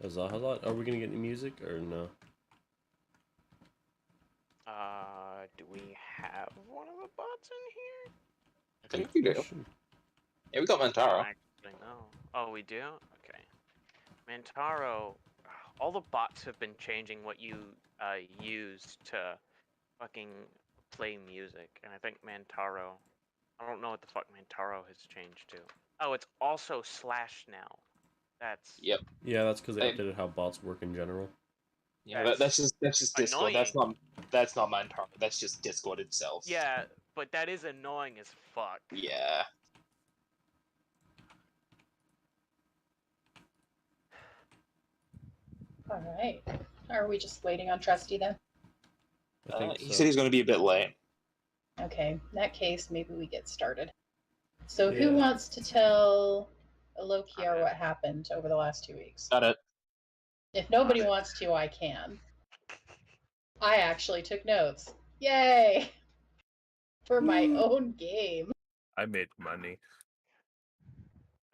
Zahalat? Are we gonna get any music or no? Do we have one of the bots in here? I think we do. Yeah, we got Mantaro. Actually, no. Oh, we do? Okay. Mantaro, all the bots have been changing what you use to fucking play music, and I think Mantaro, I don't know what the fuck Mantaro has changed to. Oh, it's also slash now. That's... Yep. Yeah, that's because they updated how bots work in general. Yeah, that's just Discord. annoying. That's not Mantaro. That's just Discord itself. Yeah, but that is annoying as fuck. Yeah. Alright. Are we just waiting on Trusty then? I think He so. said he's going to be a bit late. Okay, in that case, maybe we get started. So Yeah. who wants to tell Alokiar what happened over the last 2 weeks? Got it. If nobody wants to, I can. I actually took notes. Yay! For my own game. I made money.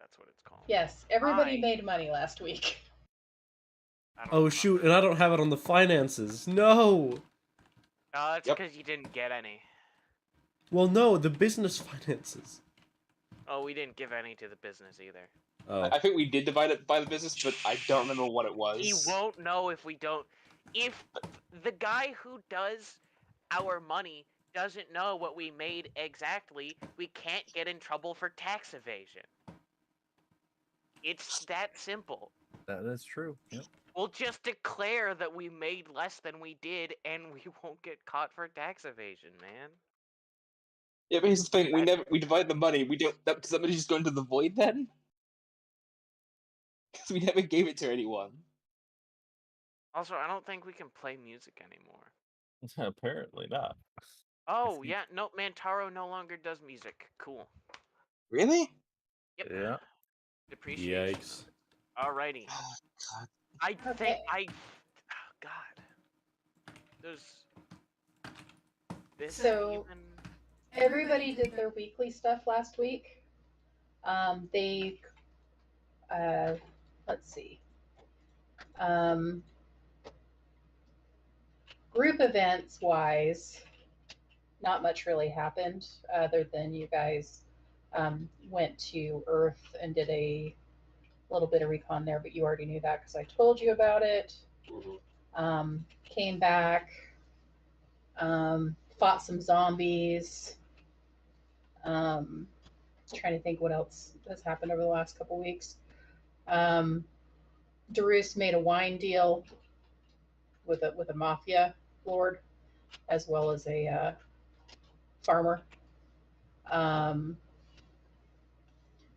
That's what it's called. Yes, everybody made money last week. Oh shoot, and I don't have it on the finances. No! Oh, that's because you didn't get any. Well, no, the business finances. Oh, we didn't give any to the business either. Oh. I think we did divide it by the business, but I don't remember what it was. He won't know if we don't. If the guy who does our money doesn't know what we made exactly, we can't get in trouble for tax evasion. It's that simple. That is true. Yep. We'll just declare that we made less than we did, and we won't get caught for tax evasion, man. Yeah, but here's the thing: we divide the money. We don't. Does that mean just go into the void then? Because we never gave it to anyone. Also, I don't think we can play music anymore. Apparently not. Oh, yeah, no, Mantaro no longer does music. Cool. Really? Yep. Yeah. Depreciation. Yikes. Alrighty. Oh, God. I think oh, God. There's... This So- even... Everybody did their weekly stuff last week. They, let's see. Group events wise, not much really happened other than you guys went to Earth and did a little bit of recon there, but you already knew that because I told you about it. Came back, fought some zombies. Trying to think what else has happened over the last couple weeks. Darus made a wine deal with a mafia lord, as well as a farmer.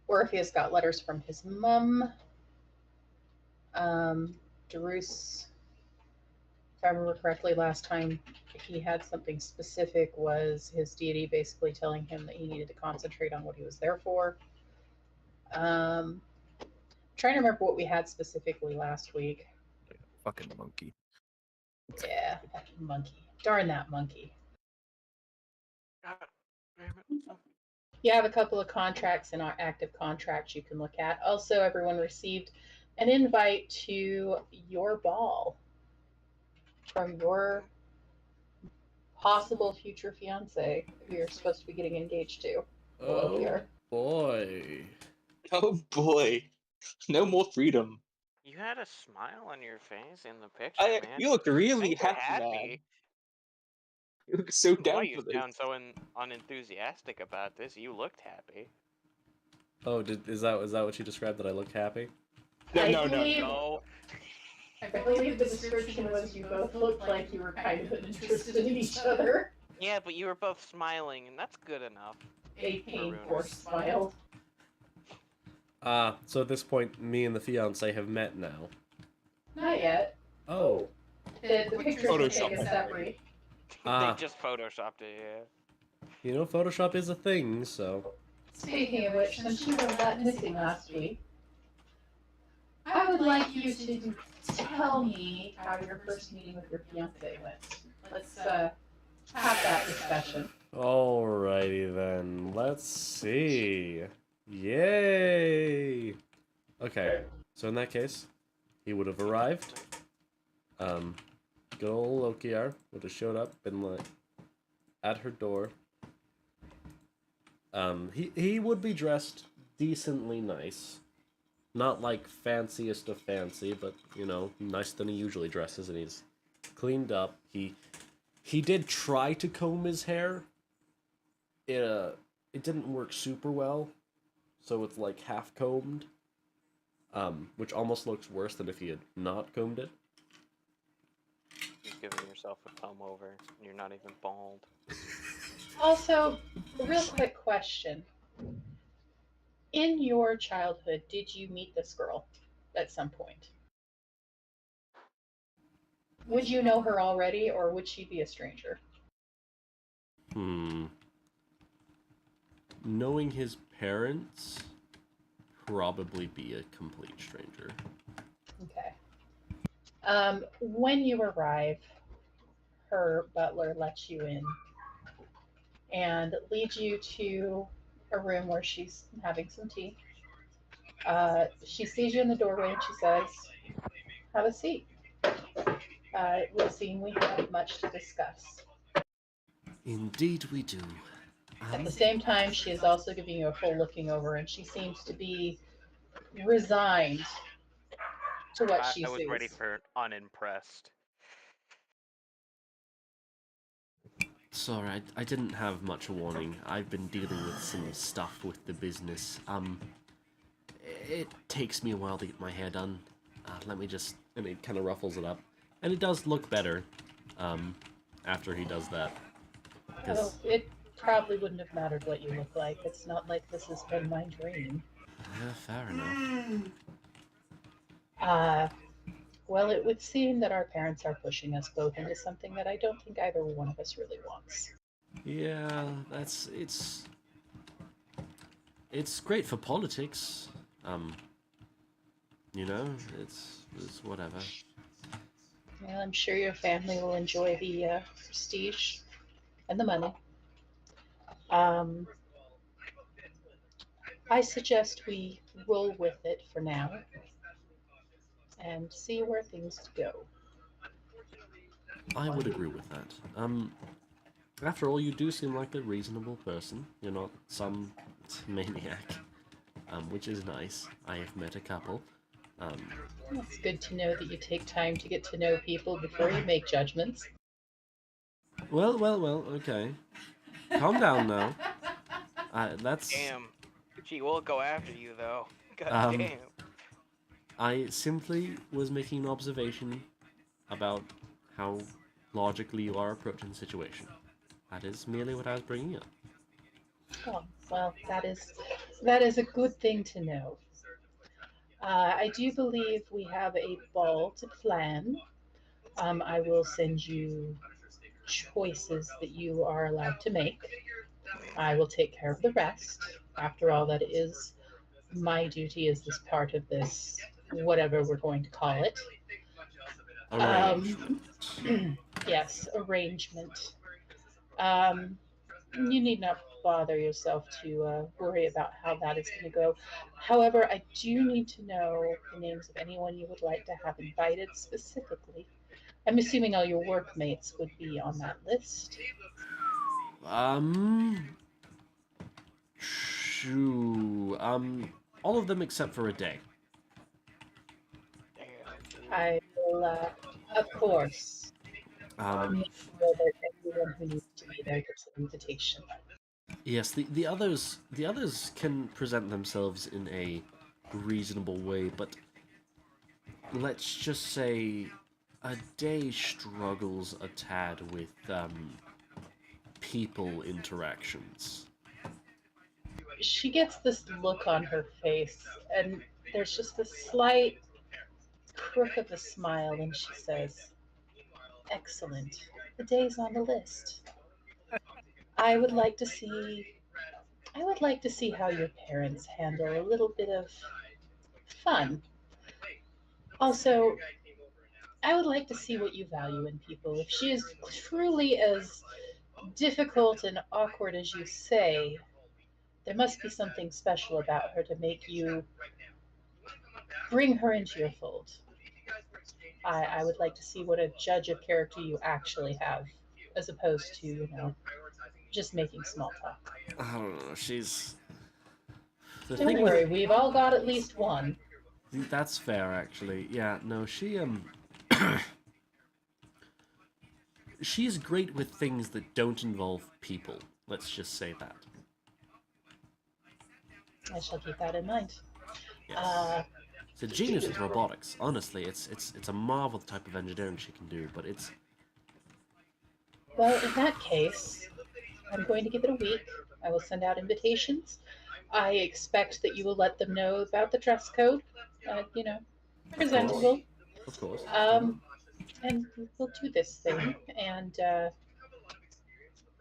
Orpheus got letters from his mum. Darus, if I remember correctly, last time he had something specific, was his deity basically telling him that he needed to concentrate on what he was there for. Trying to remember what we had specifically last week. Fucking monkey. Yeah, that monkey. Darn that monkey. You have a couple of contracts and active contracts you can look at. Also, everyone received an invite to your ball from your possible future fiance who you're supposed to be getting engaged to. Oh Here. boy. Oh boy, no more freedom. You had a smile on your face in the picture, man. You looked really You were happy, man. You look so Why down you for this. sound so unenthusiastic about this? You looked happy. Oh, is that what you described, that I look happy? No. No. I believe the description was you both looked like you were kind of interested in each other. Yeah, but you were both smiling, and that's good enough. A pain-forced smile. So at this point, me and the fiance have met now. Not yet. Oh. The pictures were Photoshop. taken separately. Ah. They just photoshopped it, yeah. You know, Photoshop is a thing, so... Speaking of which, since you were that missing last week, I would like you to tell me how your first meeting with your fiance went. Let's have that discussion. Alrighty then, let's see. Yay! Okay, so in that case, he would have arrived. Good old Lokiar would have showed up, been like at her door. He would be dressed decently nice. Not like fanciest of fancy, but you know, nicer than he usually dresses, and he's cleaned up. He did try to comb his hair. It didn't work super well, so it's like half combed. Which almost looks worse than if he had not combed it. You're giving yourself a comb over, and you're not even bald. Also, a real quick question. In your childhood, did you meet this girl at some point? Would you know her already, or would she be a stranger? Knowing his parents, probably be a complete stranger. Okay. When you arrive, her butler lets you in and leads you to a room where she's having some tea. She sees you in the doorway and she says, "Have a seat. It would seem we have much to discuss." Indeed we do. At the same time, she is also giving you a full looking over, and she seems to be resigned to what she I was sees. ready for unimpressed. Sorry, I didn't have much warning. I've been dealing with some stuff with the business. It takes me a while to get my hair done. Let me just... And it kind of ruffles it up. And it does look better, after he does that. Oh, it probably wouldn't have mattered what you look like. It's not like this has been my dream. Fair enough. Well, it would seem that our parents are pushing us both into something that I don't think either one of us really wants. Yeah, it's great for politics. You know, it's whatever. Well, I'm sure your family will enjoy the prestige and the money. I suggest we roll with it for now and see where things go. I would agree with that. After all, you do seem like a reasonable person. You're not some maniac, which is nice. I have met a couple. It's good to know that you take time to get to know people before you make judgments. Well, okay. Calm down now. That's... Damn. She will go after you, though. God damn. I simply was making an observation about how logically you are approaching the situation. That is merely what I was bringing up. Oh, well, that is a good thing to know. I do believe we have a ball to plan. I will send you choices that you are allowed to make. I will take care of the rest. After all, that is my duty as this part of this, whatever we're going to call it. Arrangement. Yes, arrangement. You need not bother yourself to worry about how that is going to go. However, I do need to know the names of anyone you would like to have invited specifically. I'm assuming all your workmates would be on that list. Shoo. All of them except for a day. I will, of course, make sure that everyone who needs to be there gets an invitation. Yes, the others can present themselves in a reasonable way, but let's just say a day struggles a tad with people interactions. She gets this look on her face, and there's just a slight crook of a smile, and she says, "Excellent. The day's on the list. I would like to see how your parents handle a little bit of fun. Also, I would like to see what you value in people. If she is truly as difficult and awkward as you say, there must be something special about her to make you bring her into your fold." I would like to see what a judge of character you actually have, as opposed to, just making small talk. I don't know. She's the Don't thing worry, with we've all got at least one. that's fair actually. Yeah, no, she she's great with things that don't involve people. Let's just say that. I shall keep that in mind. Yes. Uh, It's a genius with robotics. Honestly, it's a marvel the type of engineering she can do. But it's well, in that case, I'm going to give it a week. I will send out invitations. I expect that you will let them know about the dress code. Presentable. of course. And we'll do this thing and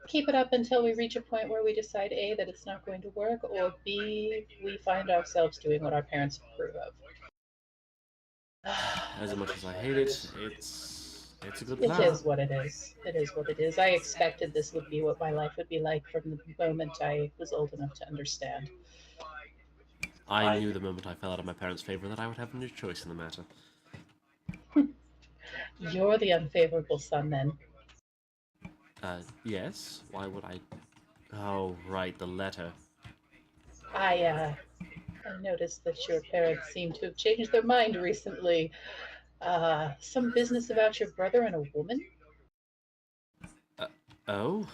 keep it up until we reach a point where we decide A, that it's not going to work, or B, we find ourselves doing what our parents approve of. As much as I hate it, it's a good It plan. is what it is. It is what it is. I expected this would be what my life would be like from the moment I was old enough to understand. I knew the moment I fell out of my parents' favor that I would have no choice in the matter. You're the unfavorable son, then. Yes? Why would I... Oh, right, the letter. I noticed that your parents seem to have changed their mind recently. Some business about your brother and a woman? Oh?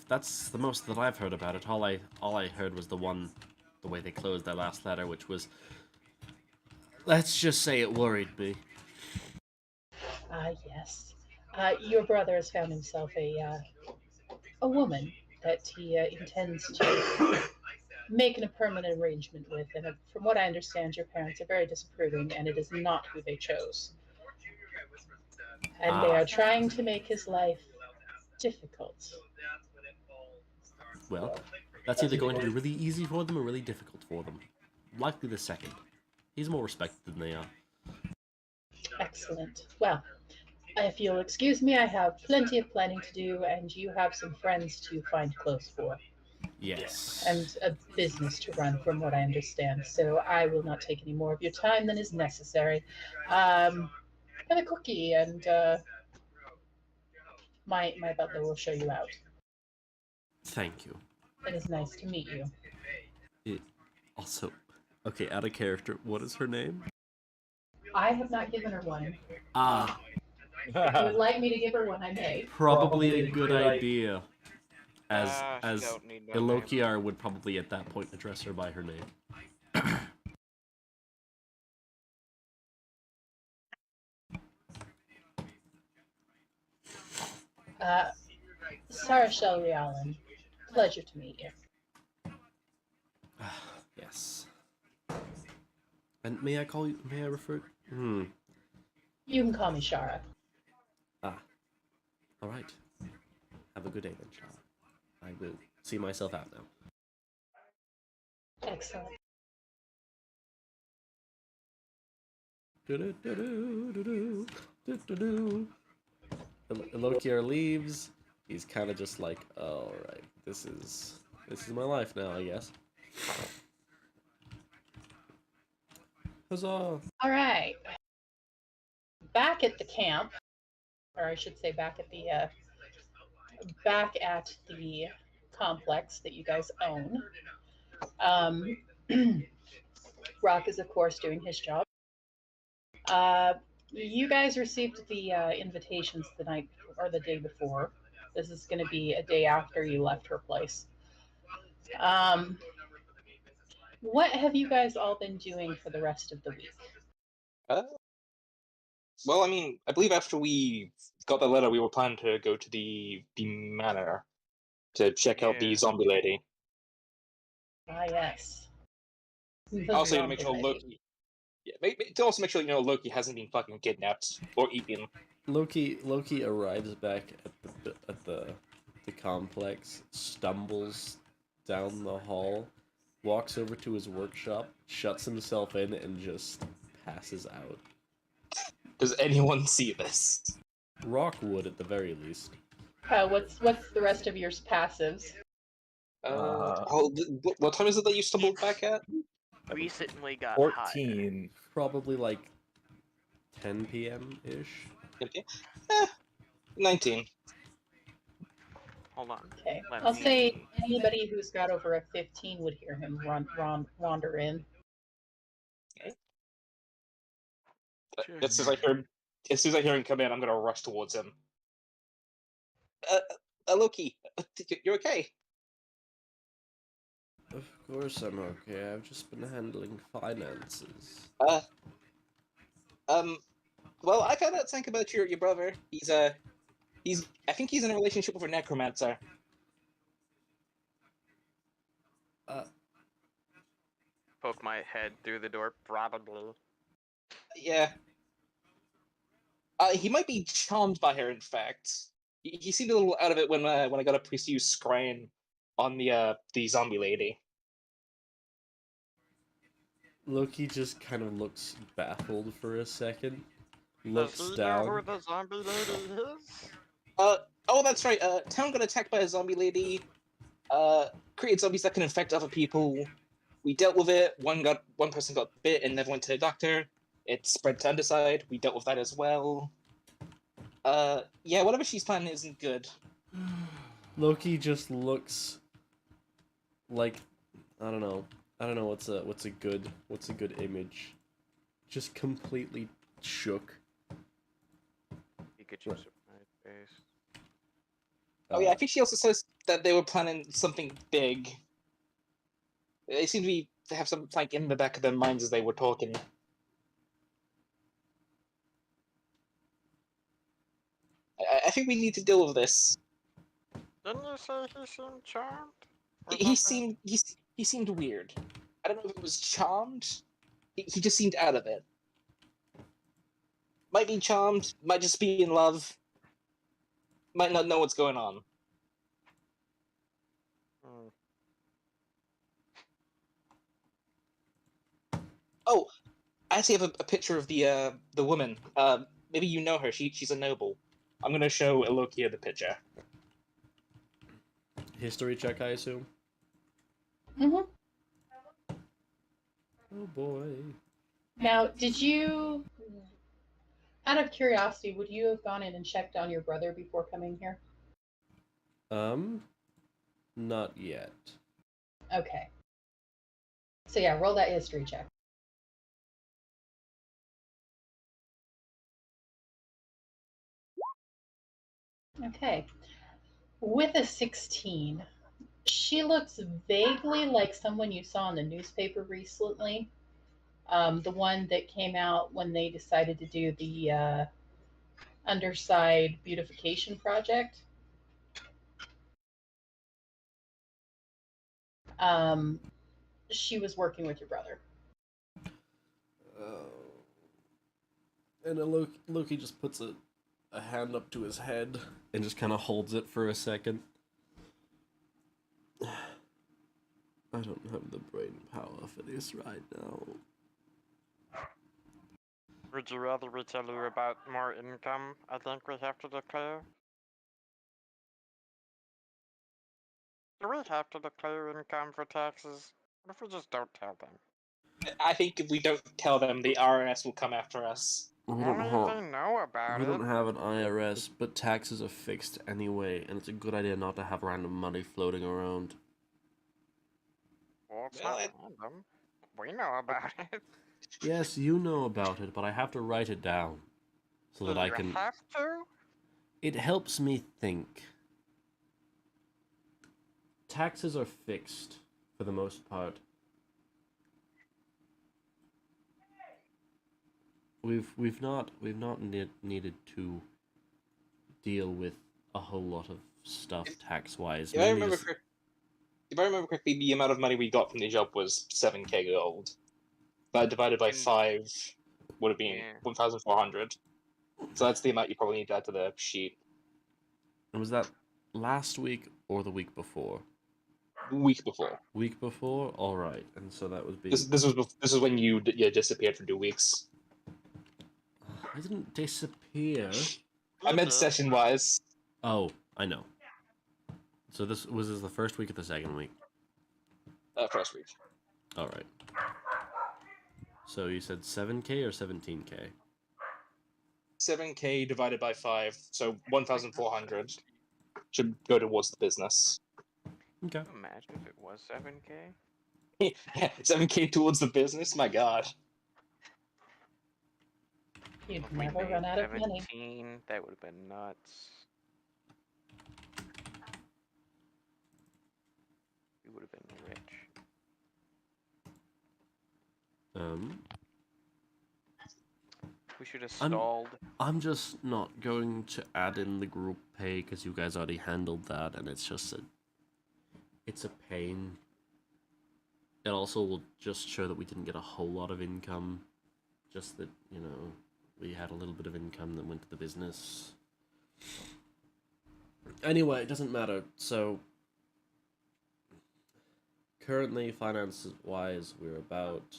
That's the most that I've heard about it. All I heard was the way they closed their last letter, which was... Let's just say it worried me. Yes. Your brother has found himself a woman that he intends to make a permanent arrangement with, and from what I understand, your parents are very disapproving, and it is not who they chose. And they are trying to make his life difficult. Well, that's either going to be really easy for them or really difficult for them. Likely the second. He's more respected than they are. Excellent. Well, if you'll excuse me, I have plenty of planning to do, and you have some friends to find clothes for. Yes. And a business to run, from what I understand. So I will not take any more of your time than is necessary. And a cookie, and my butler will show you out. Thank you. It is nice to meet you. Also, okay, out of character, what is her name? I have not given her one. Ah, If you would like me to give her one, I may. probably a good idea. As She don't need no name. Elokiar would probably at that point address her by her name. Sarah Shelby Allen, pleasure to meet you. Yes. And may I refer? You can call me Shara. Alright. Have a good day then, Charlotte. I will see myself out now. Excellent. Elokiar leaves. He's kind of just like, all right, this is my life now, I guess. Huzzah! All right. Back at the camp, or I should say back at the complex that you guys own. Rock is, of course, doing his job. You guys received the invitations the night or the day before. This is going to be a day after you left her place. What have you guys all been doing for the rest of the week? Well, I mean, I believe after we got the letter, we were planning to go to the manor to check out the Yeah. zombie lady. Ah, yes. Also, to make sure Loki. Yeah, to also make sure Loki hasn't been fucking kidnapped or eaten. Loki arrives back at the complex, stumbles down the hall, walks over to his workshop, shuts himself in, and just passes out. Does anyone see this? Rock would, at the very least. What's the rest of your passives? What time is it that you stumbled back at? Recently got high. 14. Probably like 10 p.m. ish. Okay. 19. Hold on. Okay. Let I'll say me- anybody who's got over a 15 would hear him wander in. As soon as I hear him come in, I'm gonna rush towards him. Loki, you're okay? Of course I'm okay. I've just been handling finances. Well, I found out something about your brother. I think he's in a relationship with a necromancer. Poke my head through the door, probably. Yeah. He might be charmed by her, in fact. He seemed a little out of it when I got a priest to use scrying on the zombie lady. Loki just kind of looks baffled for a second. Does Looks he know who down. the zombie lady is? Oh, that's right. Town got attacked by a zombie lady. Created zombies that can infect other people. We dealt with it. One person got bit and never went to the doctor. It spread to Underside. We dealt with that as well. Yeah, whatever she's planning isn't good. Loki just looks like I don't know what's a good image. Just completely shook. Pikachu Right. surprise face. Oh yeah, I think she also says that they were planning something big. They seem to have something like in the back of their minds as they were talking. I think we need to deal with this. Didn't you say he seemed charmed? Or He something? he seemed weird. I don't know if it was charmed. He just seemed out of it. Might be charmed. Might just be in love. Might not know what's going on. Hmm. Oh, I actually have a picture of the woman. Maybe you know her. She's a noble. I'm gonna show Elokia the picture. History check, I assume. Mm-hmm. Oh boy. Now, did you, out of curiosity, would you have gone in and checked on your brother before coming here? Not yet. Okay. So yeah, roll that history check. Okay. With a 16, she looks vaguely like someone you saw in the newspaper recently. The one that came out when they decided to do the Underside beautification project. She was working with your brother. And Loki just puts a hand up to his head and just kind of holds it for a second. I don't have the brain power for this right now. Would you rather we tell you about more income I think we have to declare? Do we have to declare income for taxes? What if we just don't tell them? I think if we don't tell them, the RS will come after us. Only if they know about We it. don't have an IRS, but taxes are fixed anyway, and it's a good idea not to have random money floating around. Well, it's Well, not random. We know about it. Yes, you know about it, but I have to write it down so that I you can. have to? It helps me think. Taxes are fixed for the most part. We've not needed to deal with a whole lot of stuff tax wise. If I remember correctly, the amount of money we got from the job was 7k gold. That divided by And- 5 would have been Yeah. 1,400. So that's the amount you probably need to add to the sheet. And was that last week or the week before? Week before. Week before, all right. And so that would be. This was when you disappeared for 2 weeks. I didn't disappear. I meant session wise. Oh, I know. So this the first week or the second week? First week. All right. So you said 7k or 17k? 7K divided by 5, so 1,400 should go towards the business. Okay. Imagine if it was 7K. 7K towards the business? My god. You'd If we never made run out of money. 17, that would have been nuts. We would have been rich. We should have stalled. I'm just not going to add in the group pay because you guys already handled that, and it's just it's a pain. It also will just show that we didn't get a whole lot of income, just that, you know, we had a little bit of income that went to the business. Anyway, it doesn't matter. So currently, finance-wise, we're about...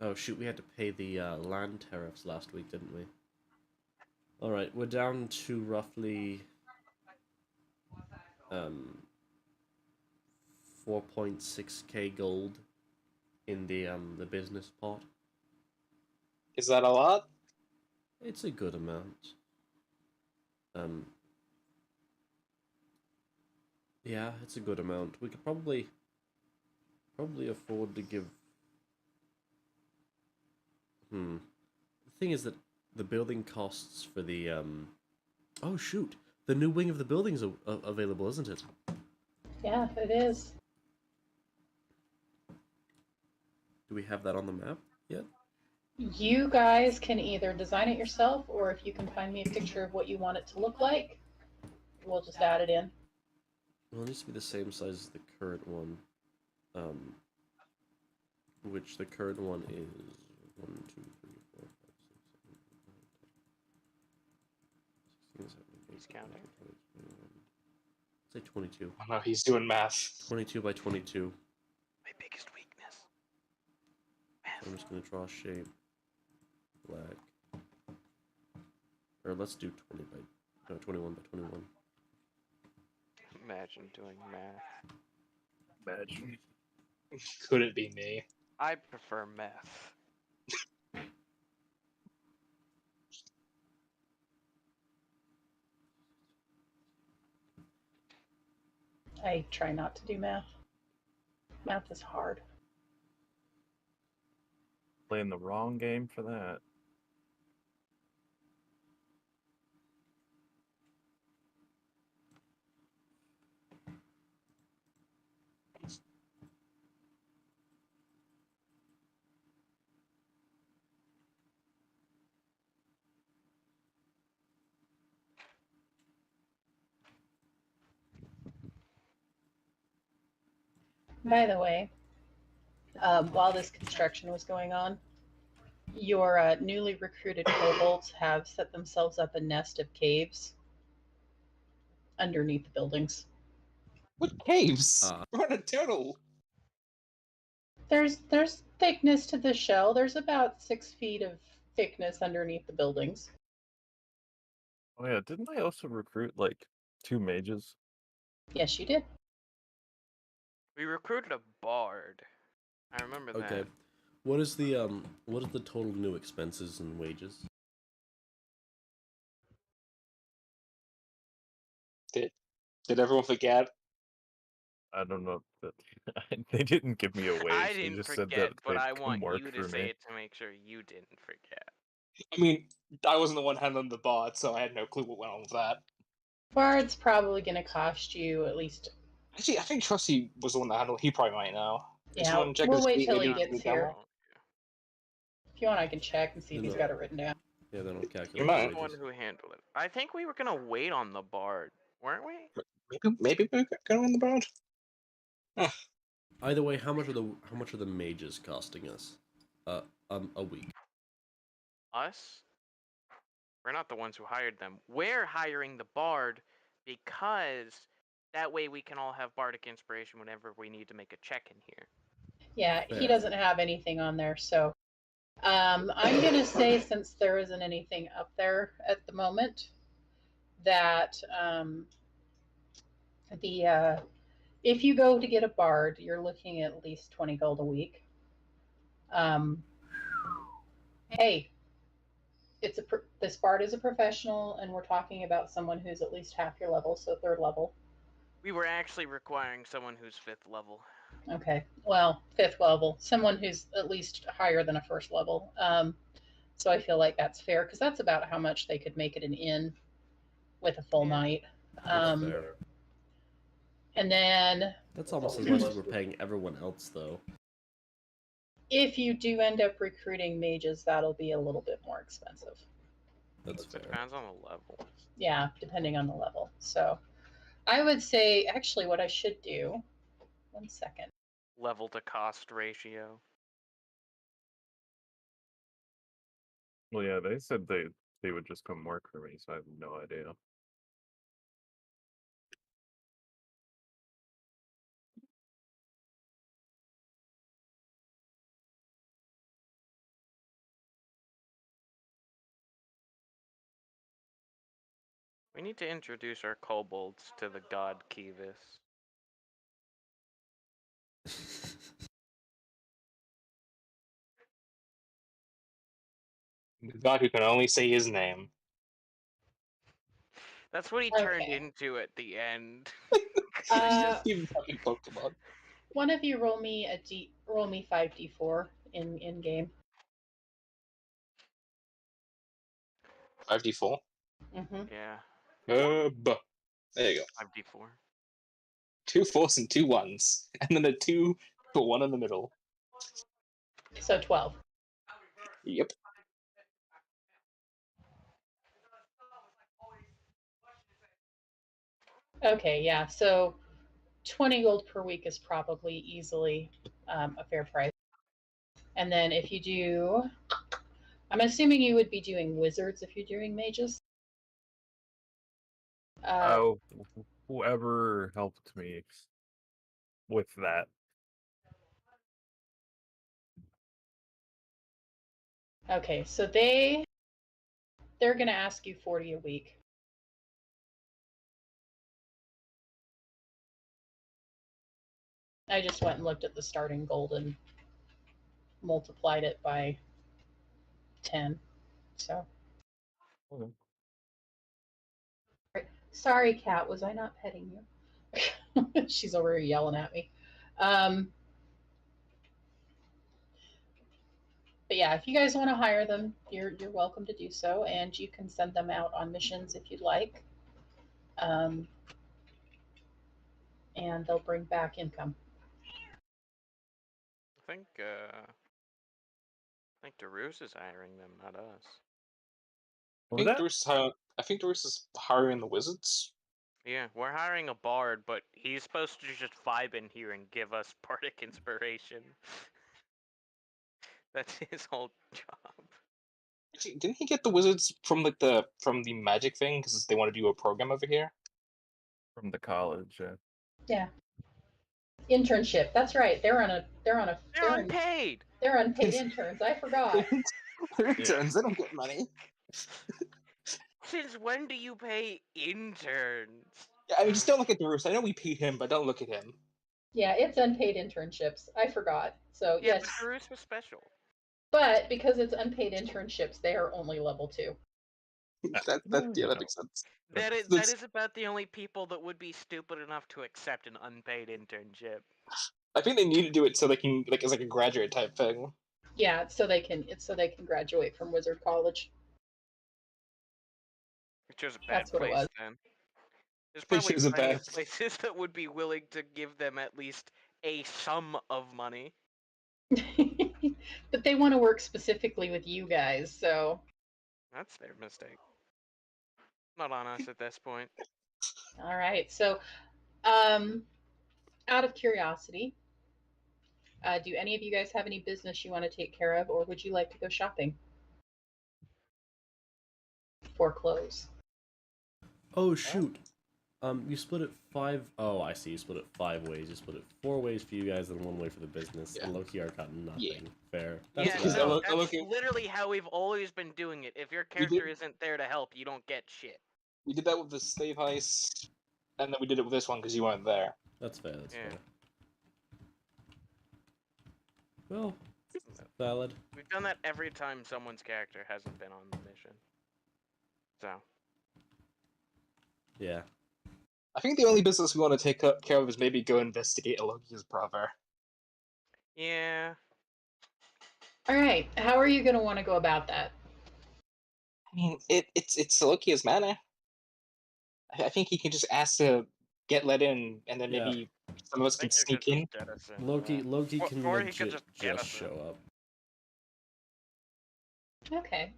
Oh shoot, we had to pay the land tariffs last week, didn't we? Alright, we're down to roughly 4.6k gold in the business pot. Is that a lot? It's a good amount. Yeah, it's a good amount. We could probably afford to give... The thing is that the building costs for the oh shoot, the new wing of the building's available, isn't it? Yeah, it is. Do we have that on the map yet? You guys can either design it yourself, or if you can find me a picture of what you want it to look like, we'll just add it in. Well, it needs to be the same size as the current one. Which the current one is 1, 2, 3, 4, 5, 6, 7, 8, 9, 10, 11, 12, 13, 14, 15, 16, 17, 18, 19, 20, 21. He's counting. Say 22. Oh no, he's doing math. 22 by 22. My biggest weakness. I'm just gonna draw a shape. Black. Or let's do 21 by 21. Imagine doing math. Imagine. Couldn't be me. I prefer math. I try not to do math. Math is hard. Playing the wrong game for that. By the way, while this construction was going on, your newly recruited kobolds have set themselves up a nest of caves underneath the buildings. What caves? We're on a tunnel. There's thickness to the shell. There's about 6 feet of thickness underneath the buildings. Oh yeah, didn't I also recruit like 2 mages? Yes, you did. We recruited a bard. I remember that. Okay. What is the total new expenses and wages? Did everyone forget? I don't know. They didn't give me a wage. I They didn't just forget, said that but they'd I come want work you for to say me. it to make sure you didn't forget. I mean, I wasn't the one handling the bot, so I had no clue what went on with that. Bard's probably going to cost you at least. Actually, I think Trusty was the one that handled. He probably might know. Yeah, we'll wait till he gets here. Oh, If you want, I can check and see if he's got it written down. Yeah, they don't calculate You the might. I'm the one wages. who handled it. I think we were gonna wait on the bard, weren't we? Maybe we're going in the bot. Either way, how much are the mages costing us? A week. Us? We're not the ones who hired them. We're hiring the bard because that way we can all have bardic inspiration whenever we need to make a check in here. Yeah, he Fair. doesn't have anything on there, so I'm gonna say, since there isn't anything up there at the moment, that if you go to get a bard, you're looking at least 20 gold a week. Hey, this bard is a professional, and we're talking about someone who's at least half your level, so 3rd level. We were actually requiring someone who's 5th level. Okay, well, 5th level, someone who's at least higher than a 1st level. So I feel like that's fair, because that's about how much they could make it an inn with a full night. That's fair. And then That's almost as much as we're paying everyone else, though. if you do end up recruiting mages, that'll be a little bit more expensive. That's fair. Depends on the level. Yeah, depending on the level. So I would say, actually, what I should do, 1 second. Level to cost ratio. Well, yeah, they said they would just come work for me, so I have no idea. We need to introduce our kobolds to the god Kivus. The god who can only say his name. That's what he turned Okay. into at the end. Just even fucking Pokemon. One of you roll me 5d4 in game. 5d4. Mm-hmm. Yeah, There you go. 5d4. 2 4s and 2 1s. And then a 2 for 1 in the middle. So 12. Yep. Okay, yeah. So 20 gold per week is probably easily a fair price. And then if you do, I'm assuming you would be doing wizards if you're doing mages. Whoever helped me with that. Okay, so they're gonna ask you 40 a week. I just went and looked at the starting gold and multiplied it by 10. So Okay. sorry, Kat, was I not petting you? She's over here yelling at me. But yeah, if you guys want to hire them, you're welcome to do so, and you can send them out on missions if you'd like. And they'll bring back income. I think Darus is hiring them, not us. I think Doris is hiring the wizards. Yeah, we're hiring a bard, but he's supposed to just vibe in here and give us bardic inspiration. That's his whole job. Actually, didn't he get the wizards from the magic thing because they want to do a program over here? From the college, yeah. Yeah. Internship. That's right. They're unpaid. They're unpaid interns. I forgot. They're interns. They don't get money. Since when do you pay interns? Yeah, I mean, just don't look at Doris. I know we paid him, but don't look at him. Yeah, it's unpaid internships. I forgot. So Yeah, yes. but Darus was special. But because it's unpaid internships, they are only level 2. That makes sense. That is about the only people that would be stupid enough to accept an unpaid internship. I think they need to do it so they can as a graduate type thing. Yeah, it's so they can graduate from Wizard College. Which was a bad That's what it place was. then. There's Which probably is a plenty of bad- places that would be willing to give them at least a sum of money. But they want to work specifically with you guys, so That's their mistake. Not on us at this point. all right. So out of curiosity, do any of you guys have any business you want to take care of, or would you like to go shopping for clothes? Oh shoot. You split it 5. Oh, I see. You split it 5 ways. You split it 4 ways for you guys and 1 way for the business. Yeah. And Loki got nothing. Yeah. Fair. Yeah, That's no, fair. that's literally how we've always been doing it. If your character isn't there to help, you don't get shit. We did that with the slave heist, and then we did it with this one because you weren't there. That's fair. That's Yeah. fair. Well, valid. We've done that every time someone's character hasn't been on the mission. mission. So. Yeah. I think the only business we want to take care of is maybe go investigate Elogia's brother. Yeah. All right. How are you going to want to go about that? I mean, it's Elogia's manor. I think he can just ask to get let in, and then Yeah. maybe some of us I can think you sneak could in. just get us in, Loki yeah. Loki can Or he could legit just get us show in. up. Okay.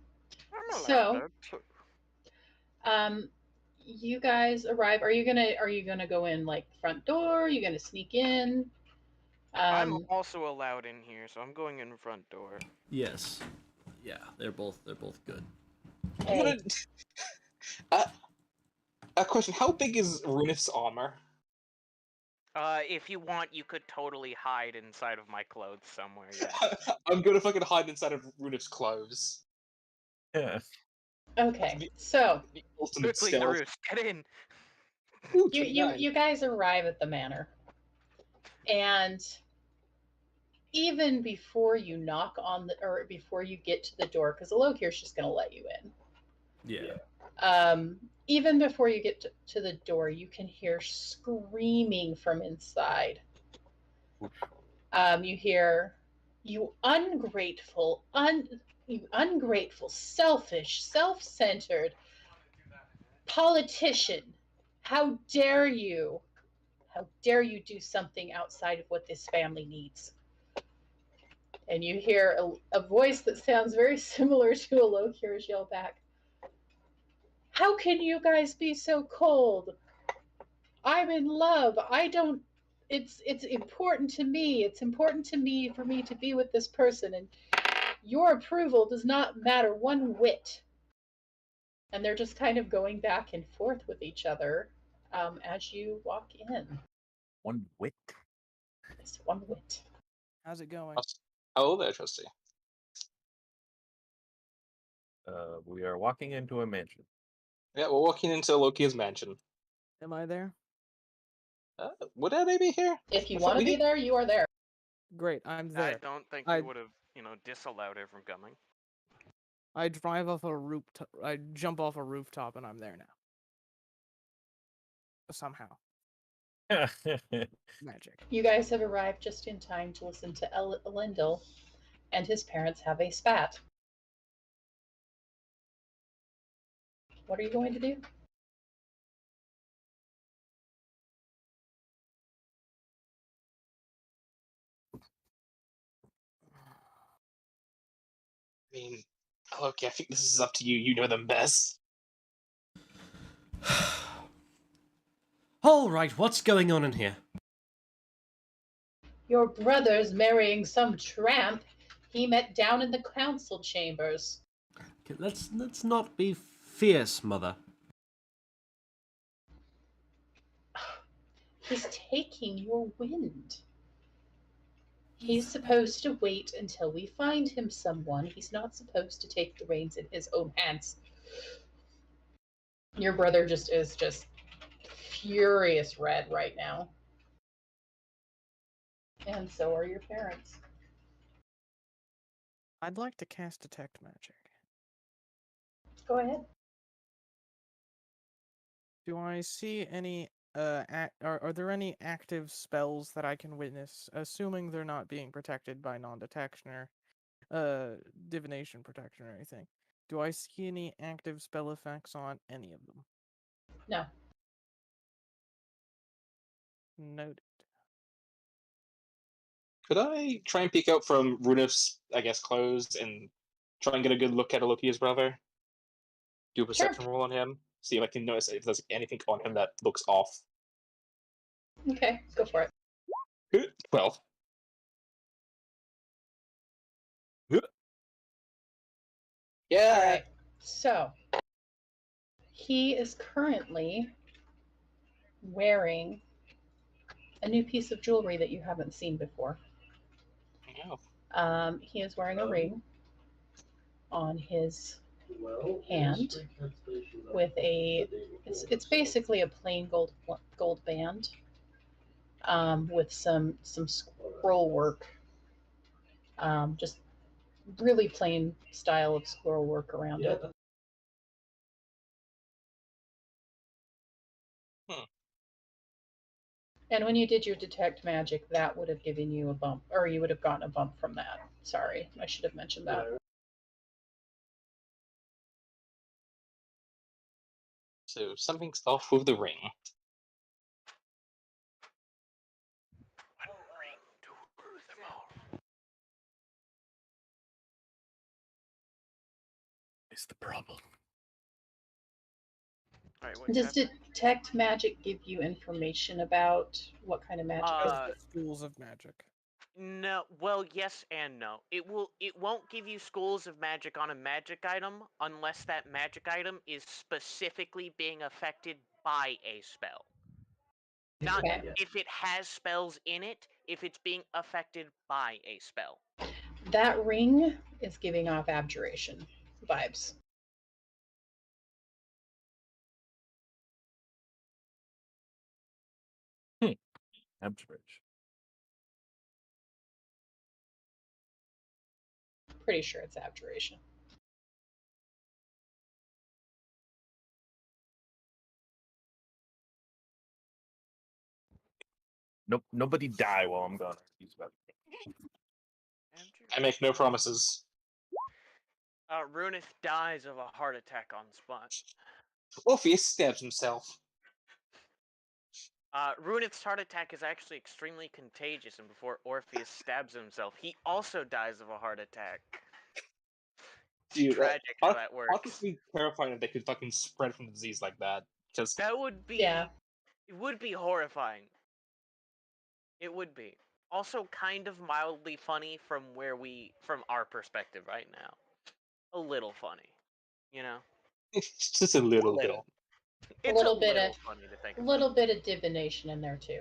I'm allowed So- that too. You guys arrive. Are you gonna go in like front door? Are you gonna sneak in? I'm also allowed in here, so I'm going in front door. Yes. Yeah, they're both good. I'm Hey, gonna. A question: how big is Runif's armor? If you want, you could totally hide inside of my clothes somewhere, yeah. I'm gonna fucking hide inside of Runif's clothes. Yeah. okay. So The ultimate Quickly, stealth. Narus, get in! Ooh, you 29. guys arrive at the manor, and even before you knock on the or before you get to the door, because Alokir's just gonna let you in. Yeah. Even before you get to the door, you can hear screaming from inside. You hear, "You ungrateful, you ungrateful, selfish, self-centered politician! How dare you? How dare you do something outside of what this family needs?" And you hear a voice that sounds very similar to Alokir's yell back. "How can you guys be so cold? I'm in love. I don't. It's important to me. It's important to me for me to be with this person, and your approval does not matter one whit." And they're just kind of going back and forth with each other as you walk in. One wit. It's one whit. How's it going? Oh, there, Trusty. We are walking into a mansion. Yeah, we're walking into Loki's mansion. Am I there? Would I be here? If you I thought want to we be did- there, you are there. Great, I'm I there. don't think I- we would have, disallowed it from coming. I drive off a rooftop. I jump off a rooftop, and I'm there now. Somehow, magic. You guys have arrived just in time to listen to Elendil and his parents have a spat. What are you going to do? I mean, Loki, I think this is up to you. You know them best. All right, what's going on in here? Your brother's marrying some tramp he met down in the council chambers. Okay, let's not be fierce, Mother. He's taking your wind. He's supposed to wait until we find him someone. He's not supposed to take the reins in his own hands. Your brother is just furious red right now. And so are your parents. I'd like to cast Detect Magic. Go ahead. Do I see any? Are there any active spells that I can witness, assuming they're not being protected by non-detection or divination protection or anything? Do I see any active spell effects on any of them? No. Noted. Could I try and peek out from Runif's, I guess, clothes and try and get a good look at Loki's brother? Do a perception roll on him. See if I can notice if there's anything on him that looks off. Okay, go for it. 12. Yeah. All right. So he is currently wearing a new piece of jewelry that you haven't seen before. Yeah. He is wearing a ring on his hand with it's basically a plain gold band with some scroll work, just really plain style of scroll work around it. And when you did your detect magic, that would have given you a bump, or you would have gotten a bump from that. Sorry, I should have mentioned that. So something's off with the ring. Is the problem. All right, what's Does happening? detect magic give you information about what kind of magic it is? Schools of magic. No, well, yes and no. It won't give you schools of magic on a magic item unless that magic item is specifically being affected by a spell. Not Okay. if it has spells in it, if it's being affected by a spell. That ring is giving off abjuration vibes. Abjuration. Pretty sure it's abjuration. Nope. Nobody die while I'm gone. He's about. I make no promises. Runith dies of a heart attack on spot. Orpheus stabs himself. Runith's heart attack is actually extremely contagious, and before Orpheus stabs himself, he also dies of a heart attack. Dude, Tragic how that Ought works. to be terrifying if they could fucking spread from disease like that. Because That would be. Yeah. It would be horrifying. It would be. Also, kind of mildly funny from our perspective right now. A little funny, you know. it's just a little bit. It's little bit little of- funny to think A about. little bit of divination in there too.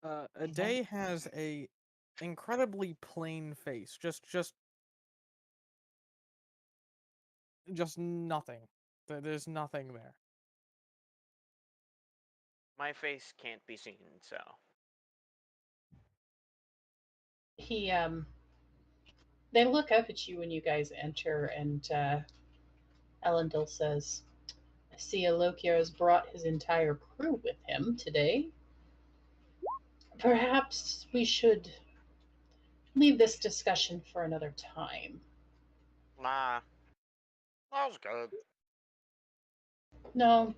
A day has a incredibly plain face. Just nothing. There's nothing there. My face can't be seen, so. He they look up at you when you guys enter, and Elendil says, I see Alokia has brought his entire crew with him today. Perhaps we should leave this discussion for another time. Nah. That was good. No,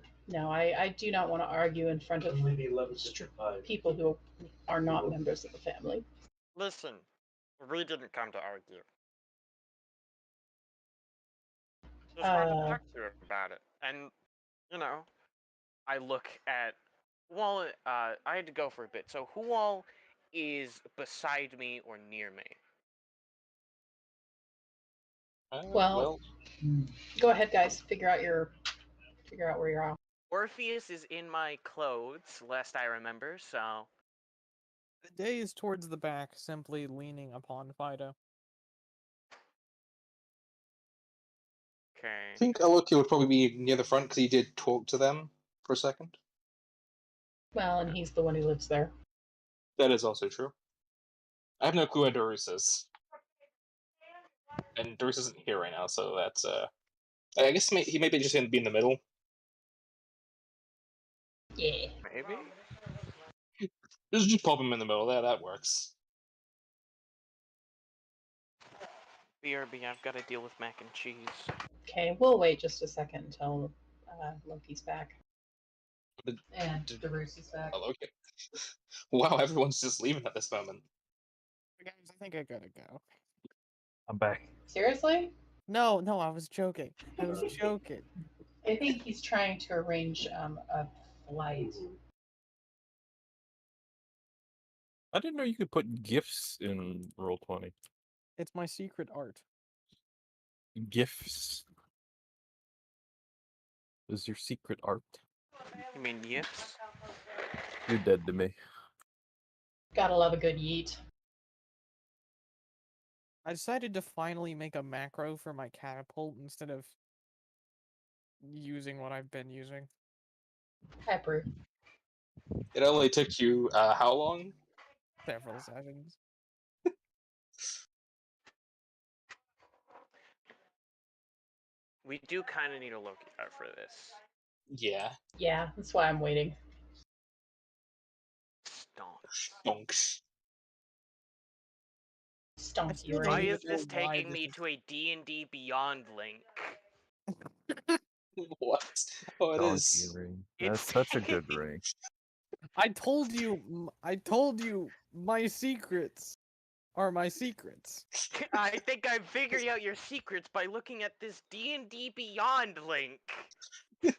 I do not want to argue in front of people who are not members of the family. Listen, we didn't come to argue. Just wanted to talk to you about it. And, you know, I look at I had to go for a bit. So who all is beside me or near me? Well, go ahead, guys. Figure out where you're at. Orpheus is in my clothes, lest I remember, so. The day is towards the back, simply leaning upon Fido. Okay. I think Alokia would probably be near the front because he did talk to them for a second. Well, and he's the one who lives there. That is also true. I have no clue where Doris is. And Doris isn't here right now, so that's I guess he may be just gonna be in the middle. Yeah. Maybe? Just pop him in the middle. That works. BRB, I've got to deal with mac and cheese. Okay, we'll wait just a second until Loki's back. But- And Darus is back. Alokia. Wow, everyone's just leaving at this moment. Guys, I think I gotta go. I'm back. Seriously? No, I was joking. I was joking. I think he's trying to arrange a flight. I didn't know you could put gifts in Roll20. It's my secret art. Gifts is your secret art. You mean yips? You're dead to me. Gotta love a good yeet. I decided to finally make a macro for my catapult instead of using what I've been using. Pepper. It only took you how long? Several sessions. We do kind of need a Loki card for this. Yeah. Yeah, that's why I'm waiting. Stonk. Stonks. Stomp still you don't Why right. even is this know why taking this me is- to a D&D Beyond link? What? Oh, it Donkey is. ring. It's That's such a good taking- ring. I told you my secrets are my secrets. I think I'm figuring out your secrets by looking at this D&D Beyond link. Wait,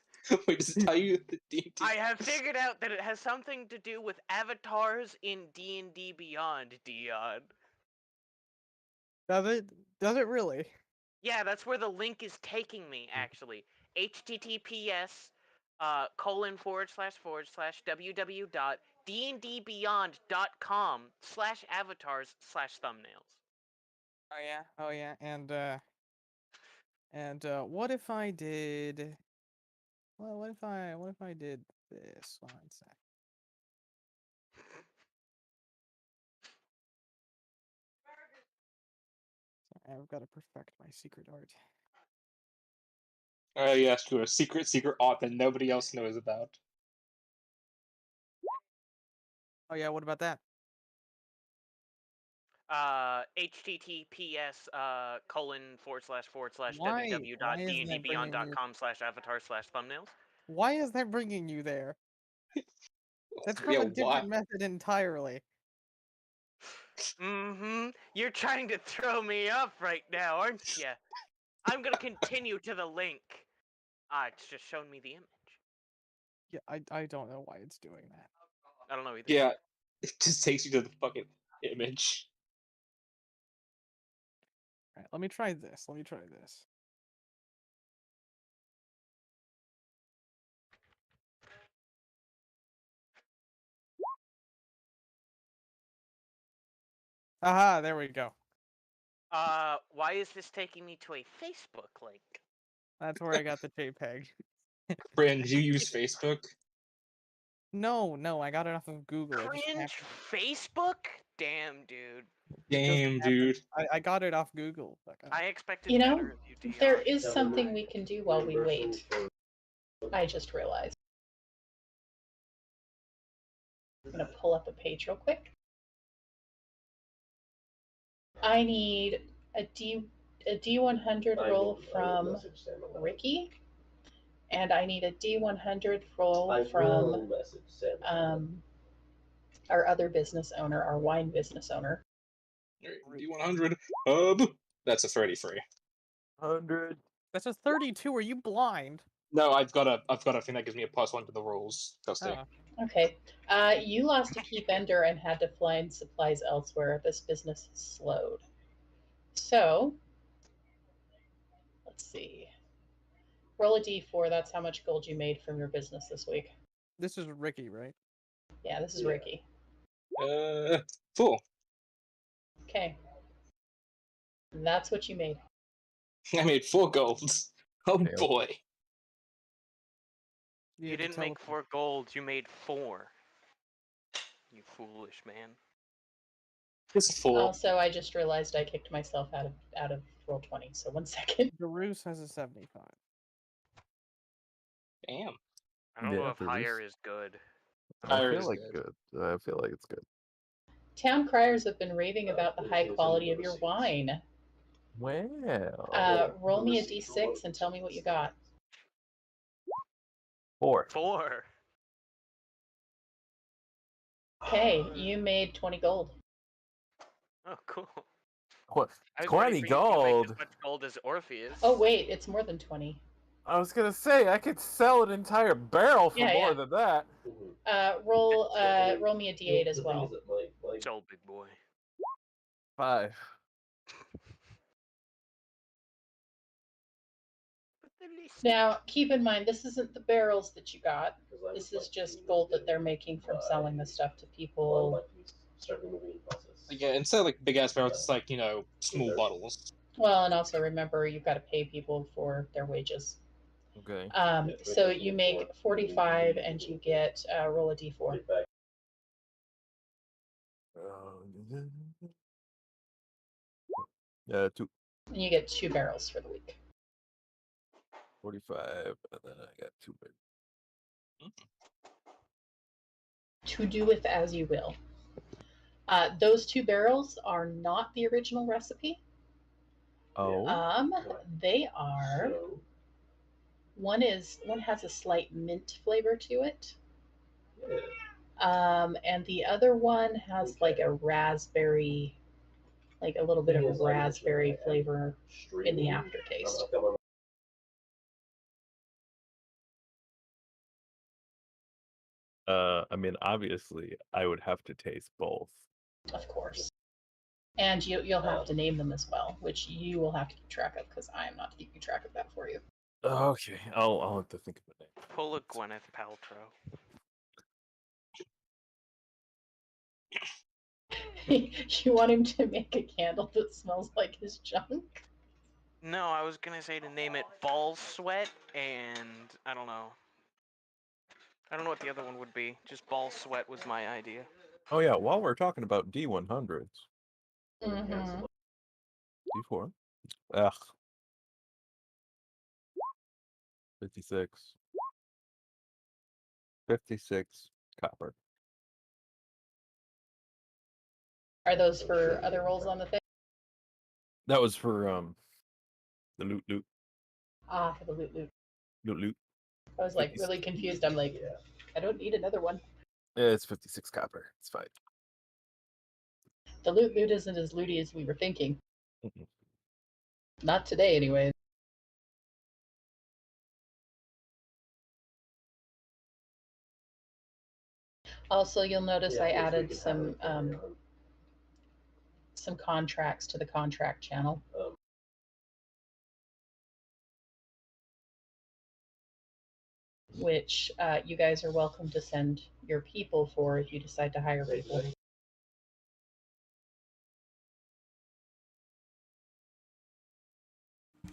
does it tell you the D&D? I have figured out that it has something to do with avatars in D&D Beyond, Dion. Does it? Does it really? Yeah, that's where the link is taking me, actually. https www.dndbeyond.com/avatars/thumbnails. Oh yeah, and what if I did? Well, what if I did this? One sec. Sorry, I've got to perfect my secret art. Oh yeah, sure. Secret art that nobody else knows about. Oh yeah, what about that? https Why isn't that bringing me? www.dndbeyond.com/avatars/thumbnails. Why is that bringing you there? That's from Yeah, a different why? method entirely. You're trying to throw me off right now, aren't you? I'm gonna continue to the link. It's just showing me the image. Yeah, I don't know why it's doing that. I don't know either. Yeah, it just takes you to the fucking image. All right, let me try this. Let me try this. Aha, there we go. Why is this taking me to a Facebook link? That's where I got the JPEG. Brandon, do you use Facebook? No, I got it off of Google. It just Cringe happened. Facebook? Damn, dude. It just Damn, happened. dude. I got it off Google. Like, I expected You know, better of you, Dion. there is something we can do while we wait. I just realized. I'm gonna pull up a page real quick. I need a D100 roll from Ricky, and I need a D100 roll from our other business owner, our wine business owner. D100 That's a 33. 100. that's a 32. Are you blind? No, I've got a thing that gives me a +1 to the rolls. Just Oh. Okay. You lost a key vendor and had to find supplies elsewhere. This business has slowed. So, let's see. Roll a d4. That's how much gold you made from your business this week. This is Ricky, right? Yeah, this is Ricky. 4. Okay. That's what you made. I made 4 golds. Oh Fail. boy. You had to didn't make teleport. 4 gold, you made 4. You foolish man. It's 4. Also, I just realized I kicked myself out of roll 20. So 1 second. Garus has a 75. Damn. I don't Yeah, know if there higher is. is good. I Higher feel is like good. good. I feel like it's good. Town criers have been raving about the high quality of your wine. Well. Roll me a d6 and tell me what you got. 4. 4. Okay, you made 20 gold. Oh, cool. What? I was 20 ready for you to make gold? as much gold as Orpheus. Oh wait, it's more than 20. I was gonna say I could sell an entire barrel for Yeah, more yeah. than that. Roll me a d8 as well. So big boy. 5. Now, keep in mind, this isn't the barrels that you got. This is just gold that they're making from selling the stuff to people. Yeah, instead of like big ass barrels, it's like, small bottles. Well, and also remember, you've got to pay people for their wages. Okay. So you make 45 and you get roll a d4. Yeah, 2. And you get 2 barrels for the week. 45, and then I got 2 big. To do with as you will. Those 2 barrels are not the original recipe. Oh. They are. One has a slight mint flavor to it. And the other one has like a raspberry, like a little bit of a raspberry flavor in the aftertaste. I mean, obviously, I would have to taste both. Of course. And you'll have to name them as well, which you will have to keep track of because I'm not keeping track of that for you. Okay, I'll have to think of a name. Pull a Gwyneth Paltrow. You want him to make a candle that smells like his junk? No, I was gonna say to name it Ball Sweat, and I don't know. I don't know what the other one would be. Just Ball Sweat was my idea. Oh yeah, while we're talking about D100s, Mm-hmm. D4. Ugh. 56. 56 copper. Are those for other rolls on the thing? That was for the loot. Ah, for the loot. Loot. I was like really confused. I'm like, I don't need another one. Yeah, it's 56 copper. It's fine. The loot isn't as looty as we were thinking. Mm-mm. Not today, anyway. Also, you'll notice I added some contracts to the contract channel. Which you guys are welcome to send your people for if you decide to hire people.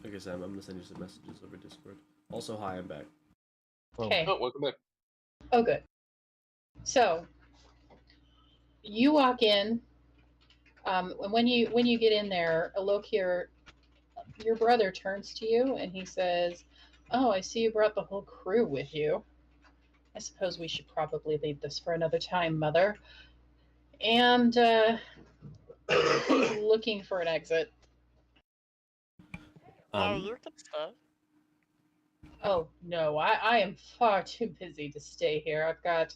Like I said, I'm gonna send you some messages over Discord. Also, hi, I'm back. Okay. Oh, welcome back. Oh, good. So you walk in. And when you get in there, Alokir, your brother turns to you and he says, "Oh, I see you brought the whole crew with you. I suppose we should probably leave this for another time, Mother." And he's looking for an exit. You can stay. Oh no, I am far too busy to stay here. I've got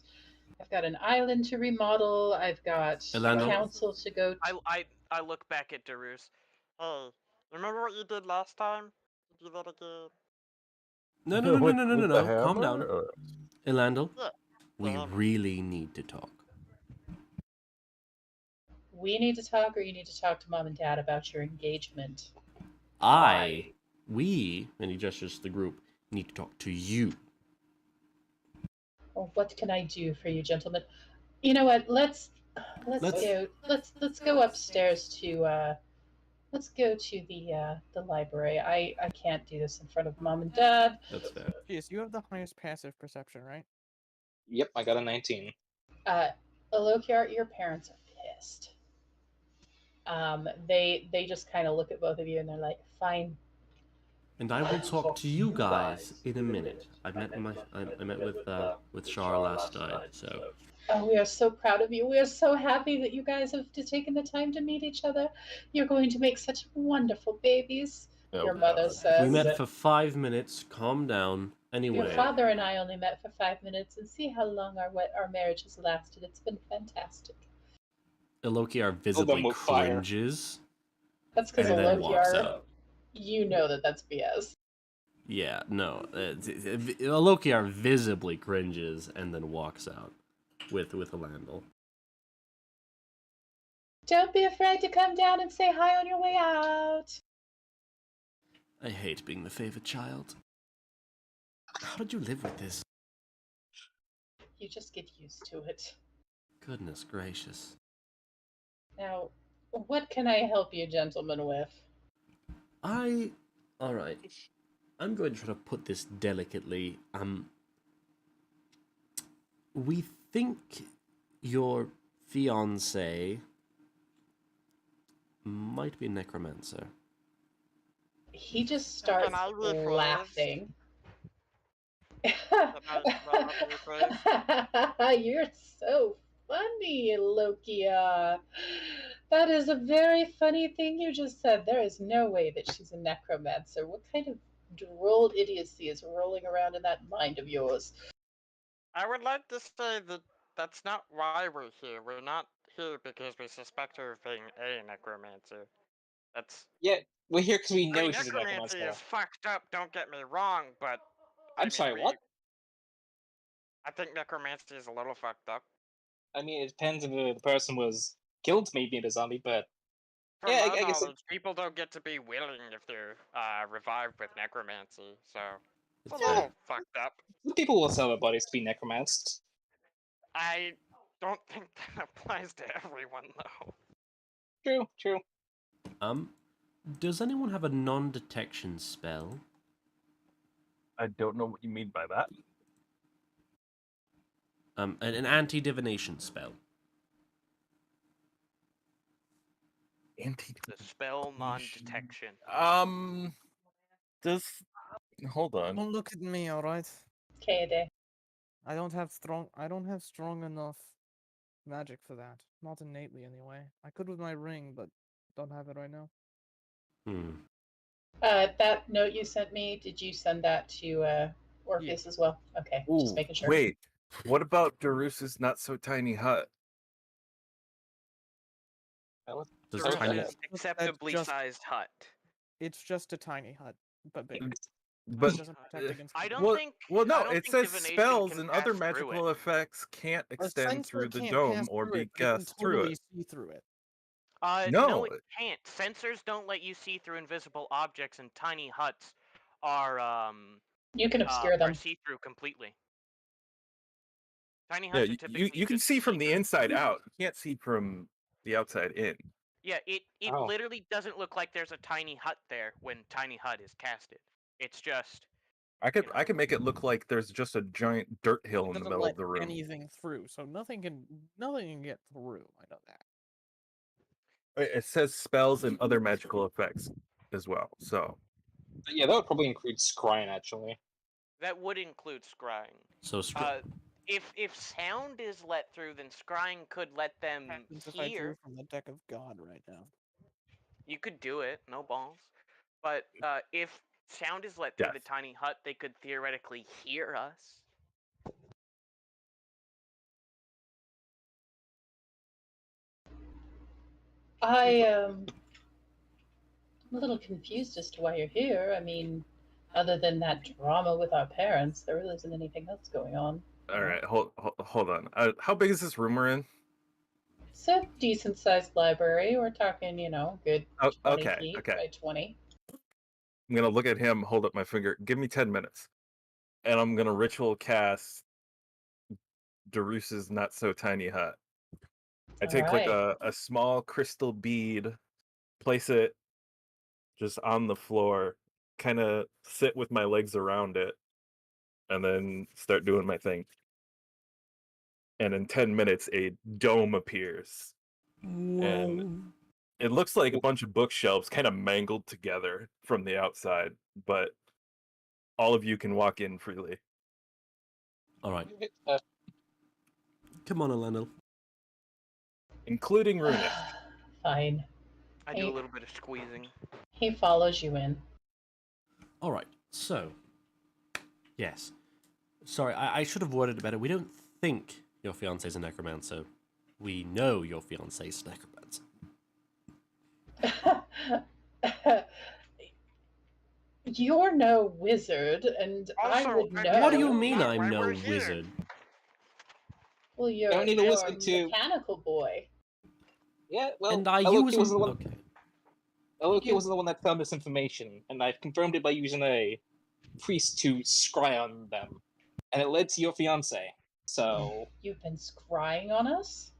an island to remodel. I've got Elando? council to go. I look back at Darus. Hey, remember what you did last time? Do that again. No. With the Calm hammer, down. or- Elando, Yeah. we hammer. really need to talk. We need to talk, or you need to talk to Mom and Dad about your engagement. We, and he gestures to the group, need to talk to you. Well, what can I do for you, gentlemen? You know what? Let's go upstairs to let's go to the library. I can't do this in front of Mom and Dad. That's fair. Jeez, you have the highest passive perception, right? Yep, I got a 19. Alokiar, your parents are pissed. They just kind of look at both of you and they're like, "Fine." And I will talk to you guys in a minute. I met with Shar last night, so Oh, we are so proud of you. We are so happy that you guys have taken the time to meet each other. You're going to make such wonderful babies. Oh, Your mother God. says. we met for 5 minutes. Calm down. Anyway, Your father and I only met for 5 minutes, and see how long our marriage has lasted. It's been fantastic. Elokiar visibly with fire. cringes That's because and then walks Alokiar, out. you know that's BS. Yeah, no. Elokiar visibly cringes and then walks out with Elandil. Don't be afraid to come down and say hi on your way out. I hate being the favorite child. How did you live with this? You just get used to it. Goodness gracious. Now, what can I help you gentlemen with? Alright. I'm going to try to put this delicately. We think your fiancé might be a necromancer. He just starts Can I rephrase? laughing. That not be the phrase? You're so funny, Lokia. That is a very funny thing you just said. There is no way that she's a necromancer. What kind of droll idiocy is rolling around in that mind of yours? I would like to say that that's not why we're here. We're not here because we suspect her of being a necromancer. That's Yeah, we're here because we I know mean, she's a necromancy necromancer. is fucked up. Don't get me wrong, but I I'm mean, sorry, what? I think necromancy is a little fucked up. I mean, it depends if the person was killed maybe in a zombie, but From yeah, my I guess knowledge, people don't get to be willing if they're revived with necromancy, so it's a It's fair. little fucked up. people will sell their bodies to be necromanced. I don't think that applies to everyone, though. True, true. Does anyone have a non-detection spell? I don't know what you mean by that. An anti-divination spell. The spell non-detection. Does hold on. Don't look at me, all right? Kaede. I don't have strong enough magic for that. Not innately, anyway. I could with my ring, but don't have it right now. That note you sent me, did you send that to Orpheus as well? Okay, just Ooh, making sure. wait. What about Darus's not so tiny hut? Does There tiny... is an acceptably sized hut. It's just a tiny hut, but big. But It doesn't protect against. I don't well, think. well, no, I don't it think says divination spells can and other pass through magical it. effects can't A extend sensor through the can't dome pass or through be it, but it can cast through totally it. see through it. No, No. it can't. Sensors don't let you see through invisible objects, and tiny huts are You can obscure them. see-through completely. Tiny Yeah, huts are typically you can just see from the see-through. inside out. You can't see from the outside in. Yeah, it Oh. literally doesn't look like there's a tiny hut there when tiny hut is casted. It's just I could you know. I could make it look like there's just a giant dirt hill It in the doesn't middle let of the room. anything through, so nothing can get through. I know that. It says spells and other magical effects as well. So But yeah, that would probably include scrying, actually. That would include scrying. So If sound is let through, then scrying could let them Happens if I drew hear. from the deck of God right now. You could do it, no balls. But if sound is let through the Death. tiny hut, they could theoretically hear us. I'm a little confused as to why you're here. I mean, other than that drama with our parents, there really isn't anything else going on. all right, hold on. How big is this room we're in? It's a decent sized library. We're talking, good 20 okay, feet okay. by 20. I'm gonna look at him, hold up my finger. Give me 10 minutes, and I'm gonna ritual cast Darus's not so tiny hut. I take like a small crystal bead, place it just on the floor, kind of sit with my legs around it, and then start doing my thing. And in 10 minutes, a dome appears. And it looks like a bunch of bookshelves kind of mangled together from the outside, but all of you can walk in freely. all right. Come on, Elendil. Including Runic. Fine. I do a little bit of squeezing. He follows you in. All right. So, yes. Sorry, I should have worded it better. We don't think your fiance's a necromancer. We know your fiance's a necromancer. You're no wizard, and I Also, would that- know. What do you mean Why I'm no we're here? wizard? Well, you're, Don't need a you're wizard to- mechanical boy. Yeah, well, And I Aloki use wasn't them. the one. Okay. Aloki wasn't the one that found this information, and I've confirmed it by using a priest to scry on them, and it led to your fiance. So, You've been scrying on us?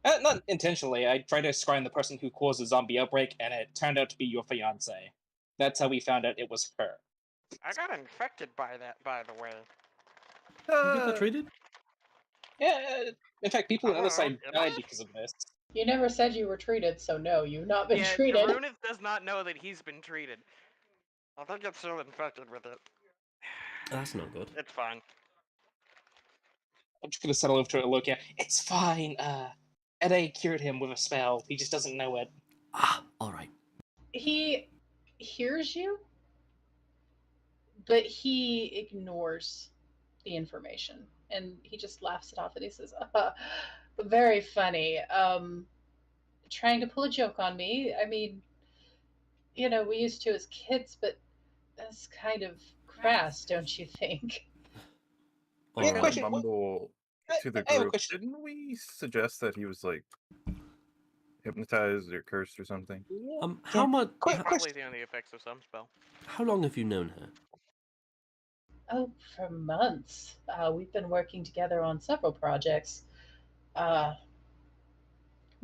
not intentionally. I tried to scry on the person who caused the zombie outbreak, and it turned out to be your fiance. That's how we found out it was her. I got infected by that, by the way. You get that treated? Yeah, in fact, people on the other side Am died I? because of this. You never said you were treated, so no, you've not been Yeah, treated. Runith does not know that he's been treated. I think it's still infected with it. That's not good. It's fine. I'm just gonna settle over to it and look at. It's fine. Ede cured him with a spell. He just doesn't know it. Ah, all right. He hears you, but he ignores the information, and he just laughs it off, and he says, "Very funny. Trying to pull a joke on me. I mean, we used to as kids, but that's kind of crass, don't you think?" All Yeah, I'm gonna question, right. mumble to the I have a group. question. Didn't we suggest that he was like hypnotized or cursed or something? How much? Quick Probably question. the only effects of some spell. How long have you known her? Oh, for months. We've been working together on several projects. Uh,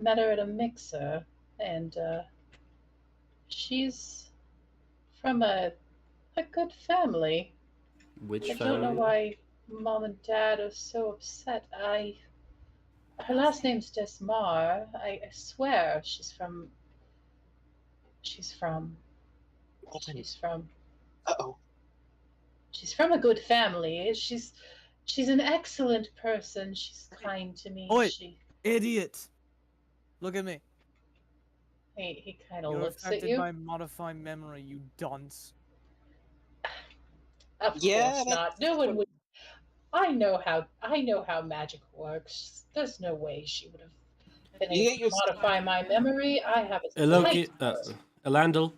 Met her at a mixer, and she's from a good family. Which I don't know family? why Mom and Dad are so upset. Her last name's Desmar. I swear she's from. She's from. She's from. Uh-oh. She's from a good family. She's an excellent person. She's kind to me. Oi. She Idiot! Look at me. he kind of You're looks at affected you. by modified memory, you dunce. Of Yeah, course not. No one would. I know how magic works. There's no way she would have been You able get to your modify my memory. I have a Eloki, sight. Elandil.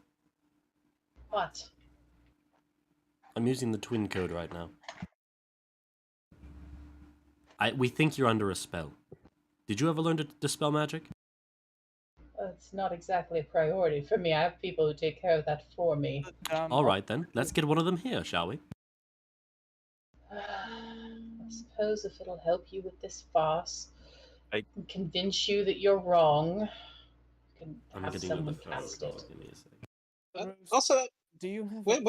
What? I'm using the twin code right now. We think you're under a spell. Did you ever learn to dispel magic? It's not exactly a priority for me. I have people who take care of that for me. All right then, let's get one of them here, shall we? I suppose if it'll help you with this farce I- and convince you that you're wrong, you can I'm have getting you the someone phone cast call. it. Give me a sec. Also, Do you have wait.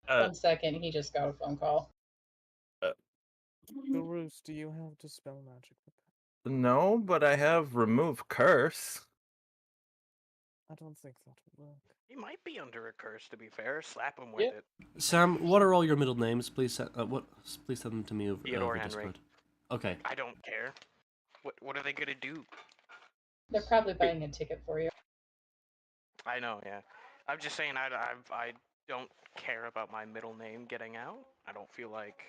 One second, he just got a phone call. Bruce, do you have dispel magic with that? No, but I have remove curse. I don't think that will work. He might be under a curse, to be fair. Slap him with Yeah. it. Sam, what are all your middle names? Please, please send them to me over, Theodore over Henry. Discord. Okay. I don't care. What are they gonna do? They're probably buying a ticket for you. I know, yeah. I'm just saying I don't care about my middle name getting out. I don't feel like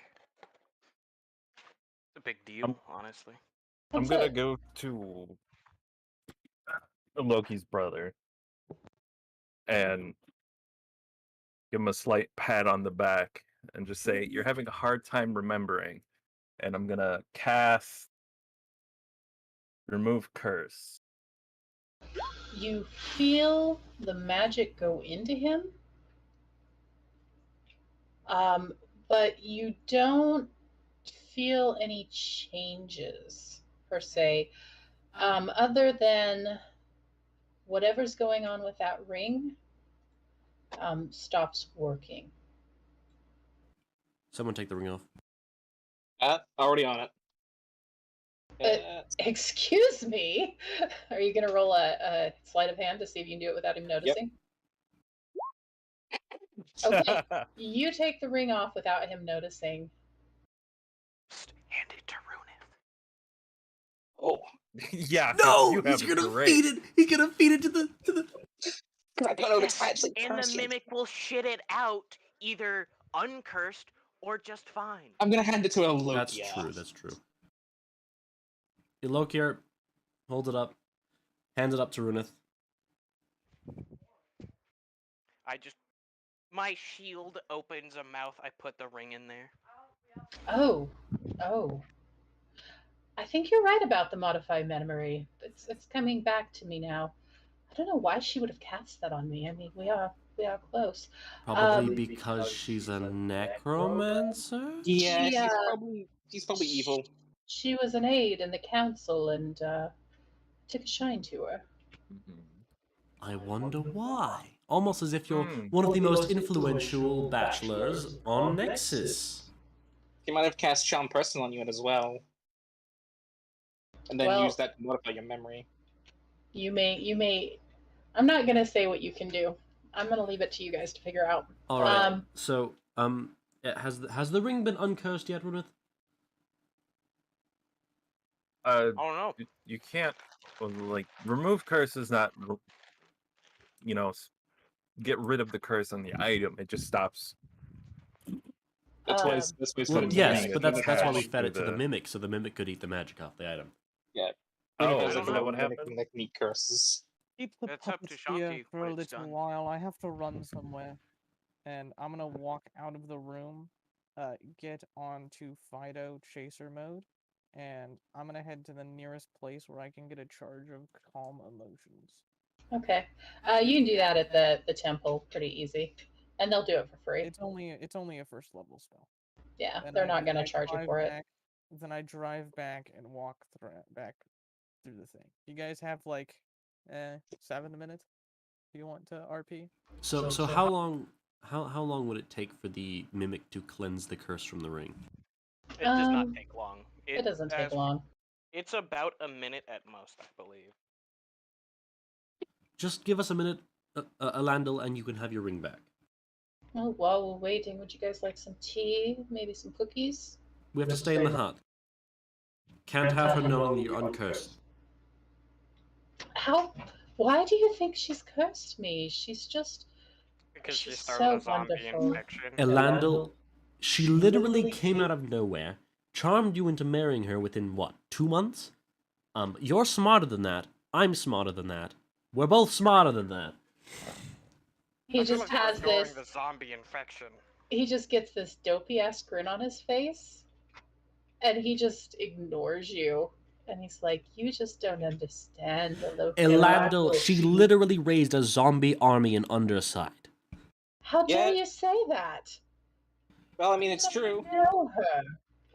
it's a big deal, honestly. I'm That's gonna it. go to Loki's brother and give him a slight pat on the back and just say, "You're having a hard time remembering." And I'm gonna cast remove curse. You feel the magic go into him, but you don't feel any changes per se, other than whatever's going on with that ring stops working. Someone take the ring off. Already on it. Excuse me? Are you going to roll a sleight of hand to see if you can do it without him noticing? Okay, you take the ring off without him noticing. Just hand it to Runith. Oh, Yeah. No, you he's have gonna great. feed it. He's gonna feed it to the. I don't know if it's actually And the cursed. mimic will shit it out, either uncursed or just fine. I'm gonna hand it to Elokia. That's true. That's true. Elokia, hold it up. Hand it up to Runith. My shield opens a mouth, I put the ring in there. Oh. I think you're right about the modified memory. It's coming back to me now. I don't know why she would have cast that on me. I mean, we are close. Probably because she's a necromancer? Yeah, Yeah. he's probably evil. She was an aide in the council and took a shine to her. I wonder why. Almost as if you're Hmm. one of the most influential bachelors on Nexus. He might have cast Charm Person on you as well. And then Well- use that to modify your memory. You may. I'm not gonna say what you can do. I'm gonna leave it to you guys to figure out. All right. So, Has the ring been uncursed yet, Runith? Oh no. You can't like remove curse is not get rid of the curse on the item. It just stops. That's why Um, it's this way it's Well, putting yes, mimic but in that's why we trash. fed it to the the- mimic, so the mimic could eat the magic off the item. Yeah. Oh, Mimic is doesn't that know what mimic happened? can meet curses. Keep the It's up to puppets here Shanti for when a it's little done. while. I have to run somewhere, and I'm gonna walk out of the room, get onto Fido chaser mode, and I'm gonna head to the nearest place where I can get a charge of calm emotions. Okay. You can do that at the temple pretty easy, and they'll do it for free. It's only a first level spell. Yeah, And they're I- not then gonna I charge you drive for it. back- Then I drive back and walk back through the thing. You guys have like 7 minutes. Do you want to RP? So how long would it take for the mimic to cleanse the curse from the ring? It does not Um, take long. It doesn't take as- long. It's about a minute at most, I believe. Just give us a minute, Alandil, and you can have your ring back. Well, while we're waiting, would you guys like some tea? Maybe some cookies? We have to stay in the hut. Can't have her knowing that you're uncursed. How? Why do you think she's cursed me? She's just. Because she She's started a so zombie wonderful. infection. Elandil, she literally came out of nowhere, charmed you into marrying her within, what, 2 months? You're smarter than that. I'm smarter than that. We're both smarter than that. He I feel just like we're has ignoring this. the zombie infection. He just gets this dopey ass grin on his face, and he just ignores you. And he's like, "You just don't understand the local." Elandil, she literally raised a zombie army in Underside. How dare Yeah. you say that? Well, I mean, it's You true. don't know her.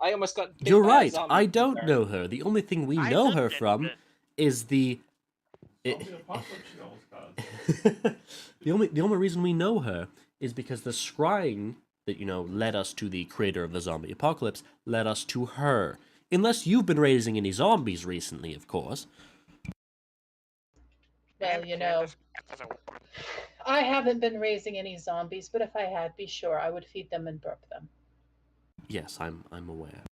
I almost got bit You're by a right, zombie I from don't there. know her. The only thing we I know said her that- from is the... the only reason we know her is because the scrying that, led us to the creator of the zombie apocalypse led us to her. Unless you've been raising any zombies recently, of course. Well, And you know, Candace- I haven't been raising any zombies, but if I had, be sure I would feed them and burp them. Yes, I'm aware.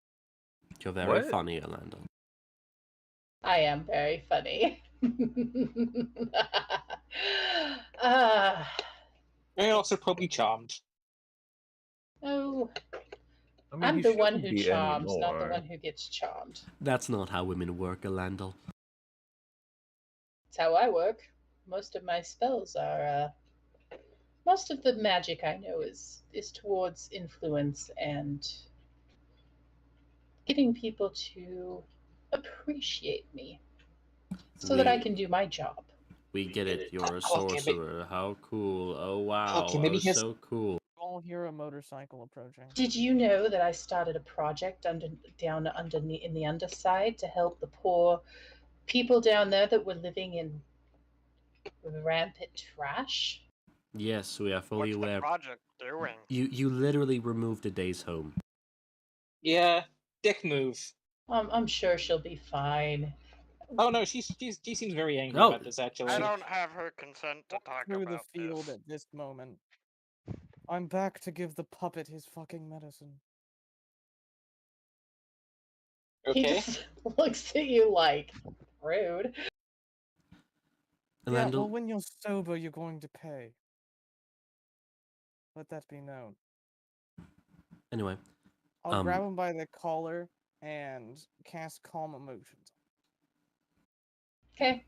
You're very What? funny, Orlando. I am very funny. Ah, And also probably charmed. oh, I mean, I'm he the one shouldn't who be charms, not the anymore. one who gets charmed. That's not how women work, Orlando. It's how I work. Most of my spells are. Most of the magic I know is towards influence and getting people to appreciate me, so that I can do my job. We get it. You're a Okay, sorcerer. How cool. Oh, wow. Okay, maybe oh, he has- so cool. You all hear a motorcycle approaching. Did you know that I started a project down in the underside to help the poor people down there that were living in rampant trash? Yes, we are fully What's the aware. project doing? You literally removed a day's home. Yeah, dick move. I'm sure she'll be fine. Oh no, she seems very angry Oh. about this actually. I don't have her consent to talk Through the about field this. at this moment. I'm back to give the puppet his fucking medicine. He Okay. just looks at you like rude. Yeah, Orlando, well, when you're sober, you're going to pay. Let that be known. anyway, I'll grab him by the collar and cast Calm Emotions. Okay.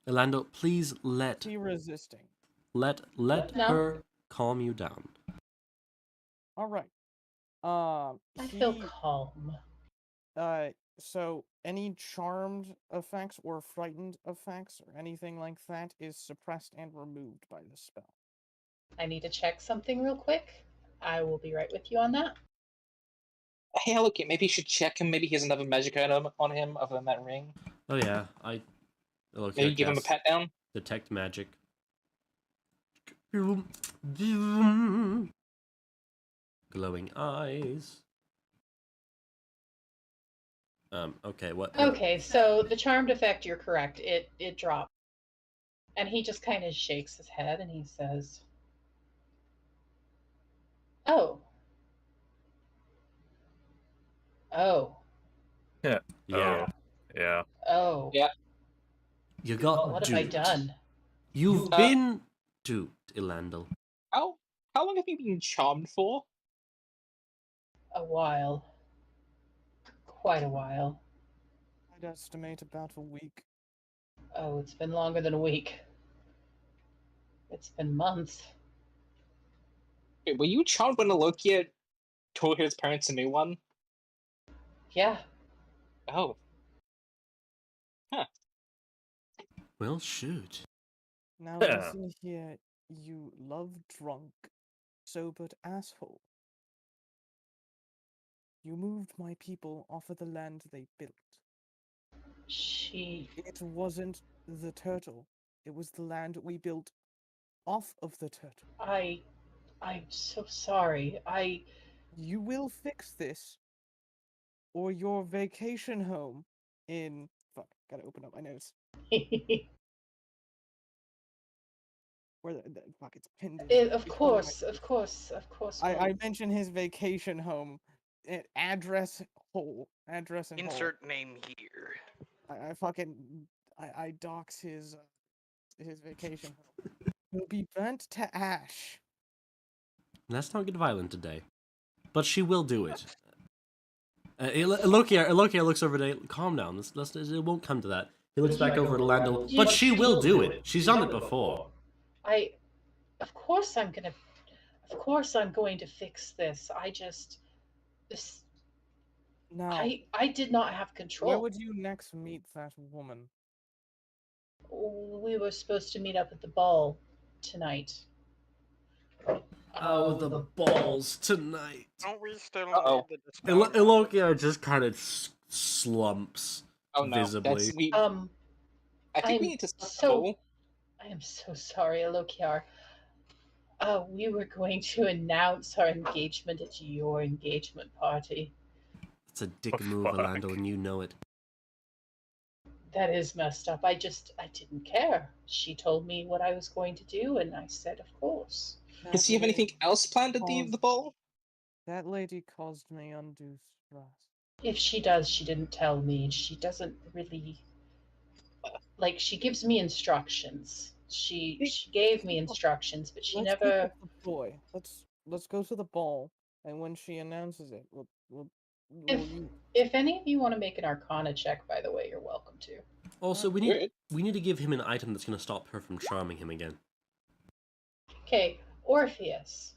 Orlando, please let He resisting. No. her calm you down. All right. I feel calm. So any charmed effects or frightened effects or anything like that is suppressed and removed by this spell. I need to check something real quick. I will be right with you on that. Hey, look, maybe you should check him. Maybe he has another magic item on him other than that ring. Oh yeah, look, Maybe give him a pat down. Detect magic. Glowing eyes. Okay, what? Okay, so the charmed effect, you're correct. It dropped. And he just kind of shakes his head and he says, Oh. Oh. Yeah. Yeah. Oh, yeah. Oh. Yeah. You got What have I duped. done? You've been duped, Elandil. How long have you been charmed for? A while. Quite a while. I'd estimate about a week. Oh, it's been longer than a week. It's been months. Wait, were you charmed when Alokia told his parents a new one? Yeah. Oh. Well, shoot. Now Yeah. listen here, you love drunk, sobered asshole. You moved my people off of the land they built. She. It wasn't the turtle. It was the land we built off of the turtle. I'm so sorry. You will fix this, or your vacation home in... Fuck, gotta open up my notes. Where fuck, it's pinned in. Of It's one course, my of notes. course, of course. I mentioned his vacation home. Address hole. Address and hole. Insert name here. I fucking... I dox his vacation home. Will be burnt to ash. Let's not get violent today. But she will do it. Elokia looks over there. Calm down. It won't come to that. He looks back over to Landel. But she will do it. She's done it before. Of course I'm going to fix this. Now, I did not have control. where would you next meet that woman? We were supposed to meet up at the ball tonight. Oh, the balls tonight. Don't we still Uh-oh. need the discount? Elokia just kind of slumps Oh no. visibly. I think we I'm need to stop so- the ball. I am so sorry, Alokiar. We were going to announce our engagement at your engagement party. It's a dick Oh, move, fuck. Elandil, and you know it. That is messed up. I didn't care. She told me what I was going to do, and I said, of course. Does he have anything else planned at the ball? That lady caused me undue stress. If she does, she didn't tell me. She doesn't really... Like, she gives me instructions. She gave me instructions, but she Let's never... pick up the boy. Let's go to the ball, and when she announces it, we'll If any of you want to make an Arcana check, by the way, you're welcome to. Also, we need to give him an item that's going to stop her from charming him again. Okay, Orpheus.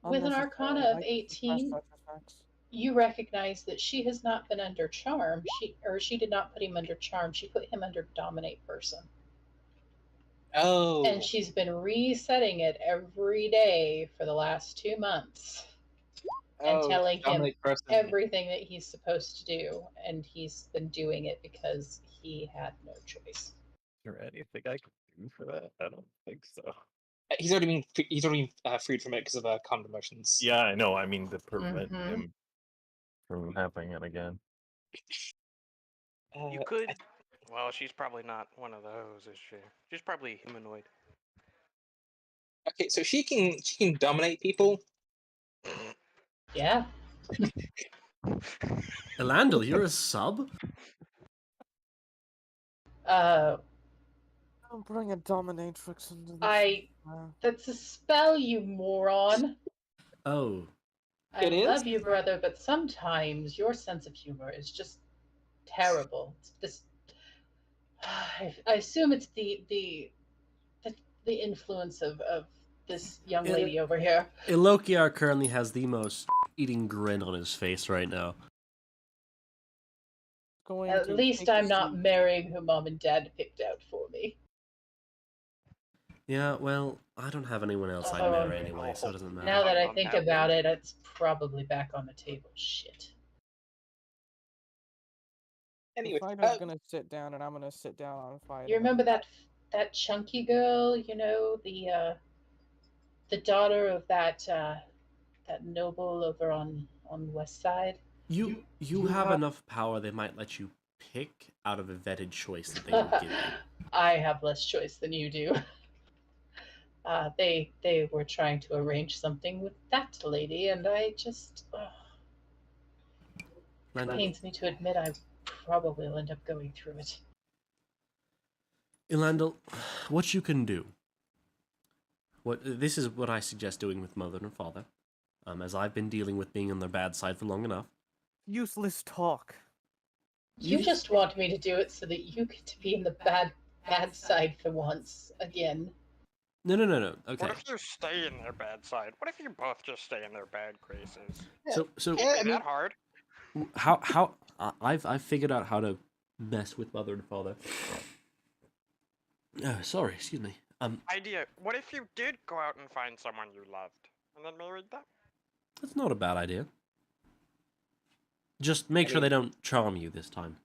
With an Arcana of Unnecessary. 18, Such effects. you recognize that she has not been under charm. She did not put him under charm. She put him under dominate person. Oh. And she's been resetting it every day for the last 2 months. And telling him dominate person. everything that he's supposed to do. And he's been doing it because he had no choice. Is there anything I can do for that? I don't think so. He's already been freed from it because of common emotions. Yeah, I know. I mean, to prevent Mhm. him from happening it again. You could. Well, she's probably not one of those, is she? She's probably humanoid. Okay, so she can dominate people. Yeah. Elandil, you're a sub? Don't bring a dominatrix into this. That's a spell, you moron. Oh. It is? Love you, brother, but sometimes your sense of humor is just terrible. It's this. I assume it's the influence of this young lady over here. Elokiar currently has the most eating grin on his face right now. At least I'm not marrying who mom and dad picked out for me. Yeah, well, I don't have anyone else I'd marry anyway, so it doesn't matter. Now that I think about it, it's probably back on the table. Shit. Anyway, Fido's gonna sit down, and I'm gonna sit down on Fido. You remember that chunky girl? You know, the daughter of that noble over on West Side. You have enough power, they might let you pick out of a vetted choice that they would give you. I have less choice than you do. They were trying to arrange something with that lady, and I just it Landel, pains me to admit I probably will end up going through it. Ilandel, what you can do. This is what I suggest doing with mother and father, as I've been dealing with being on their bad side for long enough. Useless talk. You just want me to do it so that you get to be in the bad side for once again. No. Okay. What if you stay in their bad side? What if you both just stay in their bad graces? So Yeah, Ain't that hard? how I've figured out how to mess with mother and father. Sorry, excuse me. Idea. What if you did go out and find someone you loved, and then married them? That's not a bad idea. Just make sure they don't charm you this time.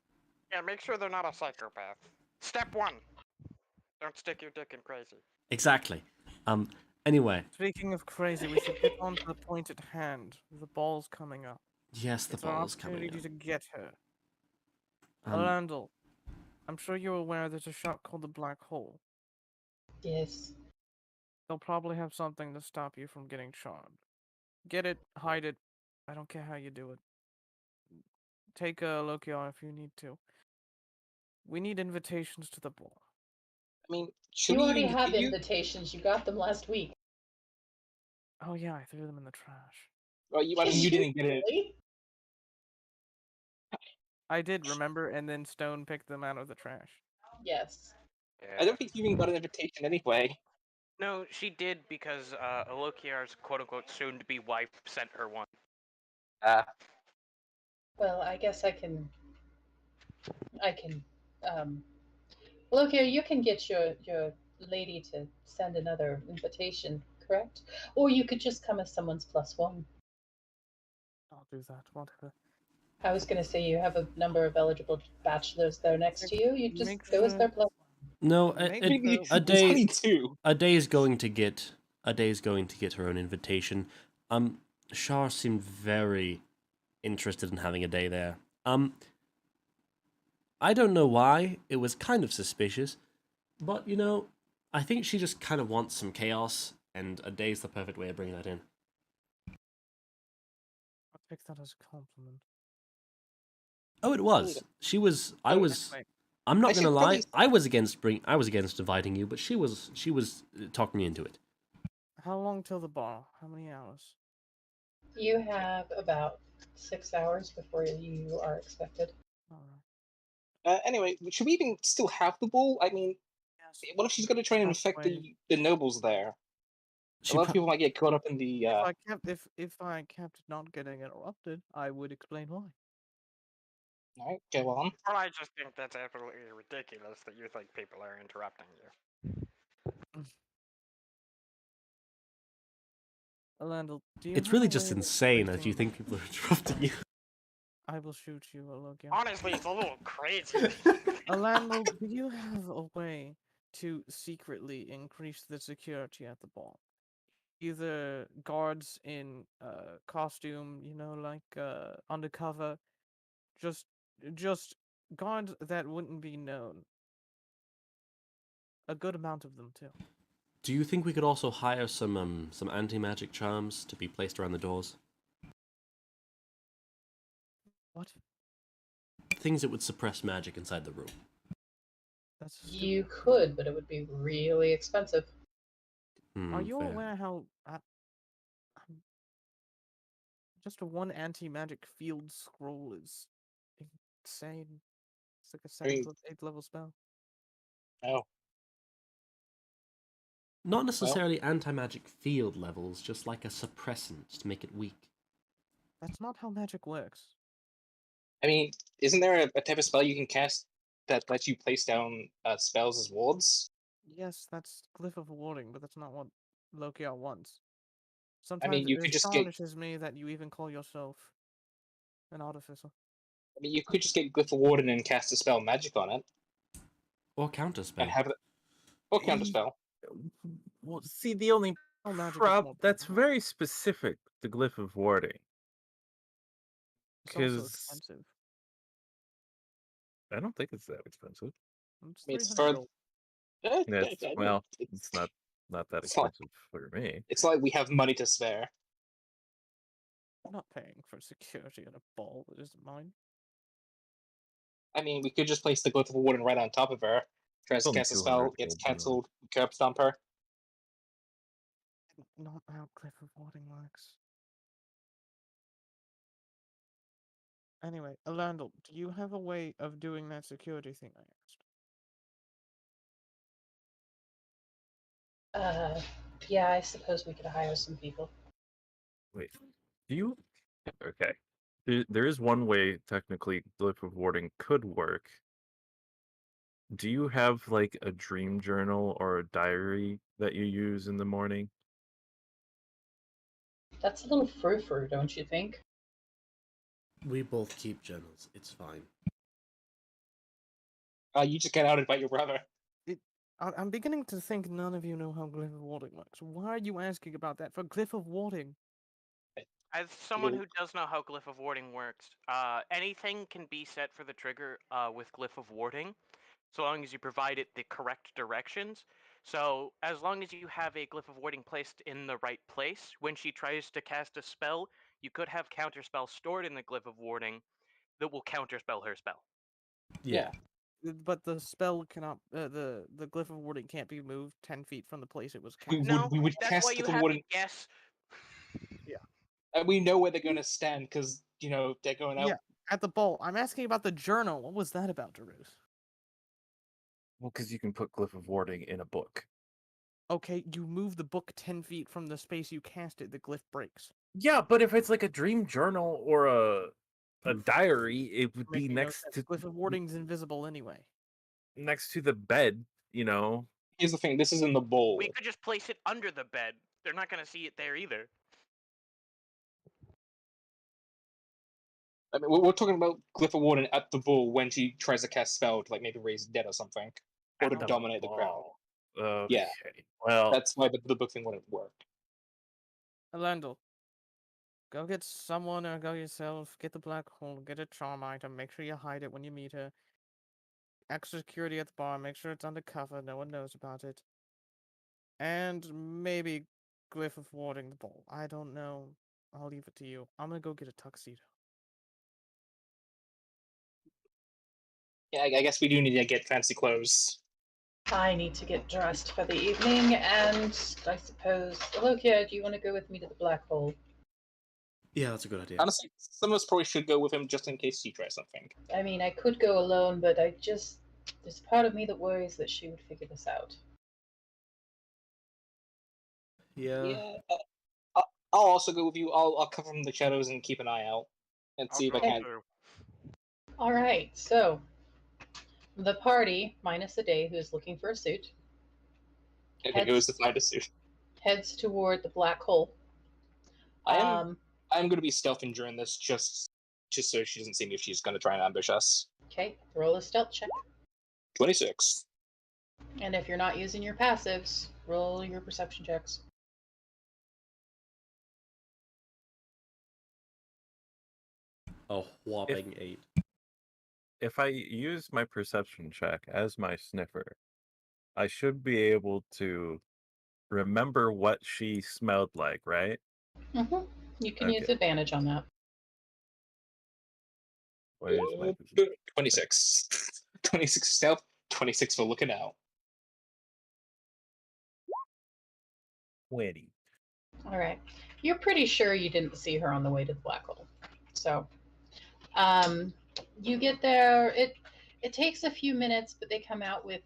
Yeah, make sure they're not a psychopath. Step 1. Don't stick your dick in crazy. Exactly. Anyway, Speaking of crazy, we should get on to the point at hand. The ball's coming up. yes, the It's our ball is coming opportunity up. to get her. Um, Alandel, I'm sure you're aware there's a shop called the Black Hole. Yes. They'll probably have something to stop you from getting charmed. Get it, hide it. I don't care how you do it. Take a Lokiar if you need to. We need invitations to the ball. I mean, should You we already even have give you? invitations. You got them last week. Oh yeah, I threw them in the trash. Well, I mean, you didn't get it. Really? I did, remember? And then Stone picked them out of the trash. Yes. I don't think you even got an invitation anyway. No, she did because Alokiar's quote-unquote soon-to-be wife sent her one. Well, I guess I can. Look here, you can get your lady to send another invitation, correct? Or you could just come as someone's +1. I'll do that, whatever. I was going to say you have a number of eligible bachelors there next to you. You just Make go as sure- their +1. no, Maybe a There's day. only 2. A day is going to get her own invitation. Shar seemed very interested in having a day there. I don't know why. It was kind of suspicious, but I think she just kind of wants some chaos, and a day's the perfect way of bringing that in. I'll take that as a compliment. Oh, it was. She was. I was. Anyway, I'm not I gonna should lie. probably- I was against inviting you, but she was talking me into it. how long till the ball? How many hours? You have about 6 hours before you are expected. Alright. Anyway, should we even still have the ball? I mean, Yes. what if she's going to try and infect Halfway. the nobles there? She A lot pro- of people might get caught up in the. If I kept not getting interrupted, I would explain why. Alright, go on. Well, I just think that's absolutely ridiculous that you think people are interrupting you. Alandel, do you It's have really a just way of insane that you increasing- think people are interrupting you. I will shoot you, Alokia. Honestly, it's a little crazy. Alandel, do you have a way to secretly increase the security at the ball? Either guards in costume, undercover, just guards that wouldn't be known. A good amount of them too. Do you think we could also hire some anti-magic charms to be placed around the doors? What? Things that would suppress magic inside the room. That's You stupid. could, but it would be really expensive. Are you Fair. aware how just a one anti-magic field scroll is insane? It's like a I mean- 8th level spell. Oh. Not necessarily anti-magic field levels, just like a suppressant to make it weak. That's not how magic works. I mean, isn't there a type of spell you can cast that lets you place down spells as wards? Yes, that's Glyph of Warding, but that's not what Lokia wants. Sometimes mean, you it could just get- astonishes me that you even call yourself an artificer. I mean, you could just get Glyph of Warden and cast a spell magic on it, Or counterspell. and have it. Or counterspell. Well, see, the only Oh, magic is prob more that's powerful. very specific to Glyph of Warding. It's also 'Cause- expensive. I don't think it's that expensive. It's It's 300 for- gold. Well, it's not not that It's not- expensive for me. It's like we have money to spare. I'm not paying for security at a ball that isn't mine. I mean, we could just place the Glyph of Warden right on top of her. Tries to Only cast a 200 spell, gets gold, though. cancelled, curb stomp her. Not how Cliff of Warding works. Anyway, Alandel, do you have a way of doing that security thing I asked? Yeah, I suppose we could hire some people. Wait, do you? Okay. There is one way, technically, Glyph of Warding could work. Do you have, like, a dream journal or a diary that you use in the morning? That's a little frou-frou, don't you think? We both keep journals. It's fine. You just get out and bite your brother. I'm beginning to think none of you know how Glyph of Warding works. Why are you asking about that for Glyph of Warding? As someone Well- who does know how Glyph of Warding works, anything can be set for the trigger with Glyph of Warding, so long as you provide it the correct directions. So as long as you have a Glyph of Warding placed in the right place, when she tries to cast a spell, you could have counterspell stored in the Glyph of Warding that will counterspell her spell. Yeah. But the spell cannot. The Glyph of Warding can't be moved 10 feet from the place it was We cast. No, would that's cast why the you Glyph of have to Warden, guess. and we know where they're going to stand because they're going out. Yeah, at the ball. I'm asking about the journal. What was that about, Darus? Well, because you can put Glyph of Warding in a book. Okay, you move the book 10 feet from the space you cast it, the glyph breaks. Yeah, but if it's like a dream journal or a diary, it would Make be me no next sense. to Glyph of Warding's invisible anyway. the bed, you know. Here's the thing: this is in the bowl. We could just place it under the bed. They're not going to see it there either. I mean, we're talking about Glyph of Warden at the bull when she tries to cast spell to like maybe raise dead or something, or to At the dominate the crowd. Okay. Yeah. Well, That's why the book thing wouldn't work. Alandel, go get someone or go yourself. Get the black hole. Get a charm item. Make sure you hide it when you meet her. Extra security at the bar. Make sure it's undercover. No one knows about it. And maybe Glyph of Warding the ball. I don't know. I'll leave it to you. I'm gonna go get a tuxedo. Yeah, I guess we do need to get fancy clothes. I need to get dressed for the evening, and I suppose, Alokia, do you want to go with me to the black hole? Yeah, that's a good idea. Honestly, some of us probably should go with him just in case she tries something. I mean, I could go alone, but there's a part of me that worries that she would figure this out. Yeah. Yeah, I'll also go with you. I'll cover from the shadows and keep an eye out and I'll see if I go can. through. All right, so the party, minus a day who's looking for a suit, If it goes to find a suit. heads toward the black hole. I'm going to be stealthing during this just so she doesn't see me if she's going to try and ambush us. Okay, roll a stealth check. 26. And if you're not using your passives, roll your perception checks. A whopping 8. if I use my perception check as my sniffer, I should be able to remember what she smelled like, right? Mm-hmm. You can use Okay. advantage on that. What is my perception? 26. 26 stealth, 26 for looking out. 20. All right. You're pretty sure you didn't see her on the way to the black hole. So, you get there. It takes a few minutes, but they come out with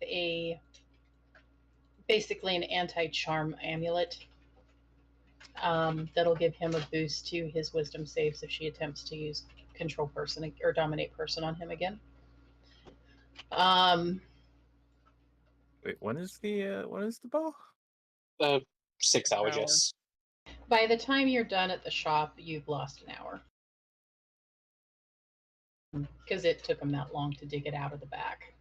basically an anti-charm amulet that'll give him a boost to his wisdom saves if she attempts to use control person or dominate person on him again. Wait, when is the ball? 6 hours, Hour. yes. By the time you're done at the shop, you've lost an hour. Because it took them that long to dig it out of the back.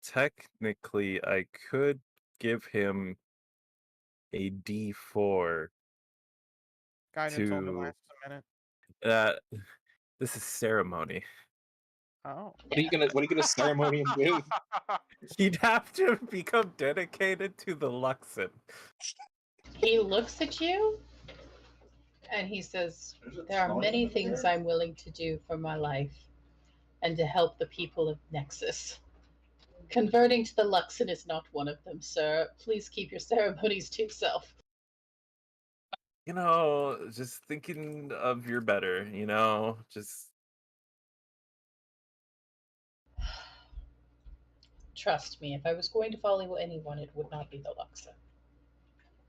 Technically, I could give him a D4 Guidance only to lasts a minute. this is ceremony. Oh. What are you gonna ceremony him with? He'd have to become dedicated to the Luxon. He looks at you and he says, "There are many things I'm willing to do for my life and to help the people of Nexus. Converting to the Luxon is not one of them, sir. Please keep your ceremonies to yourself." You know, just thinking of your better, you know, just Trust me, if I was going to follow anyone, it would not be the Luxon.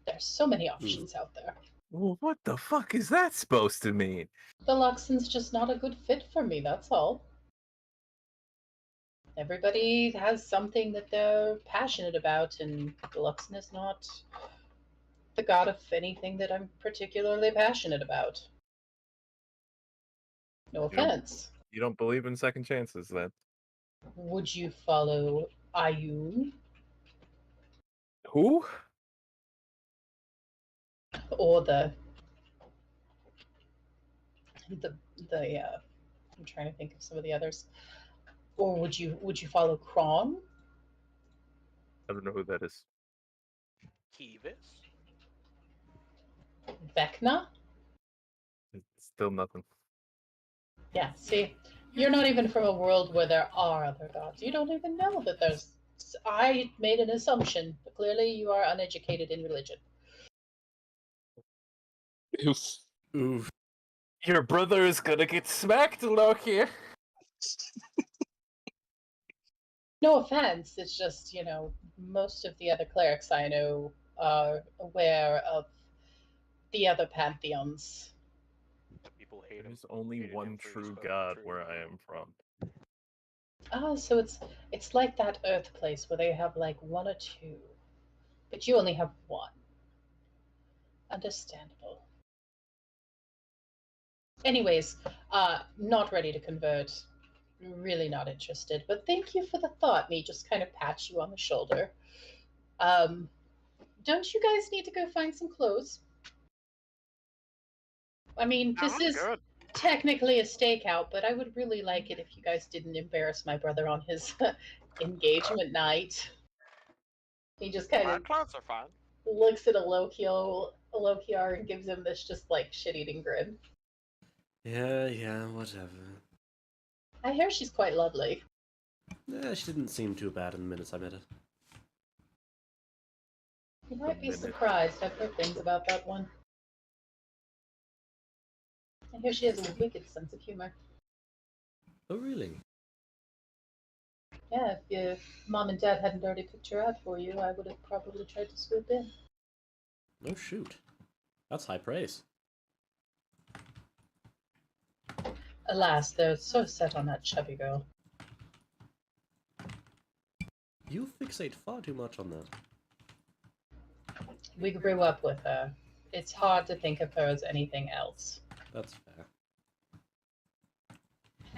There's so many options out there. well, what the fuck is that supposed to mean? The Luxon's just not a good fit for me, that's all. Everybody has something that they're passionate about, and the Luxon is not the god of anything that I'm particularly passionate about. No You don't- offense. You don't believe in second chances, then? Would you follow Ayun Who? or the I'm trying to think of some of the others. Or would you follow Kron? I don't know who that is. Kivas? Vecna? It's still nothing. Yeah, see, you're not even from a world where there are other gods. You don't even know that there's. I made an assumption, but clearly you are uneducated in religion. Oof. Oof. Your brother is gonna get smacked, Loki. No offense, it's just, most of the other clerics I know are aware of the other pantheons. People hate him. There's only Hated him one for his true fucking god tree. where I am from. Oh, so it's like that Earth place where they have like one or two, but you only have one. Understandable. Anyways, not ready to convert. Really not interested. But thank you for the thought. Me just kind of pat you on the shoulder. Don't you guys need to go find some clothes? I mean, this is Good. technically a stakeout, but I would really like it if you guys didn't embarrass my brother on his engagement night. He just kind My of clothes are fine. looks at Alokiar and gives him this just like shit-eating grin. Yeah, whatever. I hear she's quite lovely. She didn't seem too bad in the minutes I met her. You might be minute. surprised. I've heard things about that one. I hear she has a wicked sense of humor. Oh, really? Yeah, if your mom and dad hadn't already picked her out for you, I would have probably tried to swoop in. Oh, shoot. That's high praise. Alas, they're so set on that chubby girl. You fixate far too much on that. We grew up with her. It's hard to think of her as anything else. That's fair.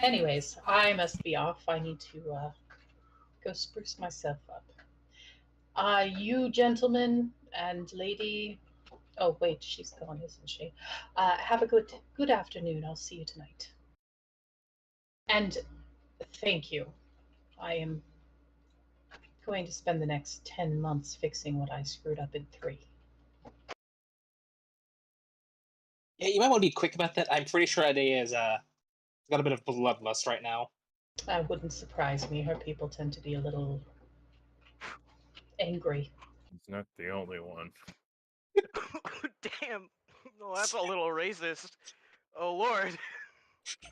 Anyways, I must be off. I need to go spruce myself up. You gentlemen and lady. Oh wait, she's gone, isn't she? Have a good afternoon. I'll see you tonight. And thank you. I am going to spend the next 10 months fixing what I screwed up in 3. Yeah, you might want to be quick about that. I'm pretty sure Ade is got a bit of bloodlust right now. That wouldn't surprise me. Her people tend to be a little angry. He's not the only one. Damn. No, that's a little racist. Oh lord.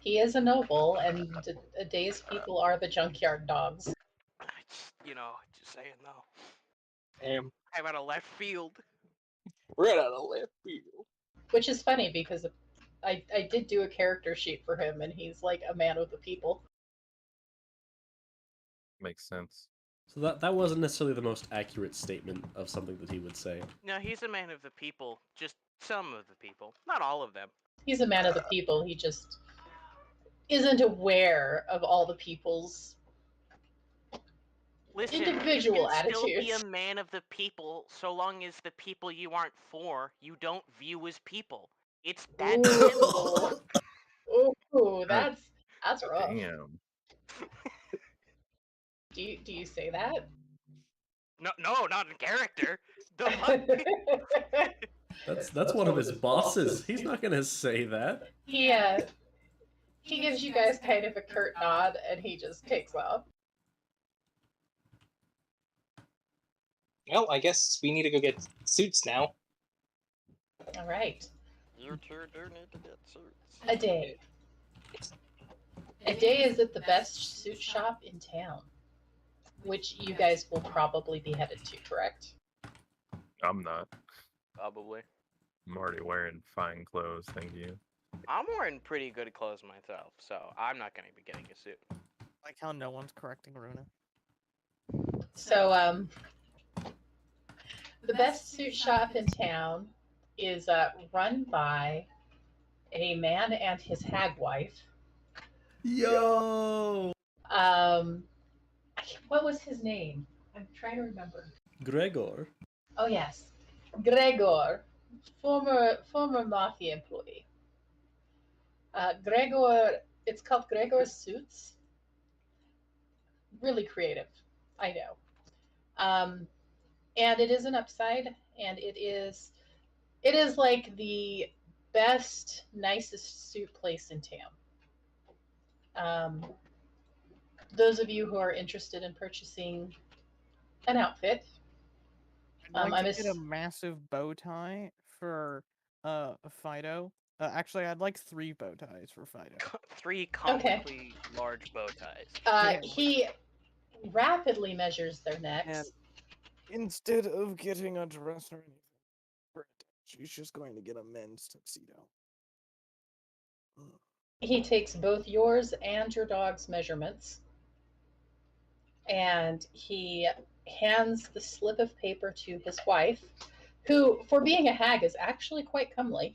He is a noble, and Ade's people are the junkyard dogs. Just saying though. Damn. I'm out of left field. Right out of left field. Which is funny because I did do a character sheet for him, and he's like a man of the people. Makes sense. So that wasn't necessarily the most accurate statement of something that he would say. No, he's a man of the people. Just some of the people. Not all of them. He's a man of the people. He just isn't aware of all the people's Listen, individual you can still be attitudes. a man of the people so long as the people you aren't for, you don't view as people. It's that simple. Ooh, that's rough. Damn. Do you say that? No, not in character. The fuck? That's one of his bosses. He's not gonna say that. He gives you guys kind of a curt nod, and he just takes off. Well, I guess we need to go get suits now. All right. You two do need to get suits. A day. A day is at the best suit shop in town, which you guys will probably be headed to, correct? I'm not. Probably. I'm already wearing fine clothes, thank you. I'm wearing pretty good clothes myself, so I'm not going to be getting a suit. Like how no one's correcting Runa. So, the best suit shop in town is run by a man and his hag wife. Yo, What was his name? I'm trying to remember. Gregor. Oh yes, Gregor, former mafia employee. Gregor, it's called Gregor's Suits. Really creative, I know. And it is an upside, and it is like the best, nicest suit place in town. Those of you who are interested in purchasing an outfit, I'd like to get a massive bow tie for Fido. Actually, I'd like 3 bow ties for Fido. 3 comically large bow ties. He rapidly measures their necks. And instead of getting a dress or anything, she's just going to get a men's tuxedo. He takes both yours and your dog's measurements, and he hands the slip of paper to his wife, who, for being a hag, is actually quite comely.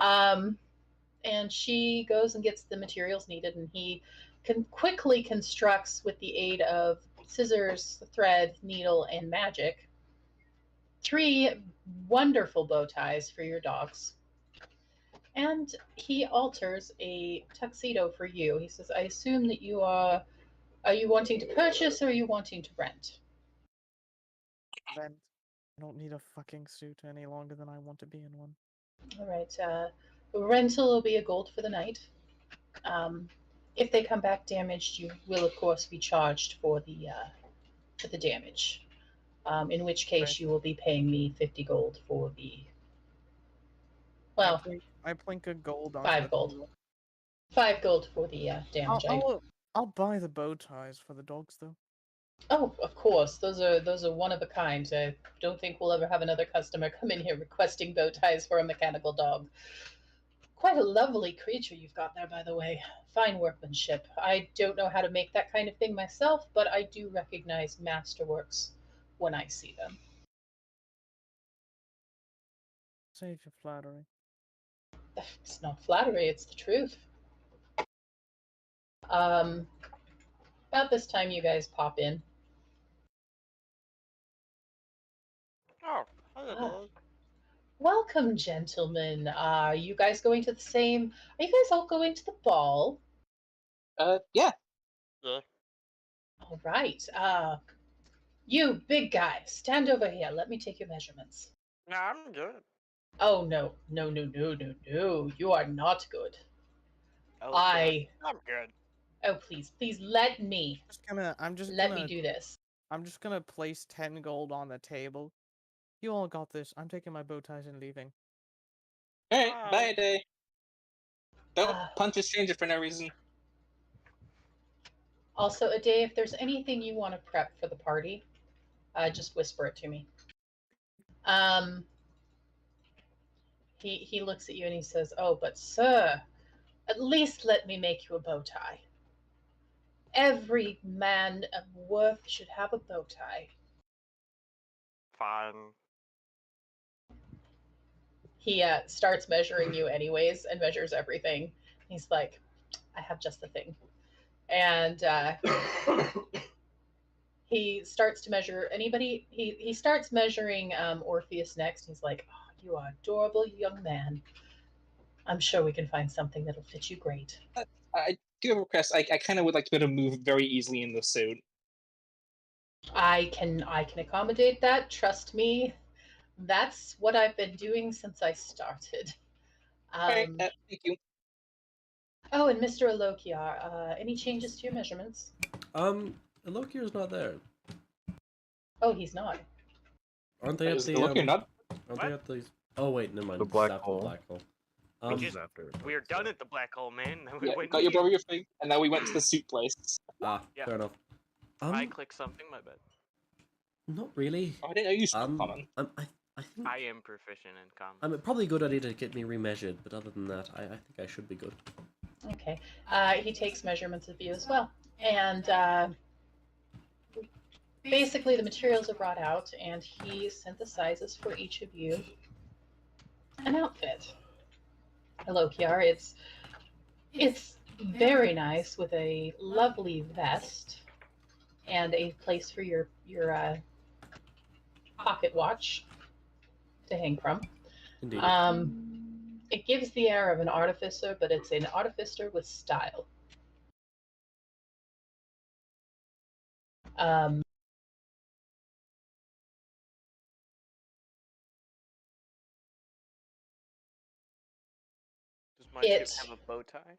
And she goes and gets the materials needed, and he quickly constructs, with the aid of scissors, thread, needle, and magic, 3 wonderful bow ties for your dogs. And he alters a tuxedo for you. He says, I assume that you are you wanting to purchase, or are you wanting to rent? Rent. I don't need a fucking suit any longer than I want to be in one. All right. Rental will be a gold for the night. If they come back damaged, you will, of course, be charged for the damage. In which case, you will be paying me 50 gold for the. Well, I plink a gold on 5 gold. 5 gold for the damage. I'll buy the bow ties for the dogs, though. Oh, of course. Those are one of a kind. I don't think we'll ever have another customer come in here requesting bow ties for a mechanical dog. Quite a lovely creature you've got there, by the way. Fine workmanship. I don't know how to make that kind of thing myself, but I do recognize masterworks when I see them. Save your flattery. It's not flattery, it's the truth. About this time, you guys pop in. Oh, hello. Welcome, gentlemen. Are you guys going to the same? Are you guys all going to the ball? Yeah. Yeah. All right. You big guy, stand over here. Let me take your measurements. No, I'm good. Oh no. You are not good. Oh, I'm good. Oh please, let me. Let me do this. I'm just gonna place 10 gold on the table. You all got this. I'm taking my bow ties and leaving. Alright, bye, a day. Don't punch a stranger for no reason. Also, a day, if there's anything you want to prep for the party, just whisper it to me. He looks at you and he says, "Oh, but sir, at least let me make you a bow tie. Every man of worth should have a bow tie." Fine. He starts measuring you anyways and measures everything. He's like, "I have just the thing." And he starts to measure anybody. He starts measuring Orpheus next. He's like, "Oh, you are adorable young man. I'm sure we can find something that'll fit you great." do have a request. I kind of would like to be able to move very easily in the suit. I can accommodate that. Trust me, that's what I've been doing since I started. Alright, thank you. Oh, and Mr. Alokiar, any changes to your measurements? Loki's not there. Oh, he's not. Aren't they at Is the Loki not? Aren't they at the? Oh wait, never mind. The black it's after hole. The black hole. We just- after. We're done at the black hole, man. Then we Yeah, went got your here. brother your thing, and now we went to the suit place. Ah, Yeah. fair enough. I clicked something, my bad. Not really. Oh, I didn't know you used common. I think I am proficient in common. I'm probably a good idea to get me remeasured, but other than that, I think I should be good. Okay. He takes measurements of you as well. And basically the materials are brought out and he synthesizes for each of you an outfit. Hello, Kiara. It's very nice with a lovely vest and a place for your pocket watch to hang from. Indeed. It gives the air of an artificer, but it's an artificer with style. Does my suit It's- have a bow tie?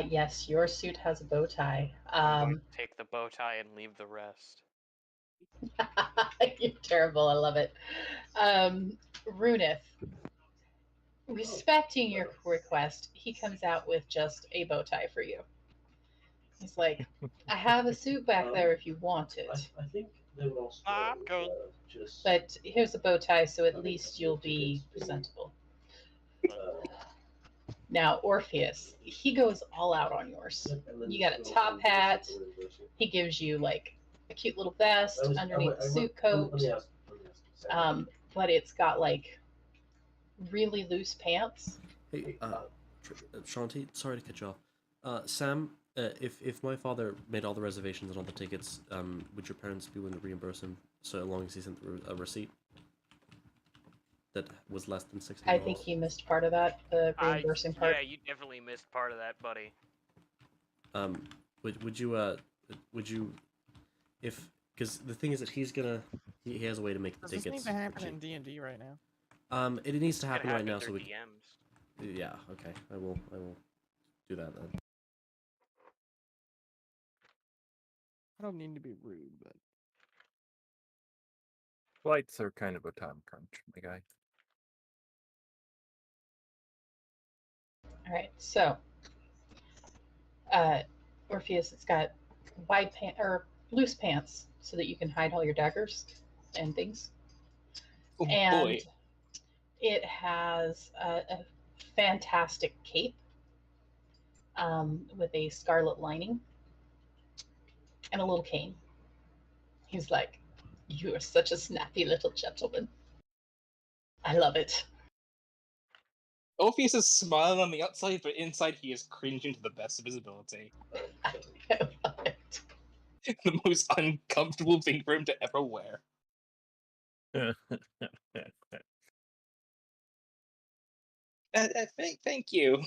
Yes, your suit has a bow tie. I'm going to take the bow tie and leave the rest. You're terrible. I love it. Runith, respecting your request, he comes out with just a bow tie for you. He's like, I have a suit back there if you want it. I think they would also. I'm good. Just. But here's a bow tie, so at least you'll be presentable. Now, Orpheus, he goes all out on yours. You got a top hat. He gives you like a cute little vest underneath the suit coat. But it's got like really loose pants. Hey, Shanti, sorry to cut you off. Sam, if my father made all the reservations and all the tickets, would your parents be willing to reimburse him so long as he sent a receipt that was less than $60? I think you missed part of that, the reimbursing part. Yeah, you definitely missed part of that, buddy. Would you, if, because the thing is that he has a way to make the Does this tickets. need to happen for in cheap. D&D right now? It needs to happen It right now, happens so through we. DMs. Yeah. Okay. I will do that then. I don't mean to be rude, but Flights are kind of a time crunch, my guy. All right, so Orpheus, it's got wide pant or loose pants so that you can hide all your daggers and things. Oh And boy. it has a fantastic cape with a scarlet lining and a little cane. He's like, "You are such a snappy little gentleman. I love it." Orpheus is smiling on the outside, but inside he is cringing to the best of his ability. I love it. The most uncomfortable thing for him to ever wear. Thank you.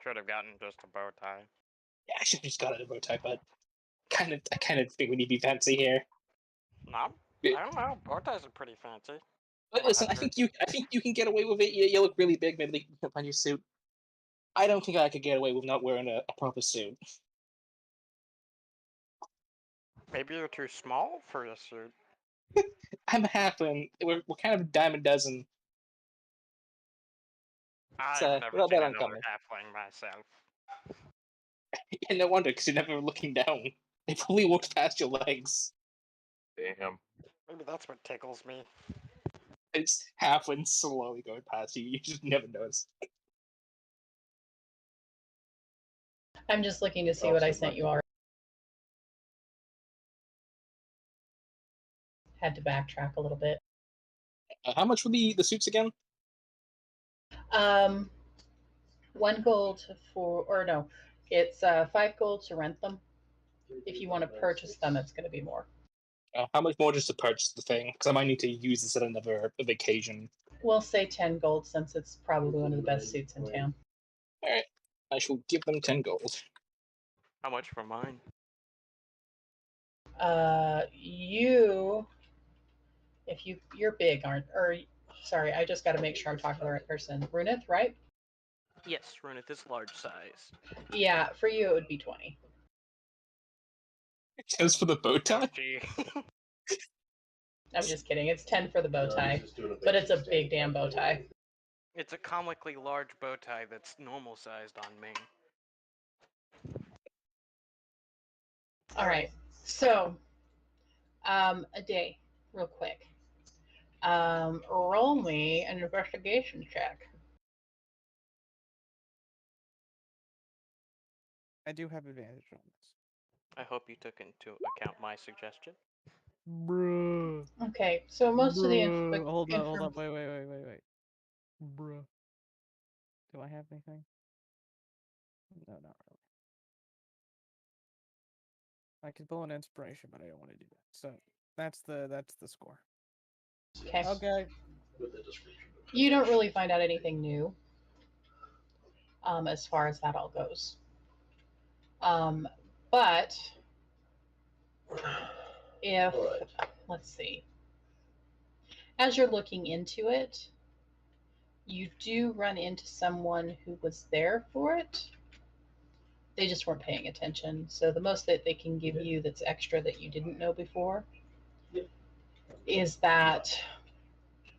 Should have gotten just a bow tie. Yeah, I should have just got a bow tie, but I kind of think we need to be fancy here. No, I don't know. Bow ties are pretty fancy. But listen, I think you can get away with it. You look really big. Maybe they can put on your suit. I don't think I could get away with not wearing a proper suit. Maybe you're too small for a suit. I'm a halfling. We're kind of a dime a dozen. I've not never that seen another uncommon. halfling myself. And no wonder, because you're never looking down. They probably walked past your legs. Damn. Maybe that's what tickles me. It's halfling slowly going past you. You just never notice. I'm just looking to see what I sent you already. Had to backtrack a little bit. How much were the suits again? 1 gold or no, it's 5 gold to rent them. If you want to purchase them, it's going to be more. How much more just to purchase the thing? Because I might need to use this at another occasion. We'll say 10 gold since it's probably one of the best suits in town. Alright. I shall give them 10 gold. How much for mine? You're big, sorry, I just got to make sure I'm talking to the right person. Runith, right? Yes, Runith is large size. Yeah, for you it would be 20. It says for the bow tie? Gee. I'm just kidding. It's 10 for the bow tie, but it's a big damn bow tie. It's a comically large bow tie that's normal sized on me. All right, so a day, real quick. Roll me an investigation check. I do have advantage on this. I hope you took into account my suggestion. Bruh. Okay, so most of the Bruh. Hold on. Wait. Bruh. Do I have anything? No, not really. I could pull an inspiration, but I don't want to do that. So that's the score. Okay. Okay. You don't really find out anything new, as far as that all goes. But if, let's see, as you're looking into it, you do run into someone who was there for it. They just weren't paying attention. So the most that they can give you that's extra that you didn't know before is that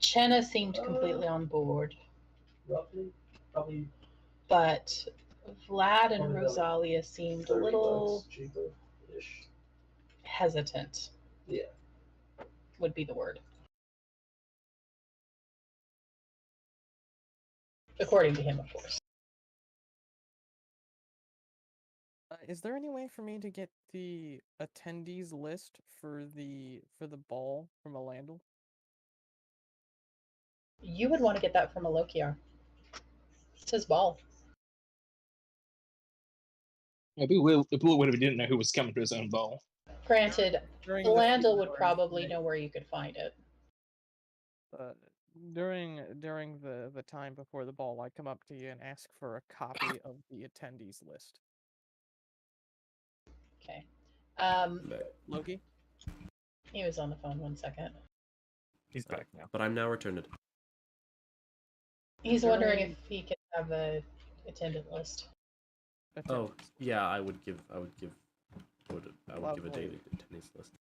Chenna seemed completely on board, but Vlad and Rosalia seemed a little hesitant. Yeah. Would be the word. According to him, of course. Is there any way for me to get the attendees list for the ball from Alandal? You would want to get that from Alokiar. It's his ball. Maybe we'll would if we didn't know who was coming to his own ball. Granted, During the Alandal would during- probably know where you could find it. During the time before the ball, I come up to you and ask for a copy of the attendees list. Okay. Loki? He was on the phone 1 second. He's back now. But I'm now returned. He's wondering if he could have a attendant list. Oh, yeah, I would give a dated attendees list.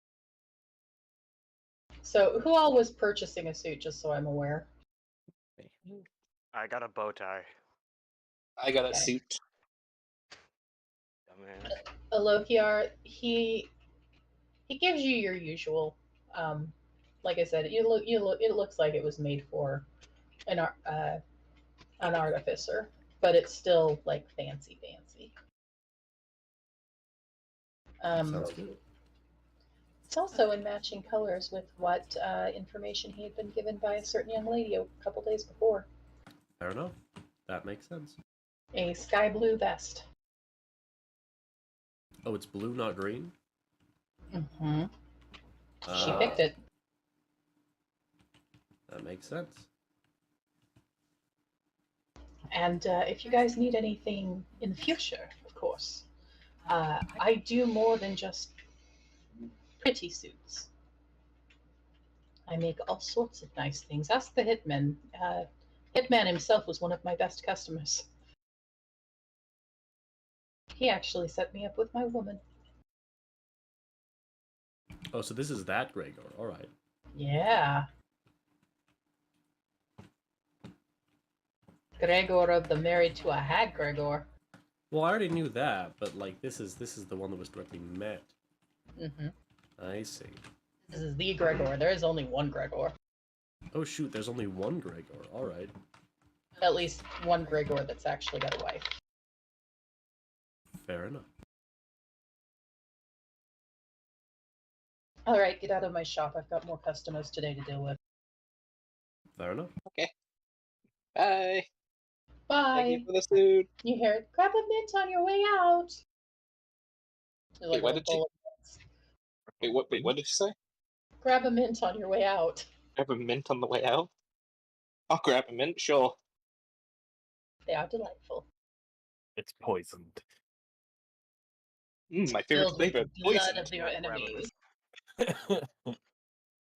So who all was purchasing a suit, just so I'm aware? I got a bow tie. I got a Okay. suit. Dumbass. Alokiar, he gives you your usual. Like I said, it looks like it was made for an artificer, but it's still like fancy. Sounds good. It's also in matching colors with what information he had been given by a certain young lady a couple days before. Fair enough. That makes sense. A sky blue vest. Oh, it's blue, not green? Mm-hmm. She Ah, picked it. That makes sense. And if you guys need anything in the future, of course, I do more than just pretty suits. I make all sorts of nice things. Ask the Hitman. Hitman himself was one of my best customers. He actually set me up with my woman. Oh, so this is that Gregor. Alright. Yeah. Gregor of the Married to a Hag Gregor. Well, I already knew that, but like this is the one that was directly met. Mm-hmm. I see. This is the Gregor. There is only one Gregor. Oh shoot, there's only one Gregor. Alright. At least one Gregor that's actually got a wife. Fair enough. All right, get out of my shop. I've got more customers today to deal with. Fair enough. Bye. Bye. Thank you for the suit. You hear it? Grab a mint on your way out. There's Wait, what a did you- bowl of mints. Wait, what did you say? Grab a mint on your way out. I have a mint on the way out. I'll grab a mint, sure. They are delightful. It's poisoned. My favorite Filled with flavor, the blood poison. of your Might grab a enemies. mint.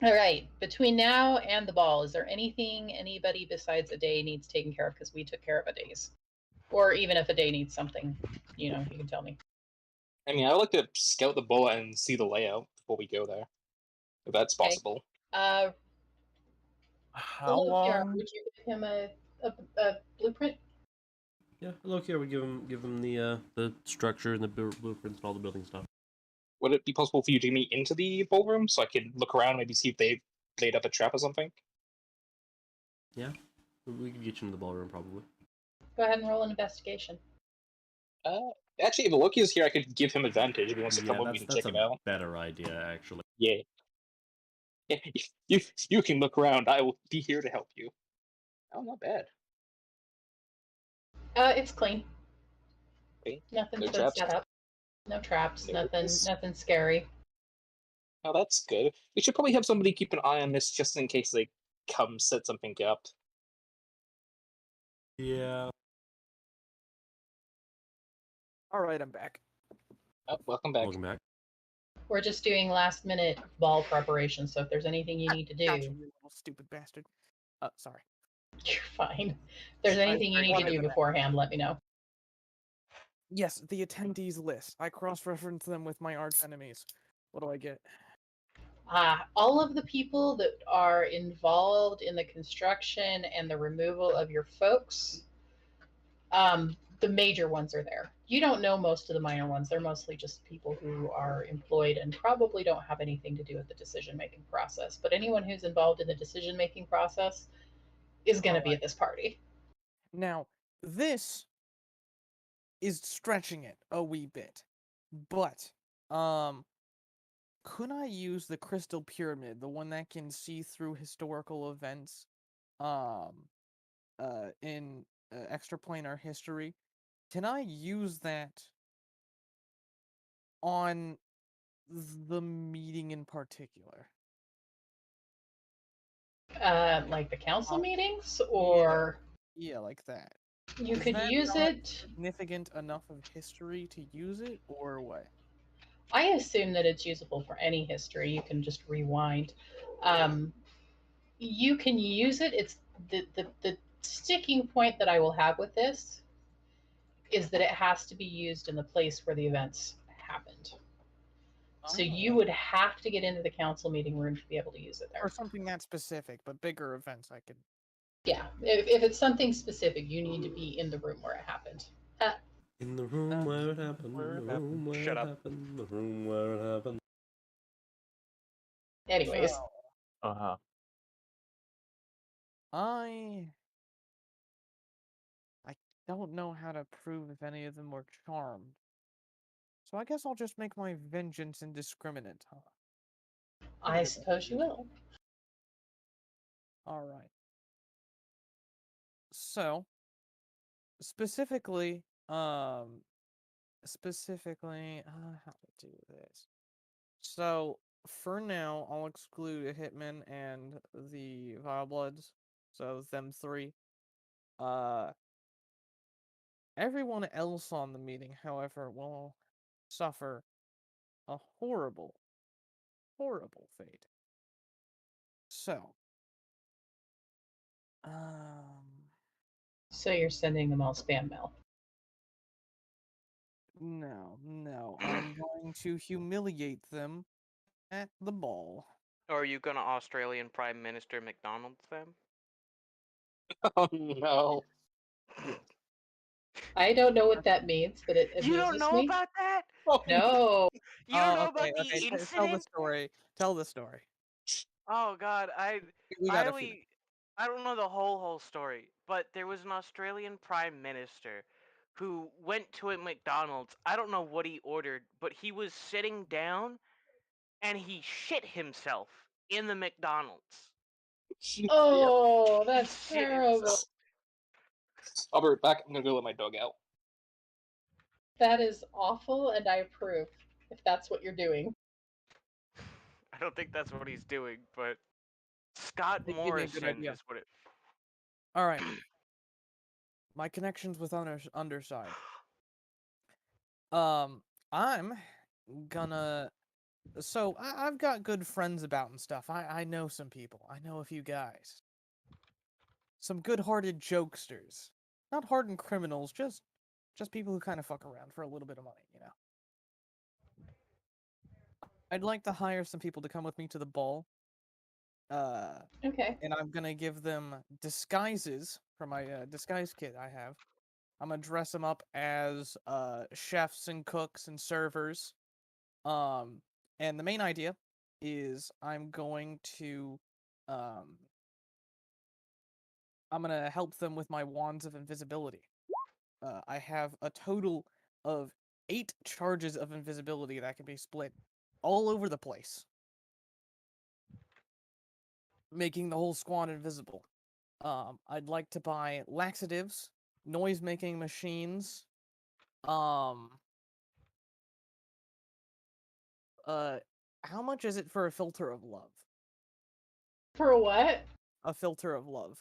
All right. Between now and the ball, is there anything anybody besides a day needs taken care of? Because we took care of a day's. Or even if a day needs something, you can tell me. I mean, I would like to scout the bowl and see the layout before we go there, if that's Okay. possible. Uh, How hello, Kiara, long? would you give him a blueprint? Yeah, look here. We give him the structure and the blueprints and all the building stuff. Would it be possible for you to meet into the ballroom so I could look around and maybe see if they've laid up a trap or something? Yeah, we could get you in the ballroom probably. Go ahead and roll an investigation. Actually, if Loki's here, I could give him advantage if he wants to come Yeah, over. We can that's check it a out. better idea actually. Yeah. You can look around. I will be here to help you. Oh, not bad. It's clean. Okay. Nothing No to traps? set up. No traps. No Nothing. riddles? Nothing scary. Oh, that's good. We should probably have somebody keep an eye on this just in case they come set something up. Yeah. All right, I'm back. Oh, welcome back. Welcome back. We're just doing last minute ball preparation, so if there's anything you need to do, Gotcha, you little stupid bastard. Sorry. you're fine. If there's anything you need to do beforehand, let me know. Yes, the attendees list. I cross-reference them with my arch enemies. What do I get? All of the people that are involved in the construction and the removal of your folks, the major ones are there. You don't know most of the minor ones. They're mostly just people who are employed and probably don't have anything to do with the decision-making process. But anyone who's involved in the decision-making process is going to be at this party. Now, this is stretching it a wee bit, but could I use the crystal pyramid, the one that can see through historical events, in extraplanar history? Can I use that on the meeting in particular? Like the council meetings, or Yeah, like that. you Is could that use not it. significant enough of history to use it, or what? I assume that it's usable for any history. You can just rewind. You can use it. It's the sticking point that I will have with this is that it has to be used in the place where the events happened. So you would have to get into the council meeting room to be able to use it there. Or something that specific, but bigger events I could. Yeah, if it's something specific, you need to be in the room where it happened. In the room where it happened. where it The room where Shut it up. happened. The room where it happened. Anyways, Uh-huh. I don't know how to prove if any of them were charmed. So I guess I'll just make my vengeance indiscriminate, huh? I suppose you will. Alright. So, specifically, how to do this. So, for now, I'll exclude a Hitman and the Vile Bloods. So, them three. Everyone else on the meeting, however, will suffer a horrible, horrible fate. So, So you're sending them all spam mail. no, I'm going to humiliate them at the ball. Or are you gonna Australian Prime Minister McDonald's them? Oh no. I don't know what that means, but it You don't amuses know me. about that? Oh, No. You don't know okay, about the okay. Tell the incident? story. Tell the story. Oh God, We got a few. I don't know the whole story, but there was an Australian Prime Minister who went to a McDonald's. I don't know what he ordered, but he was sitting down and he shit himself in the McDonald's. Oh, He that's shit terrible. himself. I'll be right back. I'm gonna go let my dog out. That is awful, and I approve if that's what you're doing. I don't think that's what he's doing, but Scott They gave me a good Morrison idea. is what it. All right. My connections with Underside. I'm gonna. So I've got good friends about and stuff. I know some people. I know a few guys. Some good-hearted jokesters. Not hardened criminals, just people who kind of fuck around for a little bit of money, you know. I'd like to hire some people to come with me to the ball. Okay. And I'm gonna give them disguises for my disguise kit I have. I'm gonna dress them up as chefs and cooks and servers. And the main idea is I'm going to help them with my wands of invisibility. I have a total of 8 charges of invisibility that can be split all over the place, making the whole squad invisible. I'd like to buy laxatives, noise-making machines, how much is it for a filter of love? For what? A filter of love.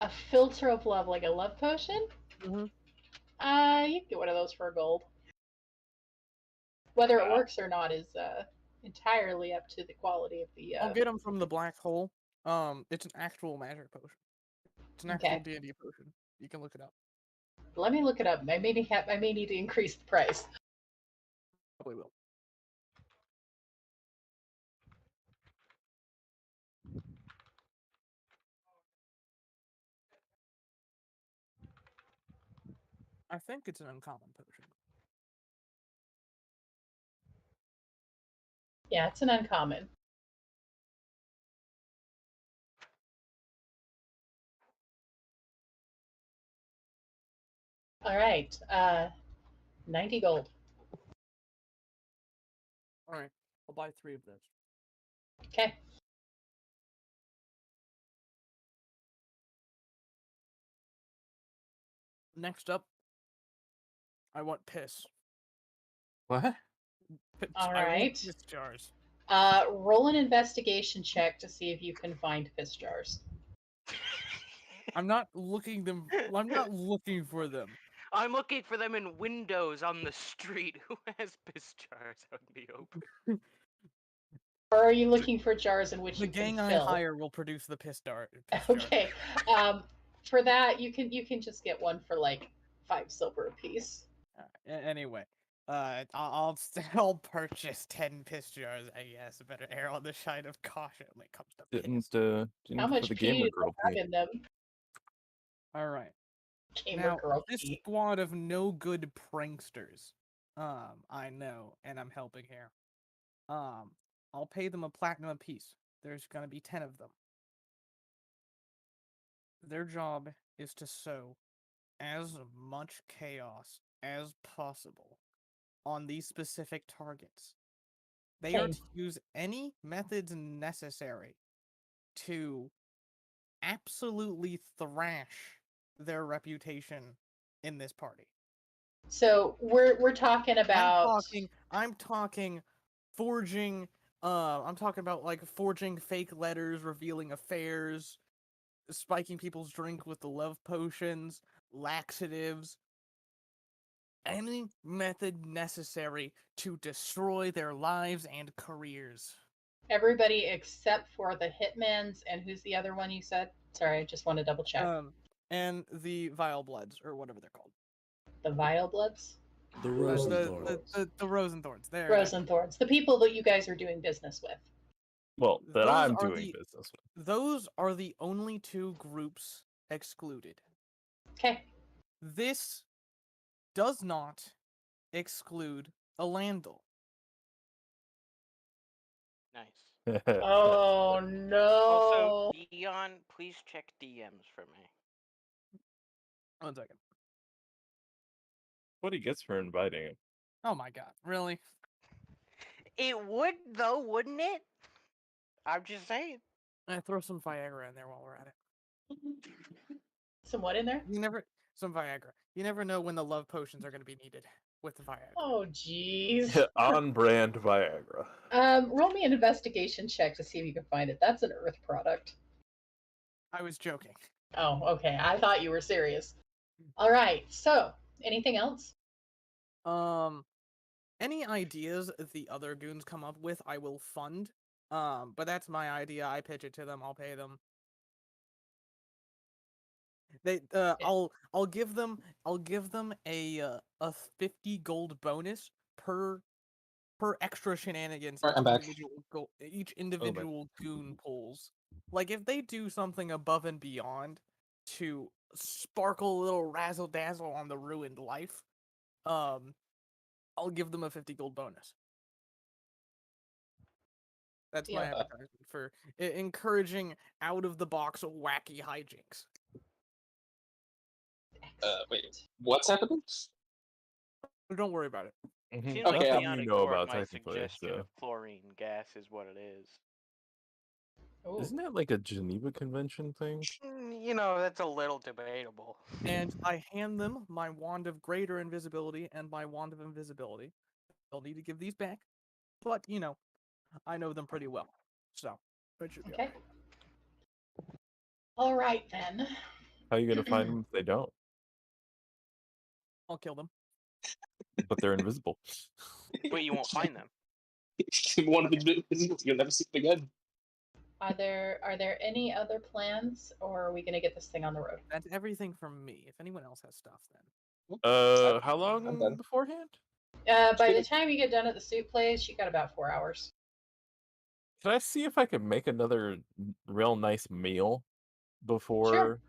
A filter of love, like a love potion? Mm-hmm. You can get one of those for gold. Whether it works or not is entirely up to the quality of the. I'll get them from the black hole. It's an actual magic potion. It's an actual D&D potion. You can look it up. Let me look it up. I may need to increase the price. Probably will. I think it's an uncommon potion. Yeah, it's an uncommon. All right, 90 gold. All right, I'll buy 3 of those. Okay. Next up, I want piss. What? All I want right. piss jars. Roll an investigation check to see if you can find piss jars. I'm not looking for them. I'm looking for them in windows on the street. Who has piss jars out in the open? Or are you looking for jars in which The you can gang I fill? hire will produce the piss jar. Okay. For that, you can just get one for like 5 silver apiece. Anyway, I'll purchase 10 piss jars. I guess. Better err on the side of caution when it comes to piss. Didn't How for much the pee gamer do you girl have pee. in them? All right. Gamer Now, girl this pee. squad of no good pranksters, I know, and I'm helping here. I'll pay them a platinum apiece. There's gonna be 10 of them. Their job is to sow as much chaos as possible on these specific targets. They are Same. to use any methods necessary to absolutely thrash their reputation in this party. So we're talking about. I'm talking forging. I'm talking about like forging fake letters, revealing affairs, spiking people's drink with the love potions, laxatives, any method necessary to destroy their lives and careers. Everybody except for the hitmans, and who's the other one you said? Sorry, I just want to double check. And the Vile Bloods, or whatever they're called. The Vile Bloods? The Rosenthorns. The Rosenthorns. There. Rosenthorns. The people that you guys are doing business with. Well, that Those I'm are doing business with. Those are the only 2 groups excluded. Okay. This does not exclude Alandal. Nice. Oh no. Also, Dion, please check DMs for me. 1 second. What he gets for inviting him. Oh my god, really? It would though, wouldn't it? I'm just saying. Throw some Viagra in there while we're at it. Some what in there? Some Viagra. You never know when the love potions are going to be needed with the Viagra. Oh jeez. On brand Viagra. Roll me an investigation check to see if you can find it. That's an Earth product. I was joking. Oh, okay. I thought you were serious. All right. So, anything else? Any ideas the other goons come up with, I will fund. But that's my idea. I pitch it to them. I'll pay them. They I'll give them a 50 gold bonus per extra shenanigans Alright, I'm back. each individual goon pulls. Like if they do something above and beyond to sparkle a little razzle dazzle on the ruined life, I'll give them a 50 gold bonus. That's my Yeah. advertisement for encouraging out of the box wacky hijinks. Wait, what's happening? Don't worry about it. Mhm. Seems Okay, like Nothing chaotic you know toward about my technically. suggestion So. of chlorine gas is what it is. Ooh. Isn't that like a Geneva Convention thing? You know, that's a little debatable. And I hand them my wand of greater invisibility and my wand of invisibility. They'll need to give these back, but you know, I know them pretty well, so it should be Okay. okay. All right then. How are you gonna find them if they don't? I'll kill them. But they're invisible. But you won't find them. One of the you'll never see them again. Are there any other plans, or are we gonna get this thing on the road? That's everything from me. If anyone else has stuff, then How I'm long done. beforehand? By the time you get done at the soup place, you got about 4 hours. Can I see if I can make another real nice meal before? Sure.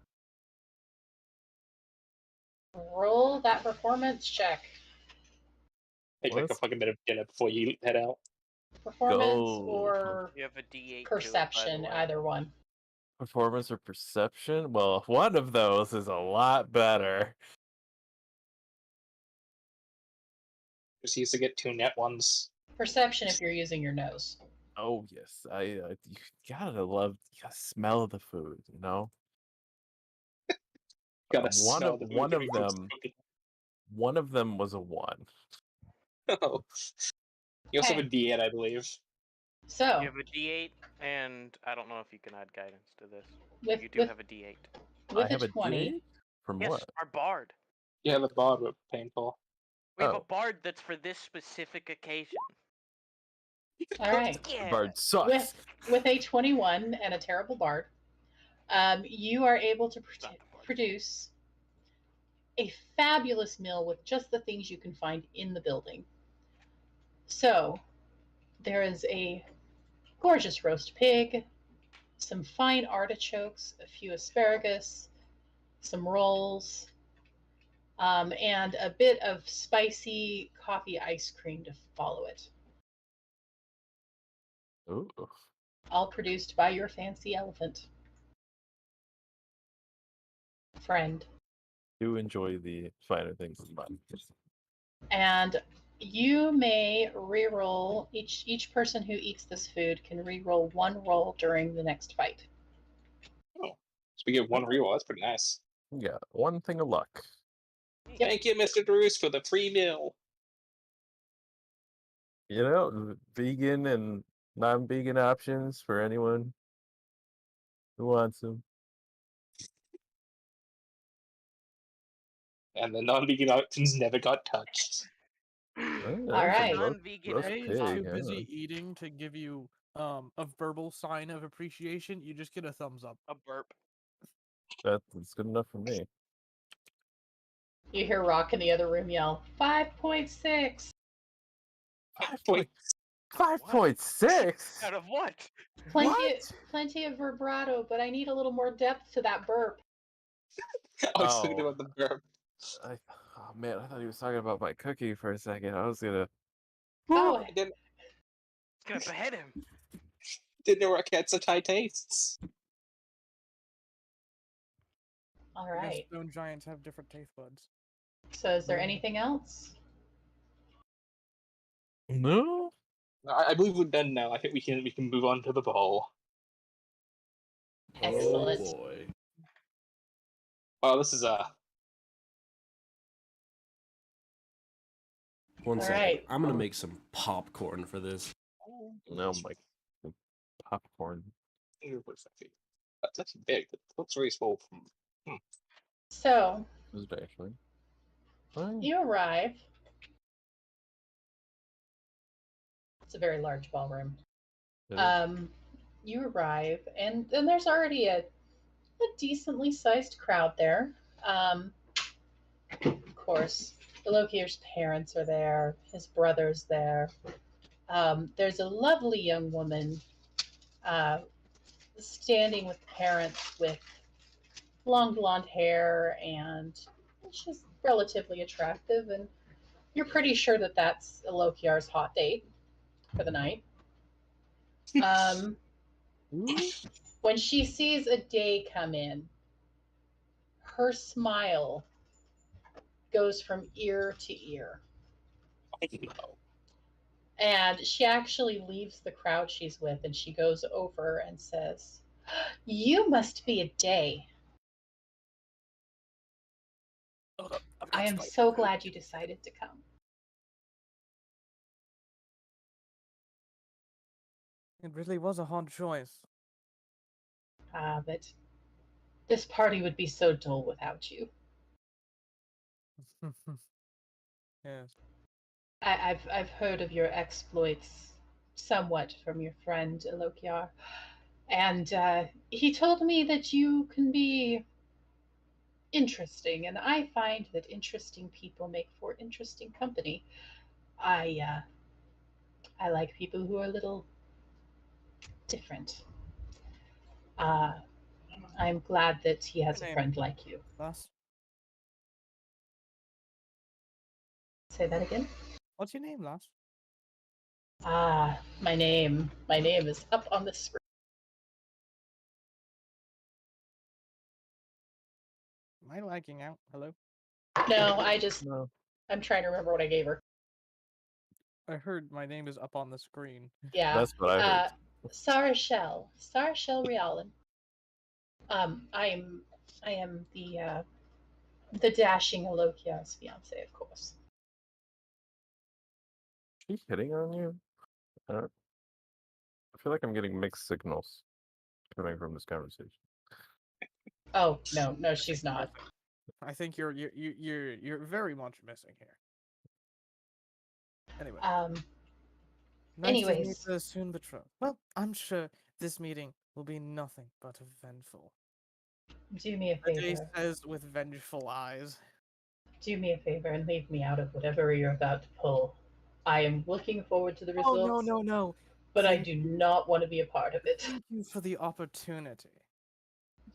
Roll that performance check. Take like a Let's fucking bit of dinner before you head out. Performance go. or You have a D8 perception, to it, by the way. either one. Performance or perception? Well, one of those is a lot better. Just used to get 2 net ones. Perception if you're using your nose. Oh yes, you gotta smell the food, you know. Gotta One smell of the food one of before it's them, cooking. one of them was a 1. Oh. You also have a Okay. D8, I believe. So You have a D8, and I don't know if you can add guidance to this. with You do with have a D8. with I have a a 20, D8? From Yes, what? our bard. You have a bard with painful. We have a Oh. bard that's for this specific occasion. all right. Yeah. Bard sucks. With a 21 and a terrible bard, you are able to Not the bard. produce a fabulous meal with just the things you can find in the building. So there is a gorgeous roast pig, some fine artichokes, a few asparagus, some rolls, and a bit of spicy coffee ice cream to follow it. Ooh. All produced by your fancy elephant friend. Do enjoy the finer things in life. And you may re-roll, each person who eats this food can re-roll 1 roll during the next fight. Oh. So we get 1 reroll. That's pretty nice. Yeah, one thing of luck. Yep. Thank you, Mr. Bruce, for the free meal. You know, vegan and non-vegan options for anyone who wants them. And the non-vegan options never got touched. Oh, All right. Non-vegan roast Ray pig, is too yeah. busy eating to give you a verbal sign of appreciation. You just get a thumbs up. A burp. That's good enough for me. You hear Rock in the other room yell, 5.6. 5.6? Out of what? Plenty of vibrato, but I need a little more depth to that burp. I was thinking about the burp. Oh man, I thought he was talking about my cookie for a second. I was gonna. Oh, I didn't It's gonna behead him. know Rock had such high tastes. all I guess right. stone giants have different taste buds. So is there anything else? No. I believe we're done now. I think we can move on to the ball. Excellent. Oh boy. Wow, this is One All second. right. I'm gonna make some popcorn for this. No, my popcorn. That's actually big. It looks very small from. So Is it actually? Oh, you arrive. It's a very large ballroom. it is. You arrive, and there's already a decently sized crowd there. Of course, Elokir's parents are there. His brother's there. There's a lovely young woman standing with the parents with long blonde hair, and she's relatively attractive, and you're pretty sure that that's Elokir's hot date for the night. When she sees a day come in, her smile goes from ear to ear. And she actually leaves the crowd she's with and she goes over and says, "You must be a day. I am so glad you decided to come." It really was a hard choice. But this party would be so dull without you. Yes. I've heard of your exploits somewhat from your friend Elokiar, and he told me that you can be interesting, and I find that interesting people make for interesting company. I like people who are a little different. I'm glad that he has a Name. friend like you. Lass, Say that again. what's your name, Lass? My name is up on the screen. Am I lagging out? Hello? No, No. I'm trying to remember what I gave her. I heard my name is up on the screen. Yeah. That's what I heard. Sarashel Rialan. I am the dashing Elokia's fiance, of course. Is she hitting on you? I feel like I'm getting mixed signals coming from this conversation. Oh no, she's not. I think you're very much missing here. Anyway, nice to meet Anyways. the soon betrothed. Well, I'm sure this meeting will be nothing but eventful. Do me a The day favor. says with vengeful eyes. Do me a favor and leave me out of whatever you're about to pull. I am looking forward to the Oh results. no! But I Thank do not want to be a part of it. Thank you for the opportunity.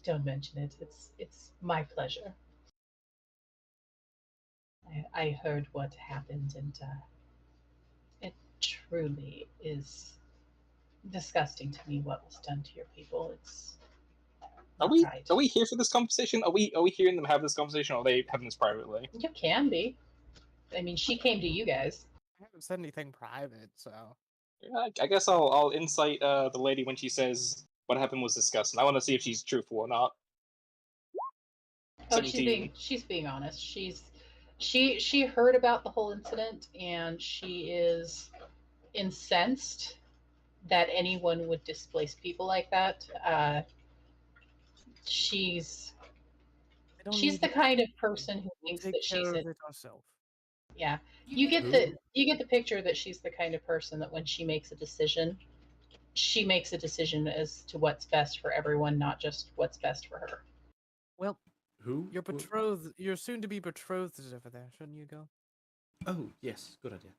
Don't mention it. It's my pleasure. I heard what happened, and it truly is disgusting to me what was done to your people. It's Are not we right. are we here for this conversation? Are we hearing them have this conversation, or are they having this privately? You can be. I mean, she came to you guys. I haven't said anything private, so I guess I'll incite the lady when she says what happened was disgusting. I want to see if she's truthful or not. Oh, 17. she's being honest. She heard about the whole incident, and she is incensed that anyone would displace people like that. She's I don't she's need the it. kind of person who We'll thinks take that care she's of it ourselves. yeah. You get the picture that she's the kind of person that when she makes a decision, she makes a decision as to what's best for everyone, not just what's best for her. Well, Who? your betrothed, your soon-to-be betrothed is over there. Shouldn't you go? Oh, yes, good idea.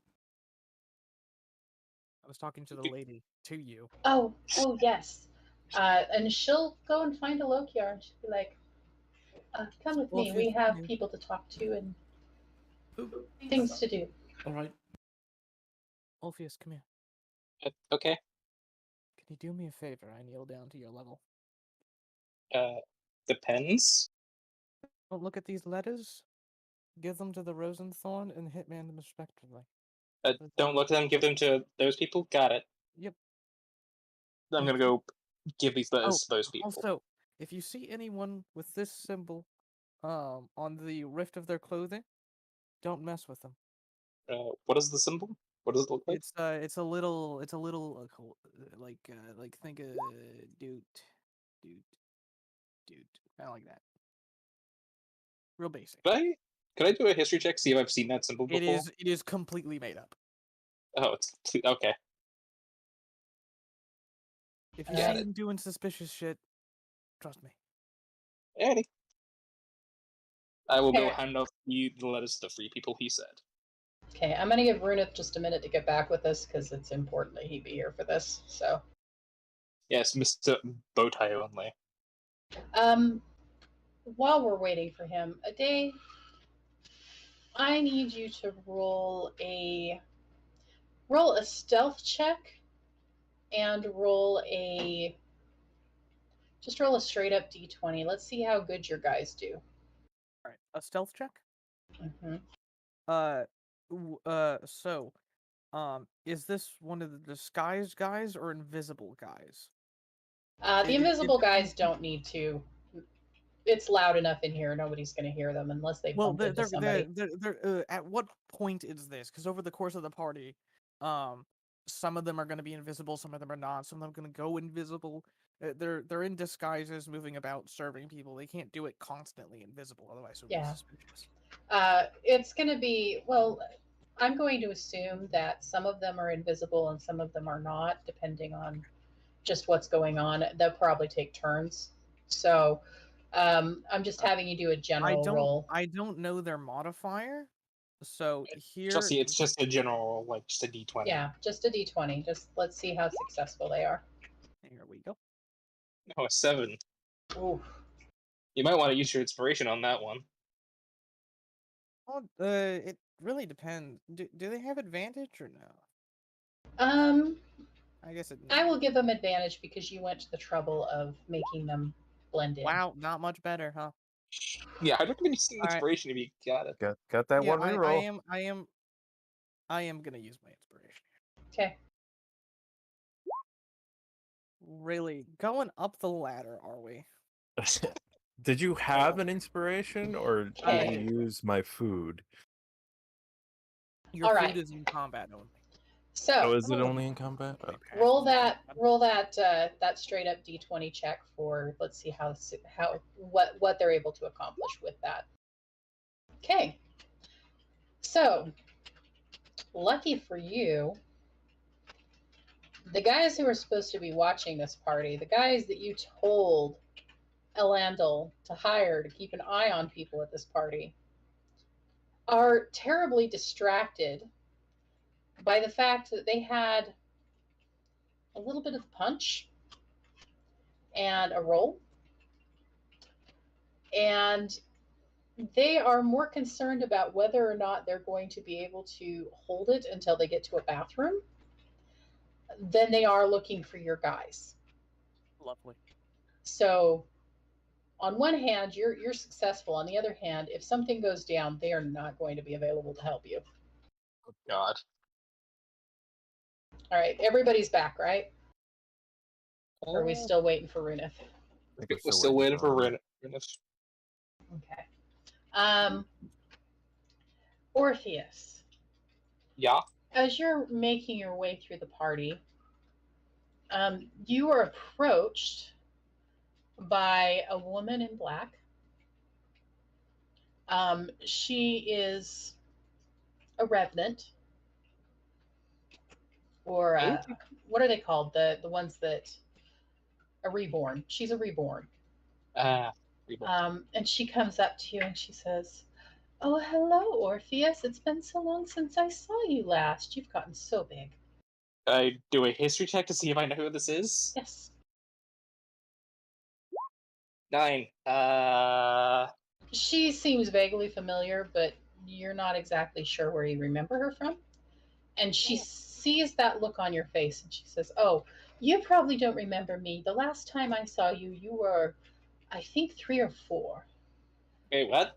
I was talking to the lady, to you. Oh yes. And she'll go and find a Lokiar and she'll be like, come with me. We have people to talk to and things to do. All right. Orpheus, come here. Okay. Can you do me a favor? I kneel down to your level. Depends. Don't look at these letters. Give them to the Rosenthorn and Hitman them respectively. Don't look at them. Give them to those people. Got it. Yep. I'm gonna go give these letters to those people. Also, if you see anyone with this symbol, on the rift of their clothing, don't mess with them. What is the symbol? What does it look like? It's a little, like think a dude. dude. I like that. Real basic. Could I do a history check, see if I've seen that symbol before? It is completely made up. Oh, it's okay. If you Got see it. him doing suspicious shit, trust me. Alrighty. I will go Okay. hand off the letters to the free people, he said. Okay, I'm gonna give Runith just a minute to get back with us because it's important that he be here for this. So, Yes, Mr. Bowtie only. while we're waiting for him, Ade, I need you to roll a stealth check and roll a straight up d20. Let's see how good your guys do. All right, a stealth check. Mm-hmm. So, is this one of the disguised guys or invisible guys? The invisible guys don't need to. It's loud enough in here; nobody's going to hear them unless they bump into somebody. At what point is this? Because over the course of the party, some of them are going to be invisible, some of them are not. Some of them are going to go invisible. They're in disguises, moving about, serving people. They can't do it constantly invisible, otherwise it would be suspicious. It's going to be, well, I'm going to assume that some of them are invisible and some of them are not, depending on just what's going on. They'll probably take turns. So I'm just having you do a general roll. I don't know their modifier, so here It's just a general, like just a d20. Yeah, just a d20. Just let's see how successful they are. here we go. Oh, a 7. Ooh. You might want to use your inspiration on that one. Well, it really depends. Do they have advantage or no? I guess it. I will give them advantage because you went to the trouble of making them blend in. Wow, not much better, huh? Yeah, I'd recommend using All right. inspiration if you got it. Got that Yeah, one reroll. I am gonna use my inspiration. Okay. Really, going up the ladder, are we? Did you have an inspiration, or did Okay. you use my food? Your All food right. is in combat only. Oh, So is it only in combat? Okay. roll that that straight up d20 check for, let's see how what they're able to accomplish with that. Okay. So lucky for you, the guys who are supposed to be watching this party, the guys that you told Elandil to hire to keep an eye on people at this party, are terribly distracted by the fact that they had a little bit of punch and a roll, and they are more concerned about whether or not they're going to be able to hold it until they get to a bathroom than they are looking for your guys. Lovely. So on one hand, you're successful. On the other hand, if something goes down, they are not going to be available to help you. Oh, God. All right, everybody's back, right? Or are we still waiting for Runith? I think We're still waiting for Ren. Okay. Orpheus, Yeah. as you're making your way through the party, you are approached by a woman in black. She is a revenant, or what are they called? The ones that are reborn. She's a reborn. Reborn. And she comes up to you and she says, "Oh, hello, Orpheus. It's been so long since I saw you last. You've gotten so big." I do a history check to see if I know who this is. Yes. 9. She seems vaguely familiar, but you're not exactly sure where you remember her from. And she sees that look on your face and she says, "Oh, you probably don't remember me. The last time I saw you, you were, I think, 3 or 4. Wait, what?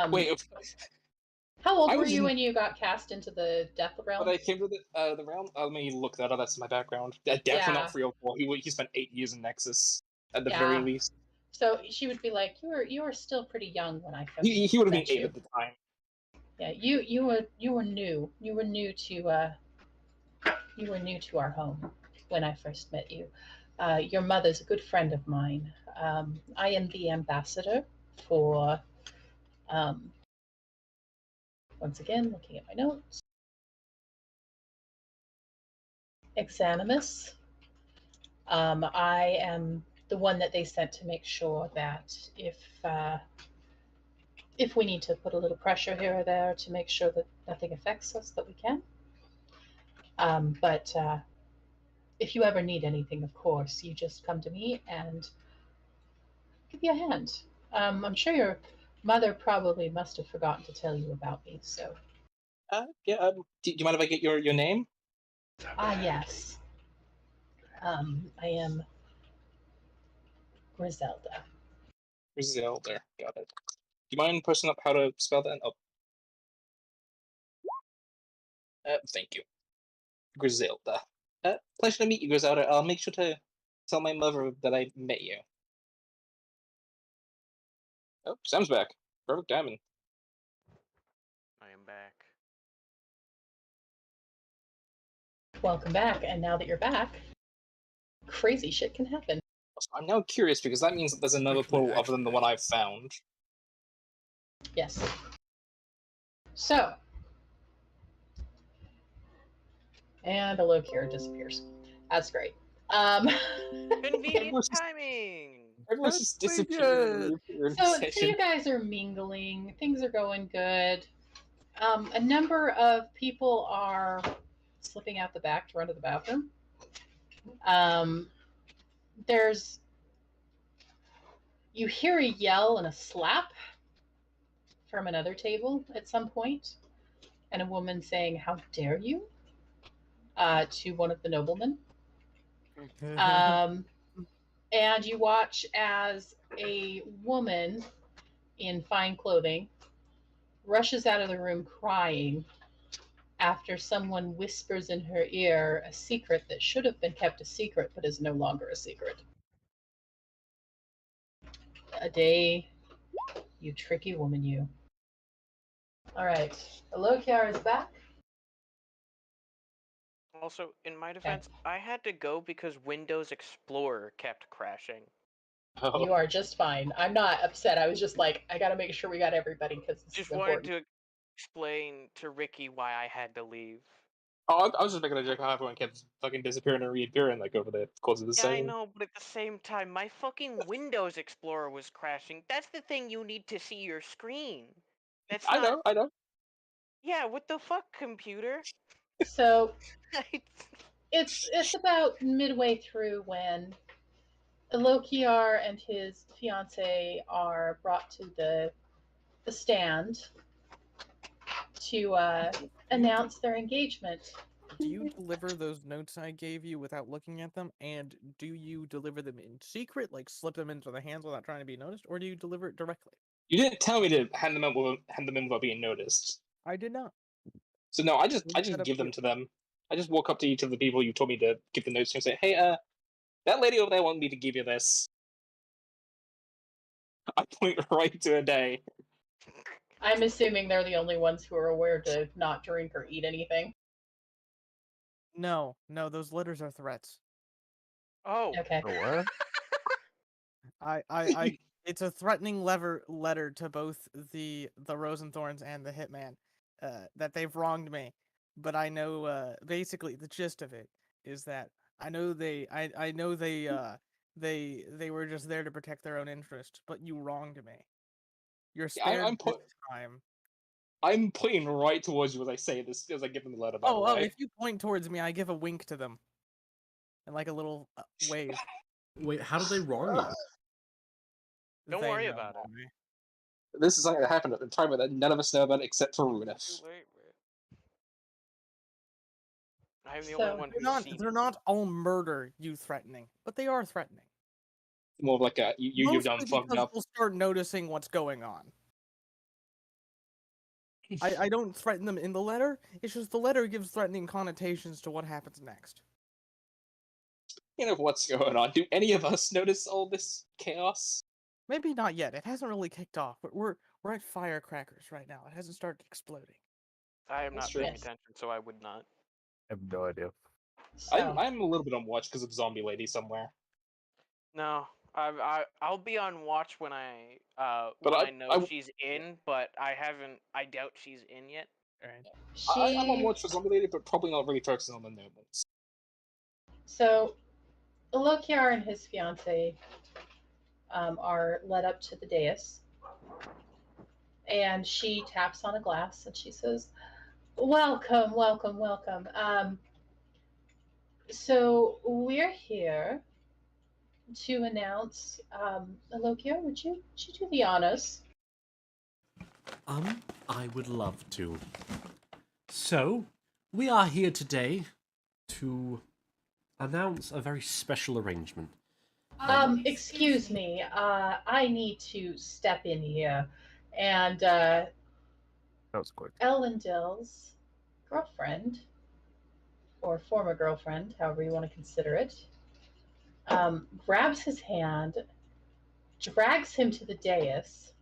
Wait, How old I were was you in- when you got cast into the Death Realm? when I came to the realm, let me look that up. That's my background. Definitely Yeah. not 3 or 4. He spent 8 years in Nexus at the Yeah. very least. So she would be like, "You were still pretty young when I first He would have been met 8 you." at the time. Yeah, you were new. You were new to our home when I first met you. Your mother's a good friend of mine. I am the ambassador for, once again, looking at my notes, Exanimus. I am the one that they sent to make sure that if we need to put a little pressure here or there to make sure that nothing affects us, that we can. But if you ever need anything, of course, you just come to me and give you a hand. I'm sure your mother probably must have forgotten to tell you about me, so. Yeah. Do you mind if I get your name? Yes. I am Griselda. Griselda. Got it. Do you mind posting up how to spell that? Oh. Thank you. Griselda. Pleasure to meet you, Griselda. I'll make sure to tell my mother that I met you. Oh, Sam's back. Perfect timing. I am back. Welcome back, and now that you're back, crazy shit can happen. I'm now curious because that means that there's another portal other than the one I've found. Yes. So, and Alokir disappears. That's great. Convenient Everyone's just- timing. Everyone's just That's pretty disappearing. So you guys are mingling. Things are going good. A number of people are slipping out the back to run to the bathroom. You hear a yell and a slap from another table at some point, and a woman saying, "How dare you?" To one of the noblemen. And you watch as a woman in fine clothing rushes out of the room crying after someone whispers in her ear a secret that should have been kept a secret but is no longer a secret. A day, you tricky woman, you. All right, Alokiar is back. Also, in my defense, I had to go because Windows Explorer kept crashing. Oh. You are just fine. I'm not upset. I was just like, I gotta make sure we got everybody because this Just is wanted important. to explain to Ricky why I had to leave. Oh, I was just making a joke how everyone kept fucking disappearing and reappearing like over the course of the Yeah, I session. know, but at the same time, my fucking Windows Explorer was crashing. That's the thing you need to see your screen. That's not. I know. Yeah, what the fuck, computer? So it's about midway through when Alokiar and his fiance are brought to the stand to announce their engagement. Do you deliver those notes I gave you without looking at them? And do you deliver them in secret, like slip them into the hands without trying to be noticed? Or do you deliver it directly? You didn't tell me to hand them in without being noticed. I did not. So no, I just Leave that up give to them you. to them. I just walk up to each of the people you told me to give the notes to and say, "Hey, that lady over there wanted me to give you this." I point right to a day. I'm assuming they're the only ones who are aware to not drink or eat anything. No, those letters are threats. Oh. Okay. What? It's a threatening letter to both the Rosenthorns and the Hitman, that they've wronged me. But I know, basically the gist of it is that I know they were just there to protect their own interest, but you wronged me. You're spared this time. I'm pointing right towards you as I say this, as I give them the letter. By the way. If you point towards me, I give a wink to them, and like a little wave. Wait, how did they wrong you? Don't They worry know about it. me. This is something that happened at the time that none of us know about except for Runif. Too late, I'm the only one who's seen They're not all murder you threatening, but they are threatening. More of like a you done Mostly fucked because up. we'll start noticing what's going on. I don't threaten them in the letter. It's just the letter gives threatening connotations to what happens next. You know what's going on. Do any of us notice all this chaos? Maybe not yet. It hasn't really kicked off, but we're at firecrackers right now. It hasn't started exploding. I am That's not true. paying attention, so I would not. I have no idea. So, I'm a little bit on watch because of Zombie Lady somewhere. No, I'll be on watch when I But when I- I know I- she's in, but I haven't. I doubt she's in yet. Alright. I'm on She watch for Zombie Lady, but probably not really focusing on the nobles. so Lokiar and his fiance are led up to the dais, and she taps on a glass and she says, "Welcome, welcome, welcome. So we're here to announce. Lokiar, would you do the honors?" I would love to. So, we are here today to announce a very special arrangement. Excuse me. I need to step in here, and That was quick. Elendil's girlfriend, or former girlfriend, however you want to consider it, grabs his hand, drags him to the dais,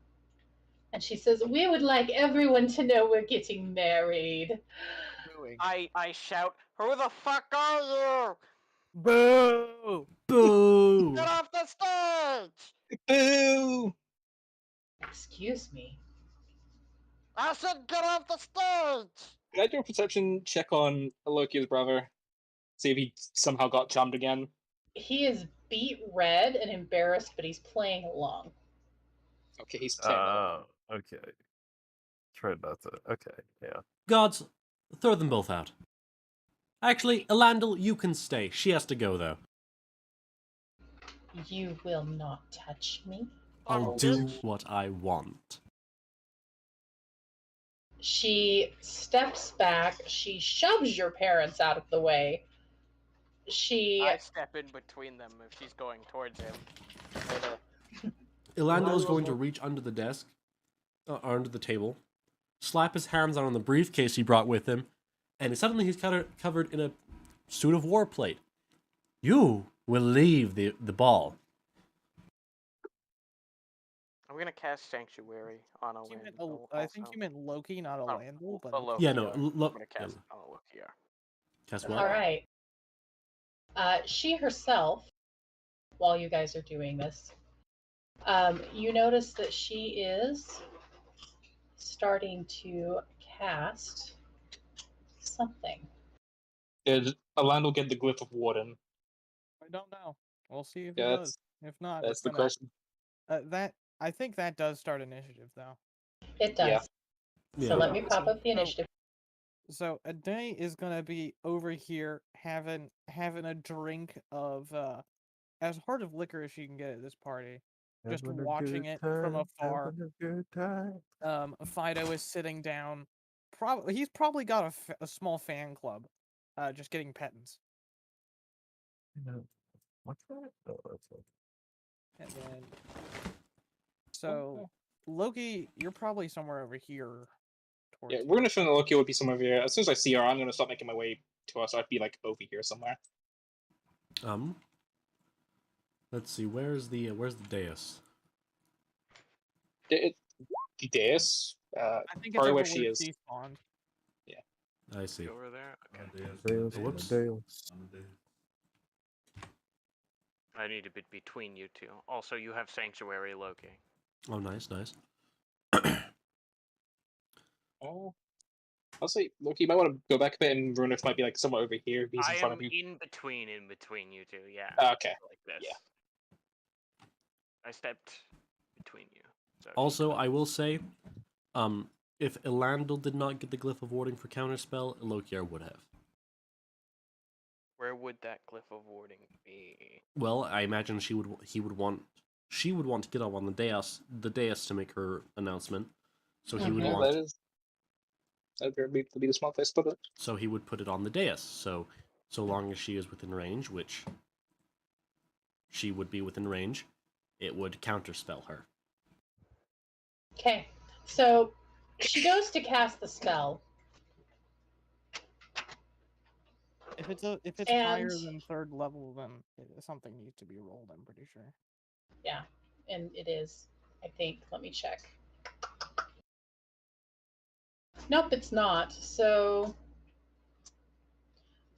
and she says, "We would like everyone to know we're getting married." I shout, "Who the fuck are you? Boo! Boo! Get off the stage! Boo! Excuse me. I said get off the stage!" Can I do a perception check on Loki's brother? See if he somehow got charmed again. He is beet red and embarrassed, but he's playing along. Okay, he's 10. Okay. Try not to. Okay, yeah. Gods, throw them both out. Actually, Elandil, you can stay. She has to go, though. You will not touch me. I'll Oh, do bitch. what I want. She steps back. She shoves your parents out of the way. She I step in between them if she's going towards him. Elandil is going to reach under the desk, under the table, slap his hands on the briefcase he brought with him, and suddenly he's covered in a suit of war plate. You will leave the ball. I'm gonna cast Sanctuary on a You meant Landel I think also. you meant Loki, not Oh, Elandil, but a Loki. Yeah, no, I'm look. gonna cast it on a Loki. Guess All what? right. She herself, while you guys are doing this, you notice that she is starting to cast something. Did Alandel get the glyph of Warden? I don't know. We'll see if Yeah, he that's- does. If not, That's it's the gonna, question. I think that does start initiative though. It does. Yeah. Yeah. So let me pop up the So- initiative. So Ade is gonna be over here having a drink of as hard of liquor as she can get at this party. Just Having a watching good it from time, afar. having a good time. Fido is sitting down. He's probably got a small fan club, just getting pettins. You know, what's that? Oh, that's it. And then, so Loki, you're probably somewhere over here. Towards Yeah, here. we're gonna assume that Loki would be somewhere over here. As soon as I see her, I'm gonna start making my way to her, so I'd be like over here somewhere. Let's see. Where's the dais? The dais. I think it's probably over where she is. she spawned. I see. Over there. Okay. Dales, Whoops. Dales. I need to be between you two. Also, you have Sanctuary, Loki. Oh, nice, nice. Oh, I'll say Loki. You might want to go back a bit, and Runif might be like somewhere over here. If he's I in front am of you. in between you two. Yeah. Okay. Like this. yeah. I stepped between you. So Also, I will say, if Elandil did not get the glyph of warding for counterspell, Lokiar would have. where would that glyph of warding be? Well, I imagine she would want to get up on the dais to make her announcement. So he would Mhm. Yeah, want. that'd be the smart place to put it. So he would put it on the dais. So long as she is within range, which she would be within range, it would counterspell her. Okay. So she goes to cast the spell. If it's higher And- than third level, then something needs to be rolled. I'm pretty sure. Yeah, and it is, I think. Let me check. Nope, it's not. So,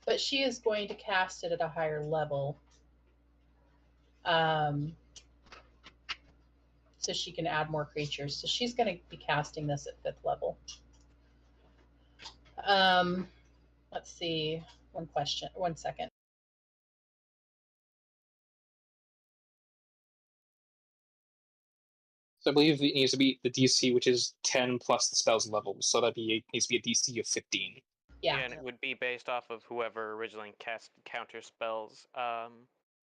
but she is going to cast it at a higher level. So she can add more creatures. So she's going to be casting this at 5th level. Let's see. One second. So I believe it needs to be the DC, which is 10 plus the spell's level. So that needs to be a DC of 15. Yeah. And it would be based off of whoever originally cast counter spells.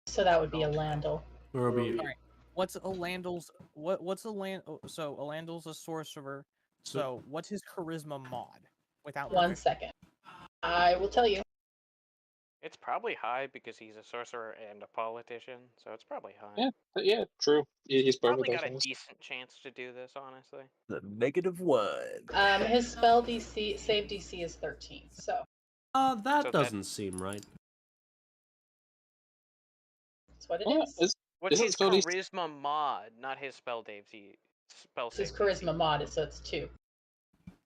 So that would be a Landel. Or it'll be Alright. What's Alandal's? What's So Alandal's a sorcerer. So what's his charisma mod? Without One second. I will tell you. It's probably high because he's a sorcerer and a politician, so it's probably high. Yeah, yeah, true. He's both of Probably those got a things. decent chance to do this, honestly. The -1. His spell DC, save DC is 13. So that So doesn't seem right. that's what it Yeah, is. What's Isn't his spell DC charisma mod, not his spell DC? Spell It's his save charisma mod, so it's 2.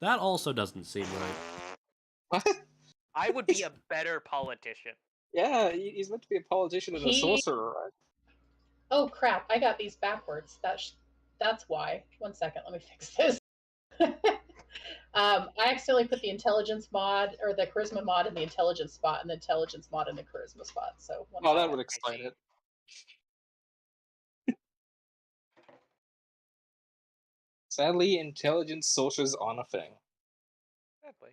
That also doesn't seem right. What? I would be a better politician. Yeah, he's meant to be a politician and a He- sorcerer, right? Oh crap! I got these backwards. That's why. One second, let me fix this. I accidentally put the intelligence mod or the charisma mod in the intelligence spot, and the intelligence mod in the charisma spot. So one Oh, that second. would explain it. Sadly, intelligence sorcerers aren't a thing. Sadly.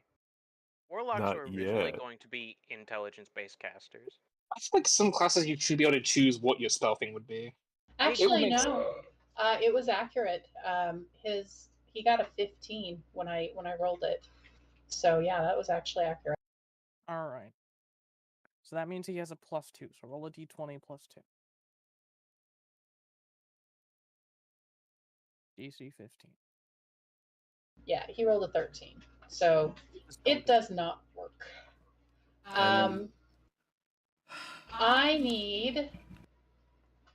Warlocks Not were originally yet. going to be intelligence-based casters. I feel like some classes you should be able to choose what your spell thing would be. Actually, makes- no. It was accurate. He got a 15 when I rolled it. So yeah, that was actually accurate. Alright. So that means he has a +2. So roll a d20 +2. DC 15. Yeah, he rolled a 13. So it does not work. I need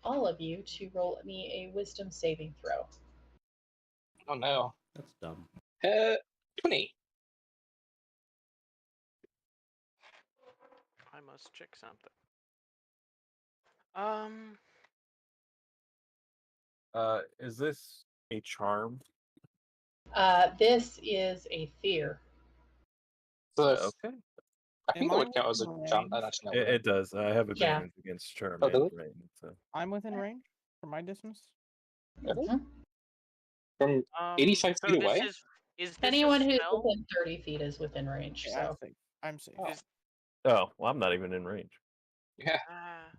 all of you to roll me a wisdom saving throw. Oh no. That's dumb. 20. I must check something. Is this a charm? This is a fear. So Okay. I think Am that I would count as a within jump. range? Actually, no, It, it does. I have Yeah. advantage against charm Oh, and does it? rain. So. I'm within range from my distance. Mhm. From 85 so feet this away? is this Anyone a who's spell? within 30 feet is within range. Okay, So I'm safe. Oh. Oh, well, I'm not even in range. Yeah.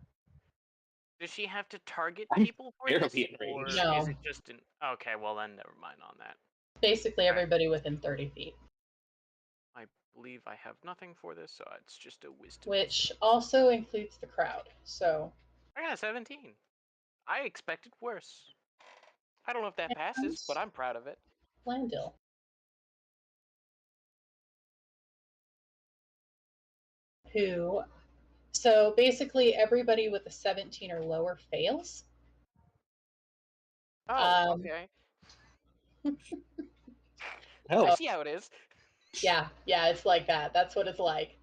Does she have to target I'm people for this, barely in range. or No. is it just an? Okay, well then, never mind on that. basically everybody within 30 feet, I believe I have nothing for this, so it's just a wisdom. which also includes the crowd. So I got a 17. I expected worse. I don't know if that passes, but I'm proud of it. Landil. So basically everybody with a 17 or lower fails. Oh, Um, okay. Hell, I see how it is. Yeah, it's like that. That's what it's like.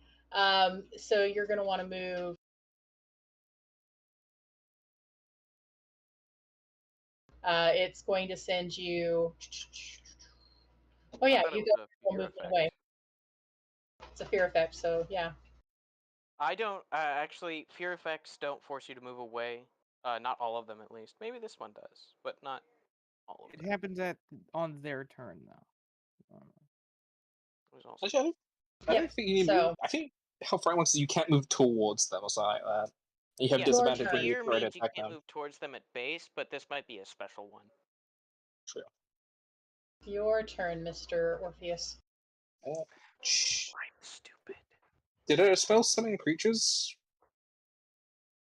So you're going to want to move. It's going to send you. Oh yeah, I thought it you was go a fear moving effect. away. It's a fear effect, so yeah. I don't actually. Fear effects don't force you to move away. Not all of them, at least. Maybe this one does, but not all of It them. happens on their turn though. There's also actually, I Yep, don't think you need to so- move. I think how Frank wants is you can't move towards them or something like that. You have Yeah, disadvantage when turn. you fear try to means you attack can't them. move towards them at base, but this might be a special one. True. Your turn, Mr. Orpheus. I'm stupid. Did a spell summon creatures?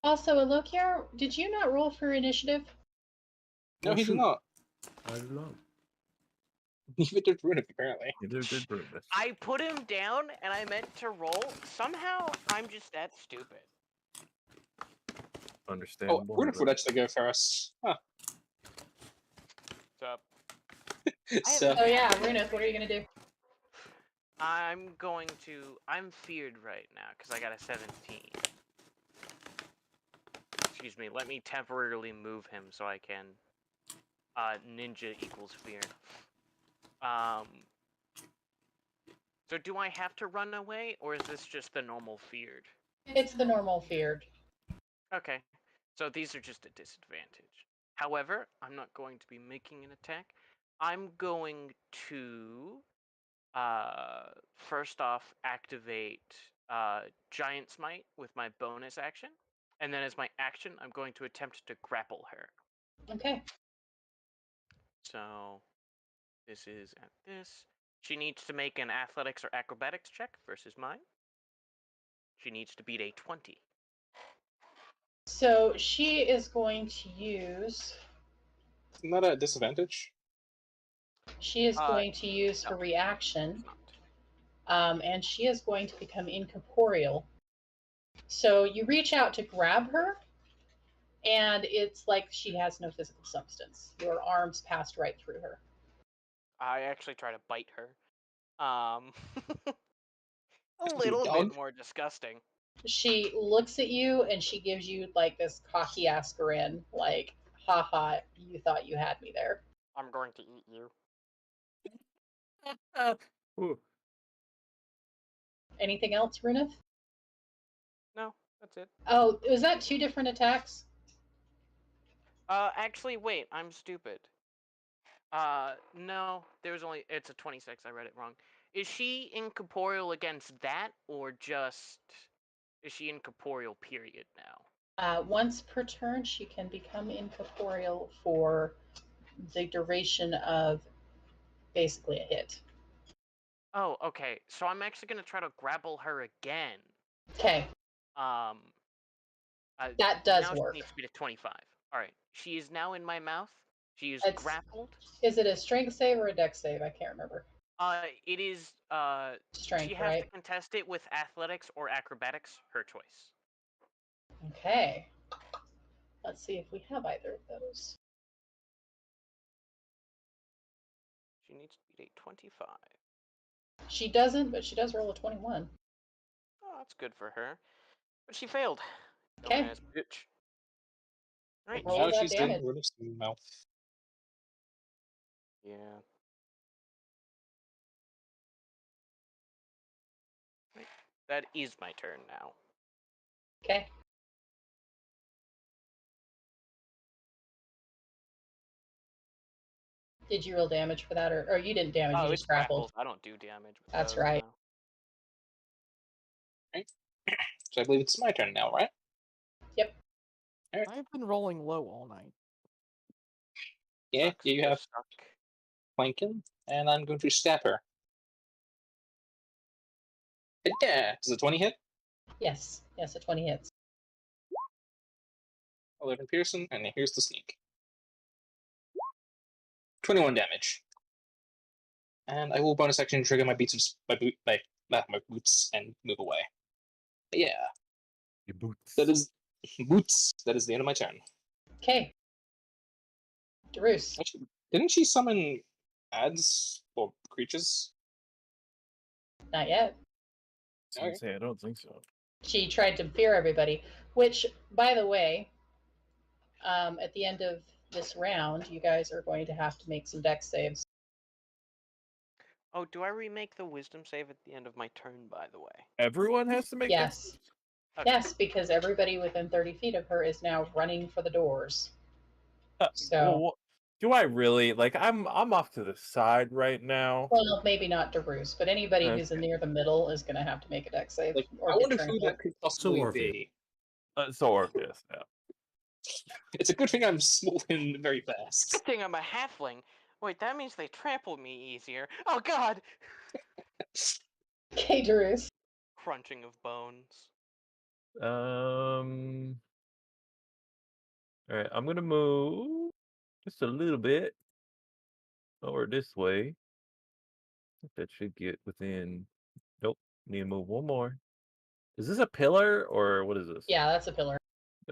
Also, Alokiar, did you not roll for initiative? No, Oh, he shoot. did not. I don't know. Neither did Runic, apparently. You did prove this. I put him down, and I meant to roll. Somehow, I'm just that stupid. Oh, Understandable. Runic would actually go first. Huh. So So, Oh yeah, Runith, what are you gonna do? I'm feared right now because I got a 17. excuse me. Let me temporarily move him so I can. Ninja equals fear. So do I have to run away, or is this just the normal feared? It's the normal feared. Okay, so these are just a disadvantage. However, I'm not going to be making an attack. I'm going to, first off, activate Giant Smite with my bonus action. And then as my action, I'm going to attempt to grapple her. Okay. So this is at this. She needs to make an athletics or acrobatics check versus mine. She needs to beat a 20. So she is going to use. Isn't that a disadvantage? She is Uh, going to use no. her reaction, It's not. and she is going to become incorporeal. So you reach out to grab her, and it's like she has no physical substance. Your arms passed right through her. I actually try to bite her. A You little dog? bit more disgusting. She looks at you and she gives you like this cocky ass grin, like, haha, you thought you had me there. I'm going to eat you. Ooh. Anything else, Runith? No, that's it. Oh, was that 2 different attacks? Actually, wait, I'm stupid. No, there's only, it's a 26, I read it wrong. Is she incorporeal against that, or just, is she incorporeal period now? Once per turn, she can become incorporeal for the duration of basically a hit. Oh, okay, so I'm actually gonna try to grapple her again. Okay, Um, that does now work. she needs to be to 25. Alright, she is now in my mouth. She is It's- grappled. Is it a strength save or a dex save? I can't remember. It is, Strength, she has right? to contest it with athletics or acrobatics, her choice. Okay. Let's see if we have either of those. She needs to beat a 25. She doesn't, but she does roll a 21. Oh, that's good for her. But she failed. Okay. Dumbass bitch. Alright, Roll Now that she's in damage. Runith's mouth. yeah. Right. That is my turn now. Okay. Did you roll damage for that, or you didn't damage? Oh, You it's just grappled. grappled. I don't do damage with That's those, right. no. So I believe it's my turn now, right? I've been rolling low all night. Yeah, Sucks. you You're have stuck. Plankin, and I'm going to stab her. Yeah, does a 20 hit? Yes. Yes, a 20 hits. 11 Pearson, and here's the sneak. 21 damage. And I will bonus action trigger my boots and move away. But yeah, Your boots. that is boots. That is the end of my turn. Okay. Darus. Actually, didn't she summon ads or creatures? Not yet. I was gonna say, I don't think so. She tried to fear everybody, which, by the way, at the end of this round, you guys are going to have to make some dex saves. Oh, do I remake the wisdom save at the end of my turn, by the way? Everyone has to make Yes. this? Okay. Yes, because everybody within 30 feet of her is now running for the doors. So, Well, do I really? Like, I'm off to the side right now. well, maybe not Darus, but anybody who's Okay. near the middle is going to have to make a dex save. Like, Or I get wonder who trampled. that could possibly Orpheus. be. So Orpheus, yeah. It's a good thing I'm small and very fast. Good thing I'm a halfling. Wait, that means they trample me easier. Oh god! Okay, Darus. Crunching of bones. All right, I'm gonna move just a little bit over this way. That should get within. Nope, need to move one more. Is this a pillar or what is this? Yeah, that's a pillar.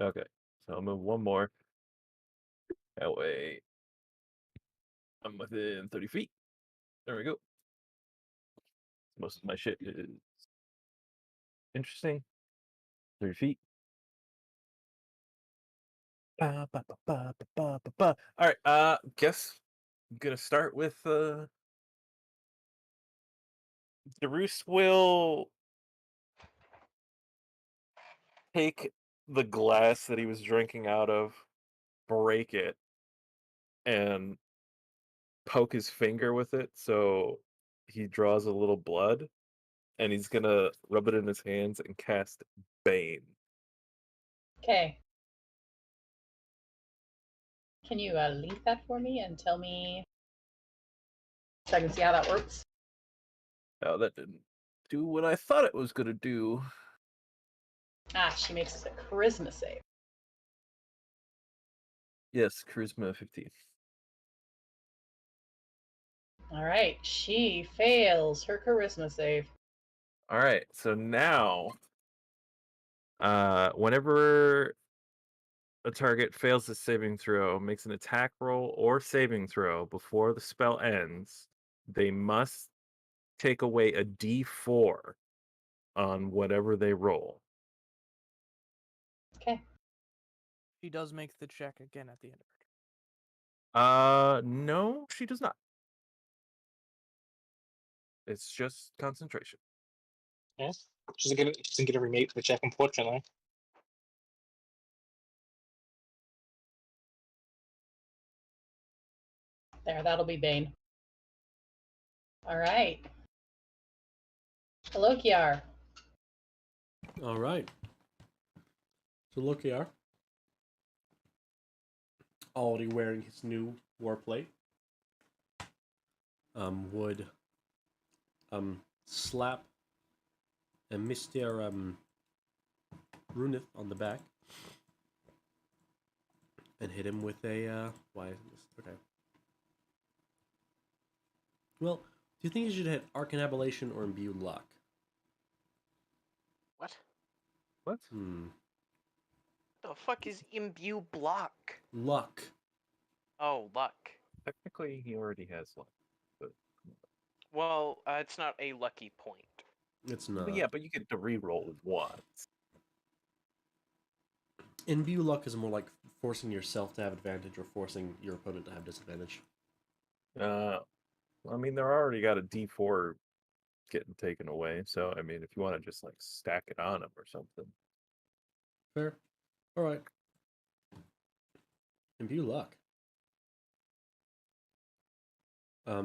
Okay, so I'll move one more. That way, I'm within 30 feet. There we go. Most of my shit is interesting. 30 feet. Ba, ba, ba, ba, ba, ba, ba, ba. All right. Guess I'm gonna start with Darus will take the glass that he was drinking out of, break it, and poke his finger with it so he draws a little blood, and he's gonna rub it in his hands and cast Bane. Okay. Can you leave that for me and tell me so I can see how that works? Oh, that didn't do what I thought it was gonna do. Ah, she makes a charisma save. Yes, charisma 15. All right, she fails her charisma save. All right, so now, whenever a target fails the saving throw, makes an attack roll or saving throw before the spell ends, they must take away a D4 on whatever they roll. Okay. She does make the check again at the end of her turn. No, she does not. It's just concentration. Yes. She's gonna remake the check, unfortunately. There, that'll be Bane. All right. Hello, Kiar. All right. So look here. Already wearing his new warplate. Would slap a Mr. Runith on the back and hit him with a why isn't this okay? Well, do you think you should hit Arcane Aberration or Imbued Luck? What? What? The fuck is imbue block? Luck. Oh, luck. Technically, he already has luck. But, Well, it's not a lucky point. It's not. but yeah, but you get to reroll it once. Imbue Luck is more like forcing yourself to have advantage or forcing your opponent to have disadvantage. I mean, they're already got a D4 getting taken away, so I mean, if you want to just like stack it on them or something. Fair. All right. Imbue Luck. I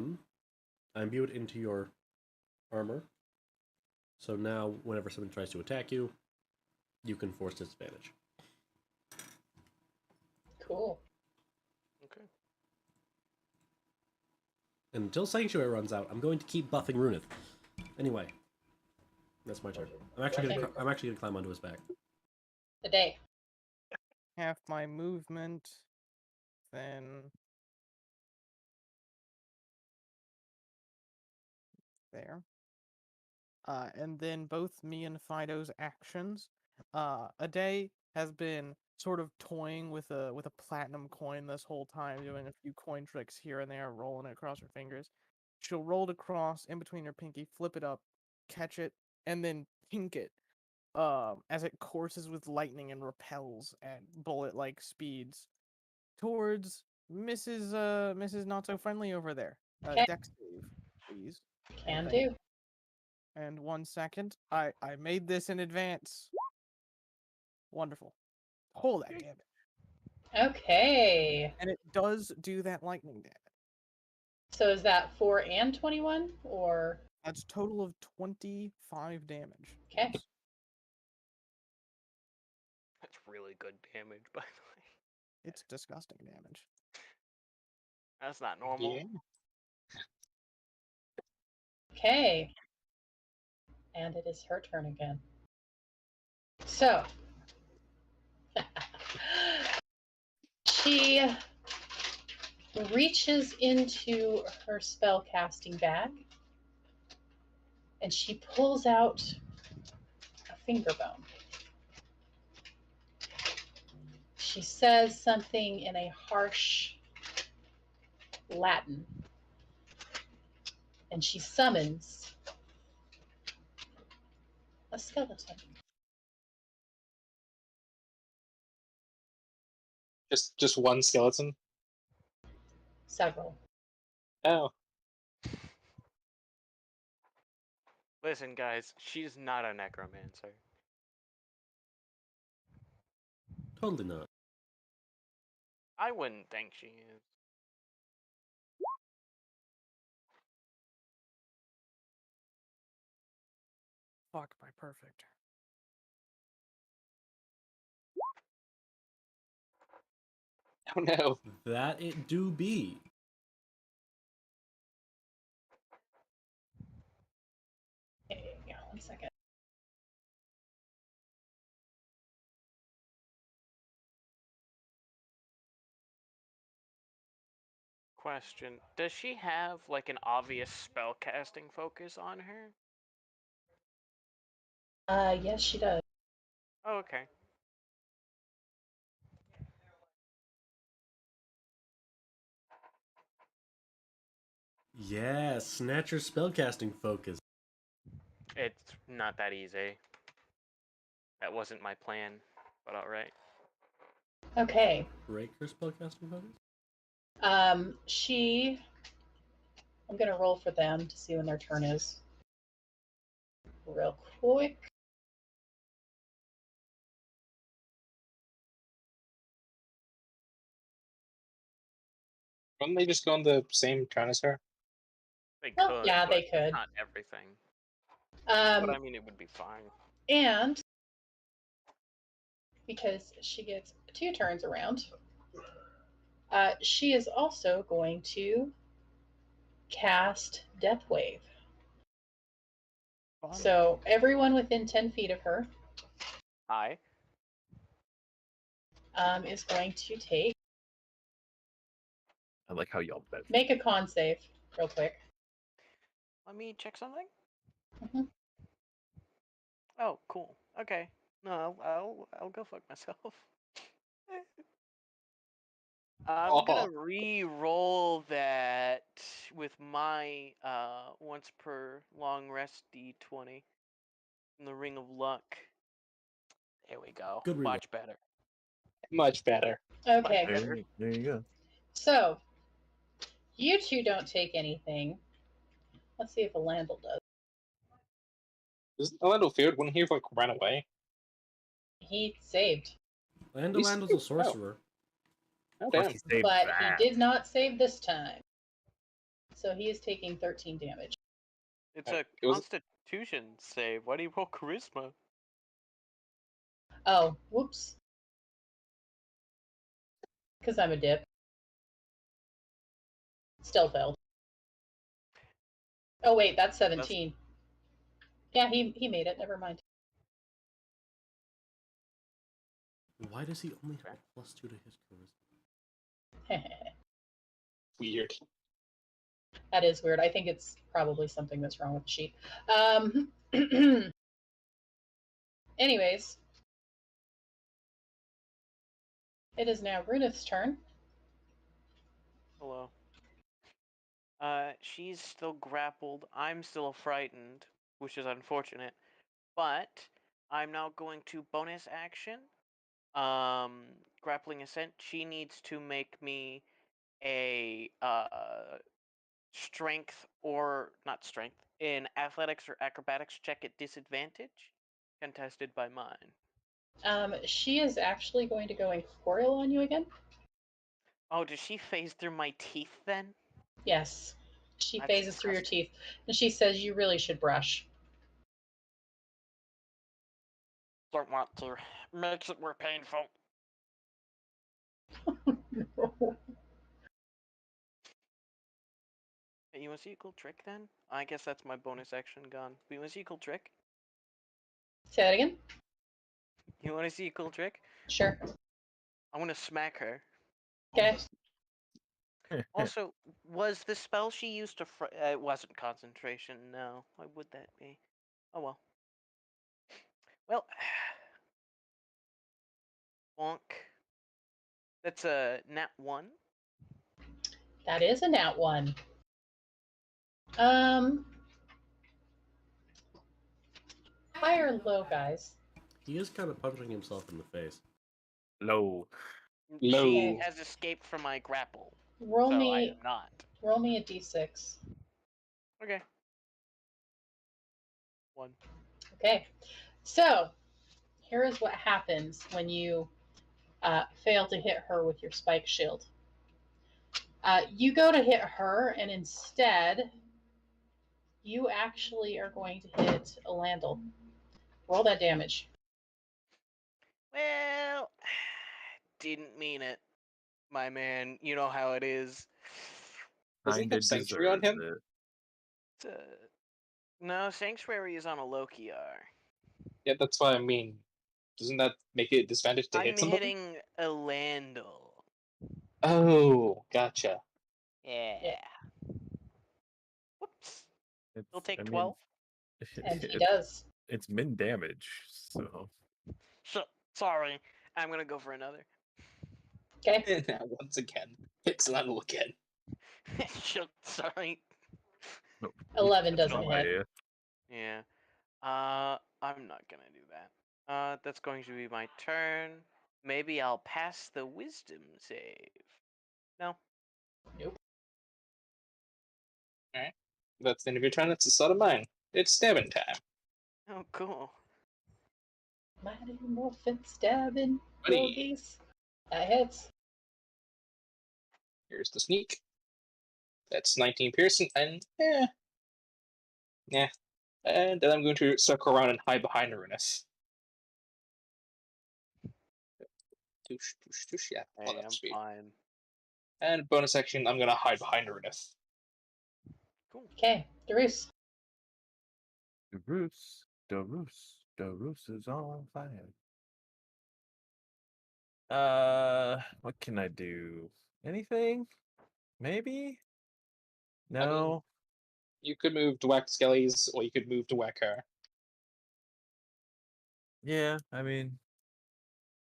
imbue it into your armor. So now, whenever someone tries to attack you, you can force disadvantage. Cool. Okay. And until Sanctuary runs out, I'm going to keep buffing Runith. Anyway, that's my turn. I'm actually gonna climb onto his back. The day. Half my movement, then there. And then both me and Fido's actions. A day has been sort of toying with a platinum coin this whole time, doing a few coin tricks here and there, rolling it across her fingers. She'll roll it across in between her pinky, flip it up, catch it, and then pink it. As it courses with lightning and repels at bullet-like speeds towards Mrs. Not So Friendly over there. Okay. Dex save, please. Can Thank do. And 1 second. I made this in advance. Wonderful. Pull that damage. Okay. And it does do that lightning damage. So is that 4 and 21, or? That's a total of 25 damage. Okay. That's really good damage, by the way. It's disgusting damage. That's not normal. Yeah. Okay. And it is her turn again. So. She reaches into her spell casting bag and she pulls out a finger bone. She says something in a harsh Latin, and she summons a skeleton. Just one skeleton. Several. Oh, Listen, guys, she's not a necromancer. Totally not. I wouldn't think she is. Fuck my perfect. oh no. That it do be. Okay, yeah, 1 second. Question: does she have like an obvious spell casting focus on her? Yes, she does. Oh, okay. Yeah, Snatcher spellcasting focus. It's not that easy. That wasn't my plan, but alright. Okay. Breaker spellcasting focus? I'm gonna roll for them to see when their turn is. Real quick. Wouldn't they just go on the same turn as her? They Well, could, yeah, but they could. not everything. But I Um, mean, it would be fine. and because she gets 2 turns around, she is also going to cast Death Wave. Fun. So everyone within 10 feet of her Hi. is going to take. I like how y'all bet. Make a con save, real quick. Let me check something. Mhm. Oh, cool. Okay. No, I'll go fuck myself. I'm gonna re-roll that with my once per long rest d20 in the Ring of Luck. There we go. Good reroll. Much better. Much better. Okay, There you go. so you two don't take anything. Let's see if Alandel does. Isn't Orlando feared? Wouldn't he have like ran away? He saved, Landolando's a sorcerer. Oh Of course damn. he saved but that. he did not save this time. So he is taking 13 damage. It's a It was- Constitution save. Why do you roll Charisma? Oh, whoops. Because I'm a dip. Still failed. Oh wait, that's 17. Yeah, he made it. Never mind. Why does he only have a +2 to his charisma? Weird. That is weird. I think it's probably something that's wrong with the sheet. Anyways, it is now Runith's turn. Hello. She's still grappled. I'm still frightened, which is unfortunate. But I'm now going to bonus action. Grappling Ascent. She needs to make me a strength or not strength in athletics or acrobatics check at disadvantage, contested by mine. She is actually going to go incorporeal on you again. Oh, does she phase through my teeth then? Yes. She That's phases through your disgusting. teeth. And she says you really should brush. Don't want to. Makes it more painful. Hey, you want to see a cool trick then? I guess that's my bonus action gone. But you want to see a cool trick? Say that again? You want to see a cool trick? Sure. I want to smack her. Okay. Also, was the spell she used to it wasn't concentration, no. Why would that be? Oh well. Well, bonk. That's a nat 1. That is a nat 1. High or low, guys? He is kind of punching himself in the face. Low. Low. She has escaped from my grapple, Roll so I me am not. roll me a d6. Okay. 1. Okay. So here is what happens when you fail to hit her with your spike shield. You go to hit her, and instead, you actually are going to hit Alandel. Roll that damage. Well, didn't mean it, my man. You know how it is. Doesn't he Kinda have Sanctuary on deserves him? it. It's no, Sanctuary is on a Lokiar. Yeah, that's what I mean. Doesn't that make it disadvantage to I'm hit somebody? hitting Alandel. Oh, gotcha. Yeah. Whoops. He'll It's, take I mean, 12. And he it's, does. it's min damage, so So, sorry. I'm gonna go for another. Okay. Once again, hits level again. Sorry. no, 11 that's doesn't no hit. idea. Yeah. I'm not gonna do that. That's going to be my turn. Maybe I'll pass the wisdom save. No. Nope. Alright. That's the end of your turn. That's the start of mine. It's stabbing time. Oh, cool. Mighty Morphin stabbing Buddy. yogis. That hits. Here's the sneak. That's 19 piercing, and yeah. And then I'm going to circle around and hide behind Arunif. Touche, touche, touche. Yeah, oh, Hey, that's I'm sweet. fine. And bonus action, I'm gonna hide behind Arunif. Cool. Okay, Darius. The Roos is on fire. What can I do? Anything? Maybe? No. You could move to whack Skellies, or you could move to whack her. Yeah, I mean,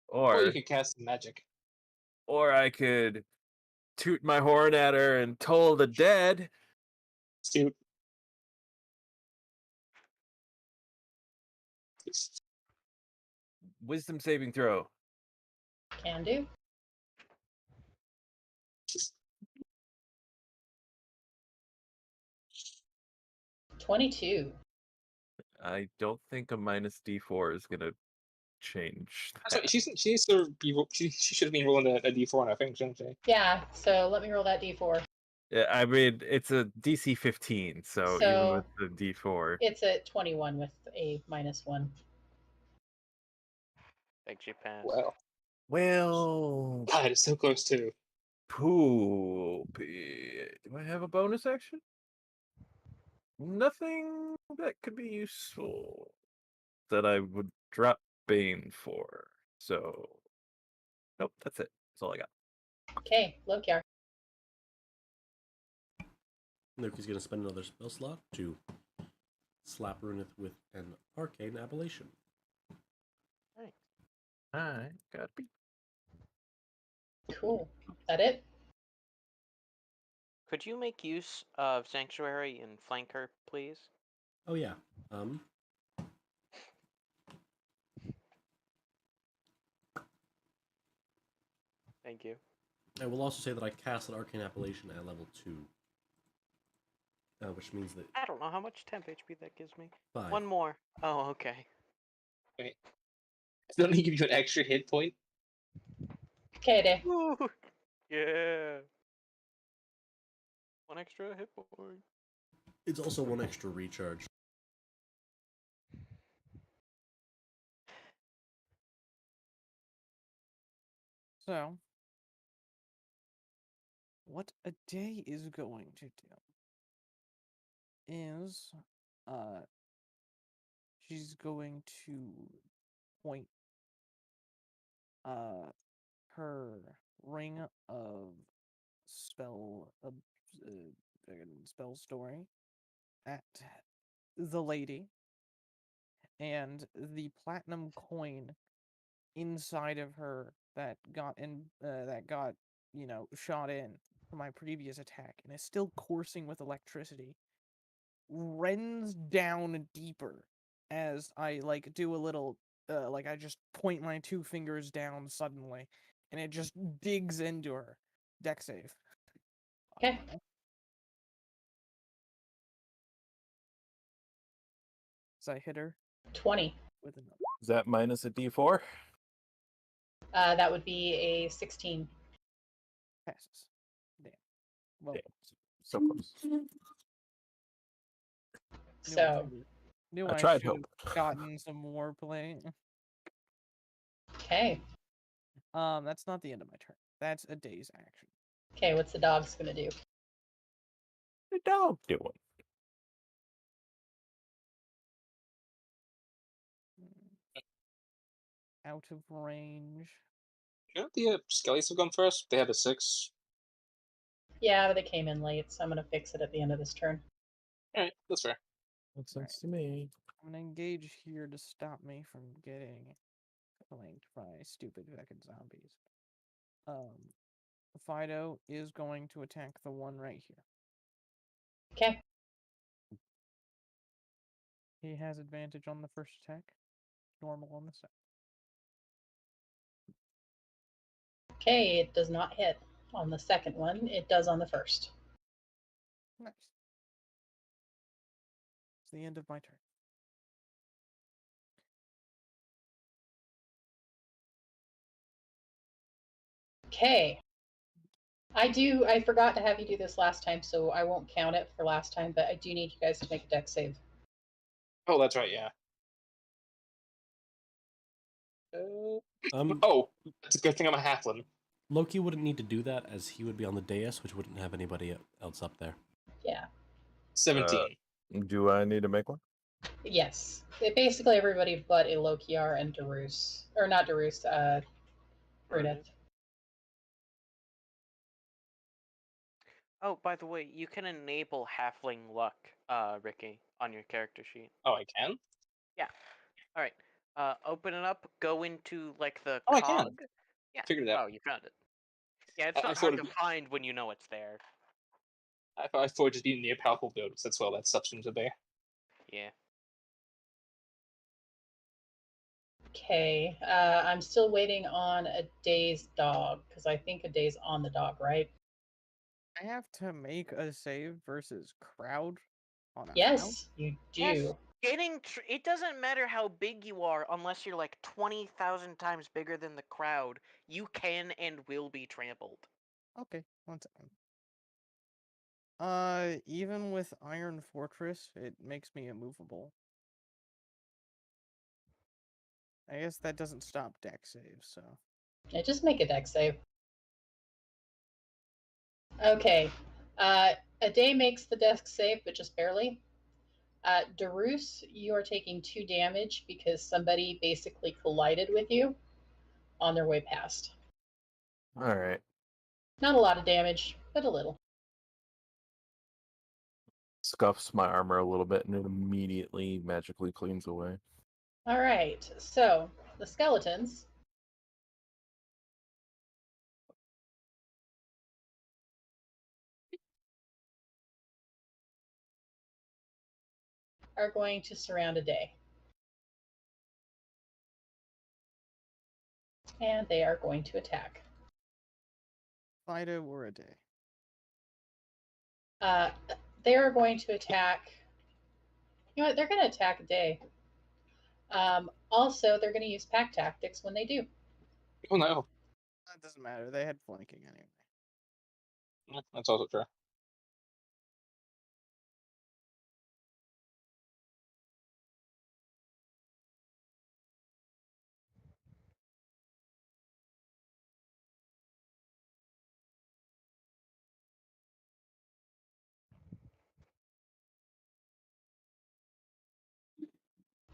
Or you or could cast some magic. I could toot my horn at her and toll the dead. Suit. Wisdom saving throw. Can do. 22. I don't think a minus D4 is gonna change That's that. right. She needs to be. She should have been rolling a D4 on her thing, shouldn't she? Yeah, so let me roll that d4. Yeah, I mean it's a DC 15, so even with the D4. It's a 21 with a -1. Thanks, you passed. Well, Well, God, it's so close too. poopy. Do I have a bonus action? Nothing that could be useful that I would drop Bane for. So, nope, that's it. That's all I got. Okay, Lokiar. Loki's going to spend another spell slot to slap Runith with an arcane appellation. I got beat. Cool. That it? Could you make use of Sanctuary and Flanker, please? Oh yeah. Thank you. I will also say that I cast an arcane appellation at level 2. Which means that I don't know how much temp HP that gives me. 5. One more. Oh, okay. Doesn't he give you an extra hit point? Okay, day. Woo! Yeah. One extra hit point. It's also 1 extra recharge. So, what a day is going to do is, she's going to point, her ring of spell, spell story at the lady, and the platinum coin inside of her that got shot in from my previous attack and is still coursing with electricity rends down deeper as I do a little I just point my 2 fingers down suddenly, and it just digs into her. Deck save. Okay. So I hit her 20. with another. Is that minus a D4? That would be a 16. Passes. Damn. Well, Damn. So close. So, knew I I tried should hope. have gotten some more play. okay. That's not the end of my turn. That's a day's action. Okay, what's the dog's gonna do? The dog doing? Out of range. Yeah, the Skellies have gone first. They had a 6. Yeah, but they came in late, so I'm gonna fix it at the end of this turn. Alright, that's fair. Makes sense to me. I'm gonna engage here to stop me from getting flanked by stupid fucking zombies. Fido is going to attack the one right here. Okay. He has advantage on the first attack, normal on the second. Okay, it does not hit on the second one. It does on the first. Nice. It's the end of my turn. Okay. I forgot to have you do this last time, so I won't count it for last time, but I do need you guys to make a deck save. Oh, that's right, yeah. Oh, it's a good thing I'm a halfling. Loki wouldn't need to do that, as he would be on the dais, which wouldn't have anybody else up there. Yeah. 17. Do I need to make one? Yes. Basically everybody but Elokiar and Darus. Or not Darus, Brunith. Oh, by the way, you can enable halfling luck, Ricky, on your character sheet. Oh, I can? All right. Open it up. Go into like the Oh, I cog. can. Yeah. Figured it out. Oh, you found it. Yeah, it's I not thought hard to it- find when you know it's there. I thought it just being near powerful builds. That's all that stuff seems to be. Yeah. Okay. I'm still waiting on a day's dog, because I think a day's on the dog, right? I have to make a save versus crowd on a house? Yes, you do. Yes. It doesn't matter how big you are, unless you're like 20,000 times bigger than the crowd. You can and will be trampled. Okay, one second. Even with Iron Fortress, it makes me immovable. I guess that doesn't stop deck saves, so. Yeah, just make a deck save. Okay. A day makes the deck save, but just barely. Darus, you are taking 2 damage because somebody basically collided with you on their way past. All right. Not a lot of damage, but a little. Scuffs my armor a little bit and it immediately magically cleans away. All right, so the skeletons are going to surround a day. And they are going to attack. Fido or a day. They are going to attack. You know what? They're going to attack a day. Also, they're going to use pack tactics when they do. Oh no. That doesn't matter. They had flanking anyway. Yeah, that's also true.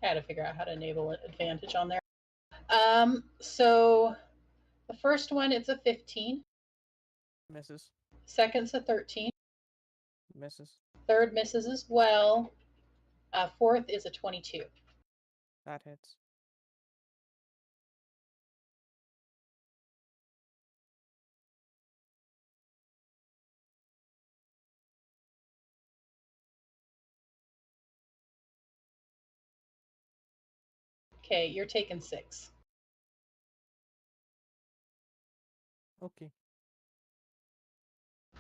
I had to figure out how to enable advantage on there. So the first one, it's a 15. Misses. Second's a 13. Misses. Third misses as well. Fourth is a 22. That hits. Okay, you're taking 6. Okay.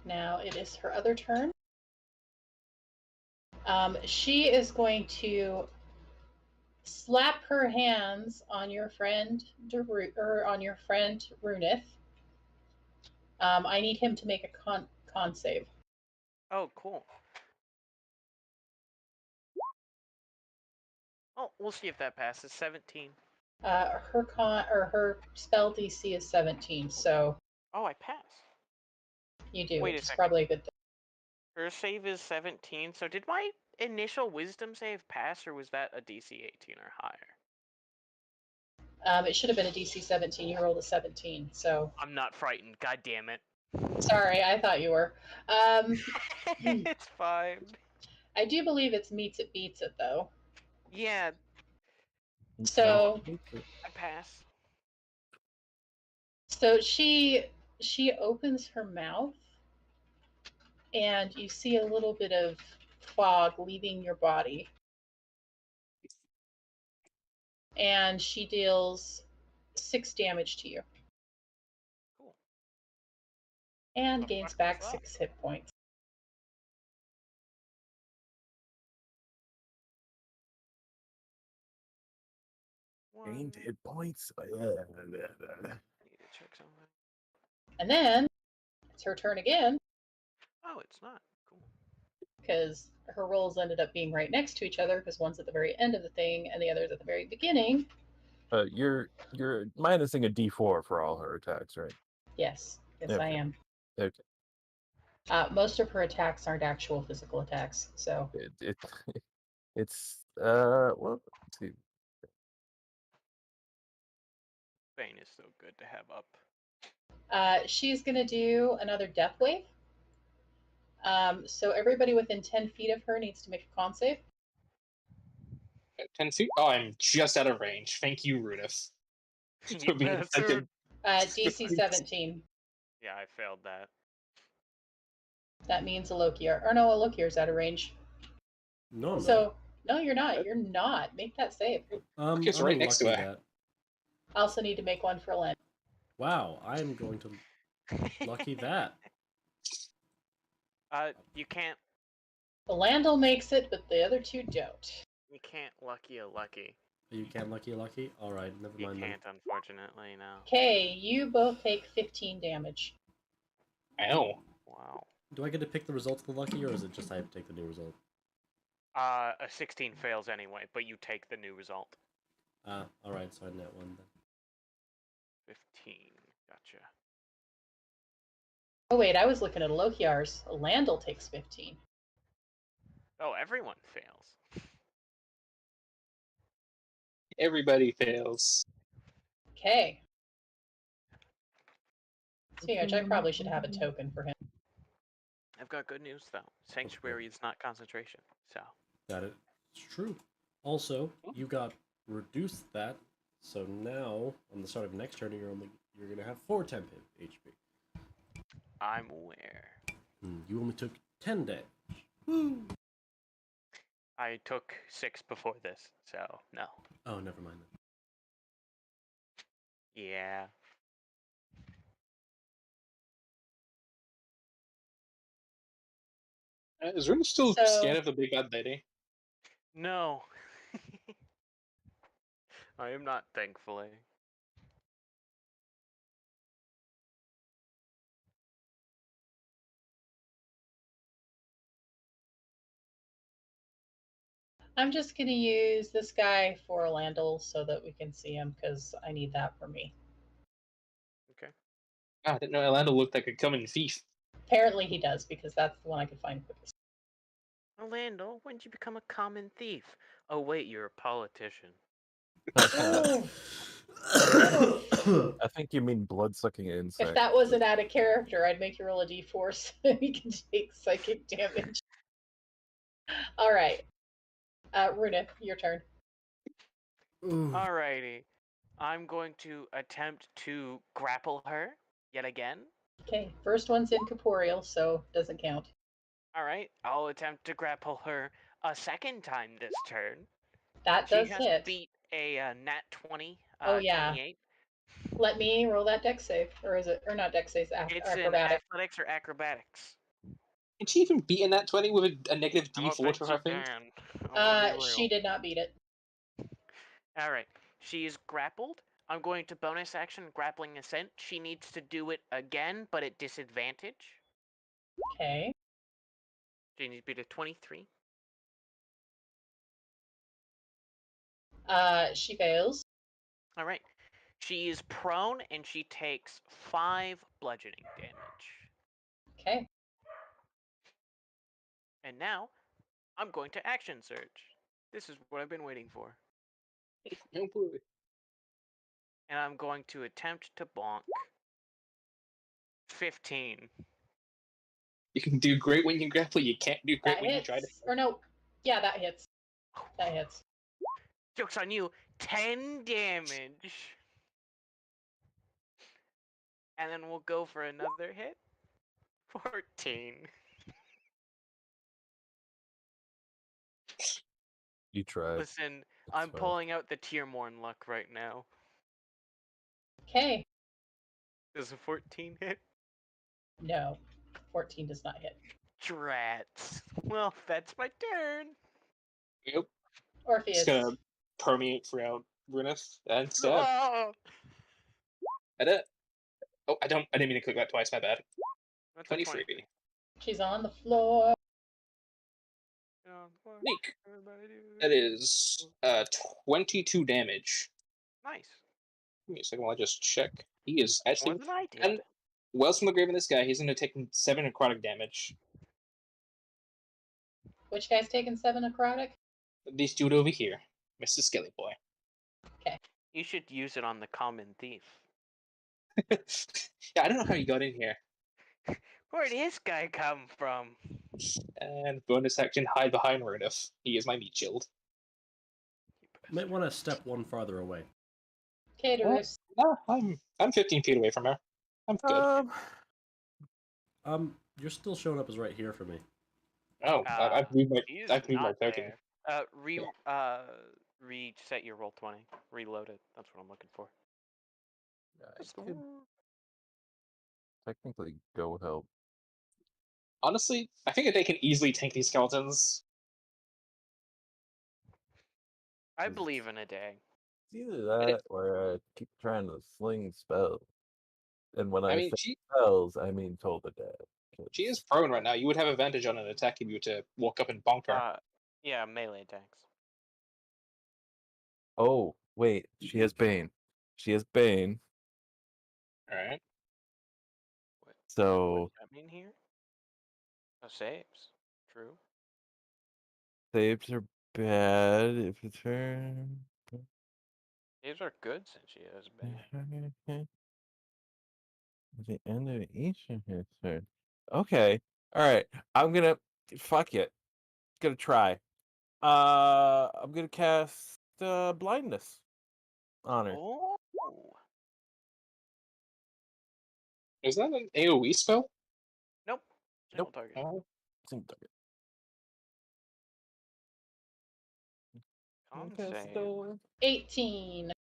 Now it is her other turn. She is going to slap her hands on your friend on your friend Runith. I need him to make a con save. Oh, cool. Oh, we'll see if that passes. 17. Her spell DC is 17, so Oh, I pass. you do. Wait a It's second. probably a good thing. Her save is 17. So did my initial wisdom save pass, or was that a DC 18 or higher? It should have been a DC 17. You rolled a 17, so I'm not frightened. God damn it. sorry. I thought you were. It's fine. I do believe it's meets it beats it though. Yeah, So I pass. So she opens her mouth, and you see a little bit of fog leaving your body, and she deals 6 damage to you, Cool. and The gains fuck back was that? 6 hit points. Gained hit points. Need to check something. And then it's her turn again, Oh, it's not. Cool. because her rolls ended up being right next to each other, because one's at the very end of the thing and the other's at the very beginning. You're minusing a D4 for all her attacks, right? Yes, I Okay. am. Okay. Most of her attacks aren't actual physical attacks, so It's well, let's see. Bane is so good to have up. she's gonna do another death wave. So everybody within 10 feet of her needs to make a con save. 10 feet? Oh, I'm just out of range. Thank you, Rudolph. For being Yeah, such a- DC 17. Yeah, I failed that. That means a Lokiar. Or no, a Lokiar's out of range. No, I'm So, no, you're not. You're not. Make that save. not. Lokiar's I'm right gonna next to lucky her. that. I also need to make one for Len. Wow, I'm going to lucky that. You can't. Landel makes it, but the other two don't. You can't lucky a lucky. You can lucky. All right, never You mind can't, unfortunately, no. Okay, you both take 15 damage. I know. Wow. then. Do I get to pick the result of the lucky, or is it just I have to take the new result? A 16 fails anyway, but you take the new result. All right, so I net one then. 15. Gotcha. Oh wait, I was looking at Lokiar's. Landel takes 15. Oh, everyone fails. Everybody fails. Okay. Speaking of which, I probably should have a token for him. I've got good news though. Sanctuary is not concentration, so. Got it. It's true. Also, you got reduced that, so now on the start of next turn you're gonna have 4 temp HP. I'm aware. You only took 10 damage. Woo! I took 6 before this, so no. Oh, never mind then. Yeah. Is Rune still So- scared of the big bad lady? No. I am not, thankfully. I'm just going to use this guy for Landel so that we can see him, because I need that for me. Okay. Ah, I didn't know Orlando looked like a common thief. Apparently he does, because that's the one I could find quickest. Orlando, when did you become a common thief? Oh wait, you're a politician. I think you mean blood-sucking insect. If that wasn't out of character, I'd make you roll a d4 so you can take psychic damage. All right. Runa, your turn. Alrighty. I'm going to attempt to grapple her yet again. Okay, first one's incorporeal, so doesn't count. Alright, I'll attempt to grapple her a second time this turn. That She does has hit. beat a nat 20. Oh, yeah. 28. Let me roll that dex save, or is it, or not dex save, It's in acrobatic. athletics or acrobatics. Can she even beat in that 20 with a negative I don't D4 think to she her thing? can. I wanna be She real. did not beat it. Alright. She is grappled. I'm going to bonus action grappling ascent. She needs to do it again, but at disadvantage. Okay. She needs to beat a 23. She fails. Alright. She is prone and she takes 5 bludgeoning damage. Okay. And now, I'm going to action surge. This is what I've been waiting for. Oh boy. And I'm going to attempt to bonk 15. You can do great when you grapple, you can't do great That when you hits. try to. Or no. Yeah, that hits. That hits. Joke's on you. 10 damage. And then we'll go for another hit. 14. You tried. Listen, It's I'm fine. pulling out the Tiermorn luck right now. Okay. Does a 14 hit? No. 14 does not hit. Drats. Well, that's my turn. Yep. Orpheus. It's gonna permeate throughout Runeth and stab. Oh, At it. Oh, I didn't mean to click that twice, my bad. that's 23. She's on the floor. Neek. That is 22 damage. Nice. Give me a second while I just check. He is actually. More than I did. And Wells from the grave in this guy, he's going to take 7 necrotic damage. Which guy's taking 7 necrotic? This dude over here, Mr. Skelly Boy. You should use it on the common thief. Yeah, I don't know how he got in here. Where'd this guy come from? And bonus action, hide behind Runeth. He is my meat shield. Might want to step one farther away. Okay, Darius. No, I'm 15 feet away from her. I'm good. You're still showing up as right here for me. Oh, I've moved my He's I've moved my not token. there. Reset your roll 20. Reload it. That's what I'm looking for. I could technically go help. Honestly, I think that they can easily tank these skeletons. I believe in a day. It's either that or I keep trying to sling spells. And when I mean, say spells, I mean toll the dead. She is prone right now. You would have advantage on an attack if you were to walk up and bonk her. Yeah, melee attacks. Oh, wait. She has Bane. She has Bane. Alright. What So does that mean here? No saves. True. saves are bad if it's her. Saves are good since she has been. At the end of each of his turn. Okay. Alright. I'm gonna fuck it. Gonna try. I'm gonna cast blindness on her. Oh. Is that an AoE spell? Nope. Single Nope. target. Oh. Single target. Con Cast save. 18.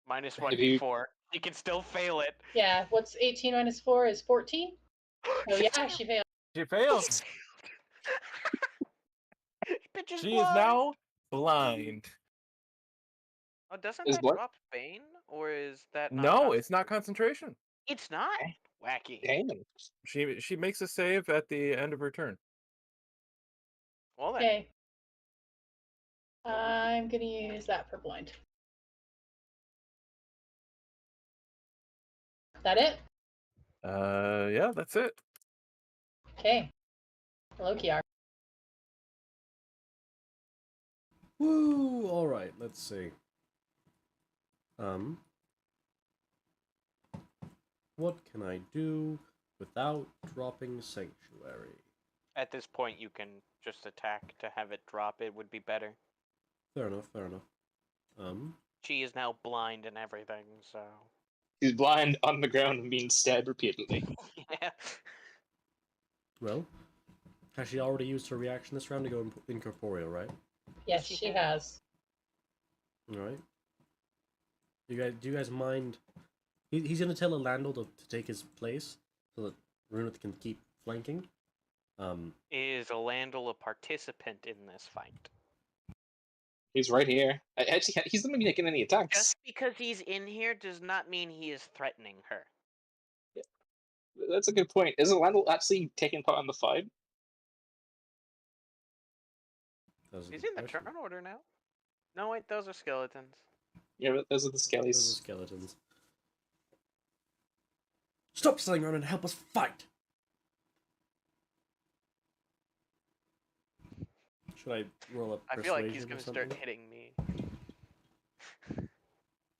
Minus If you- 1d4. You can still fail it. Yeah, what's 18 minus 4 is 14? Oh yeah, she failed. She fails. Bitch is She blind. is now blind. Oh, doesn't Is that what? drop Bane? Or is that not No, it's not concentration. It's not? Wacky. Damon. She makes a save at the end of her turn. Well then. Okay. I'm gonna use that for blind. That it? Yeah, that's it. Okay. Hello, Kiara. Woo! Alright, let's see. What can I do without dropping Sanctuary? At this point, you can just attack to have it drop. It would be better. Fair enough, fair enough. She is now blind and everything, so. He's blind on the ground and being stabbed repeatedly. Yeah. Well, Has she already used her reaction this round to go incorporeal, right? Yes, she has. Alright. Do you guys mind He's gonna tell Elandil to take his place so that Runith can keep flanking. Is Elandil a participant in this fight? He's right here. Actually, he's not making any attacks. Just because he's in here does not mean he is threatening her. That's a good point. Is Elandil actually taking part in the fight? He's in the turn order now. No, wait, those are skeletons. Yeah, but those are the Those skellies. are skeletons. Stop selling around and help us fight! Should I roll up I persuasion feel like he's or gonna something? start hitting me.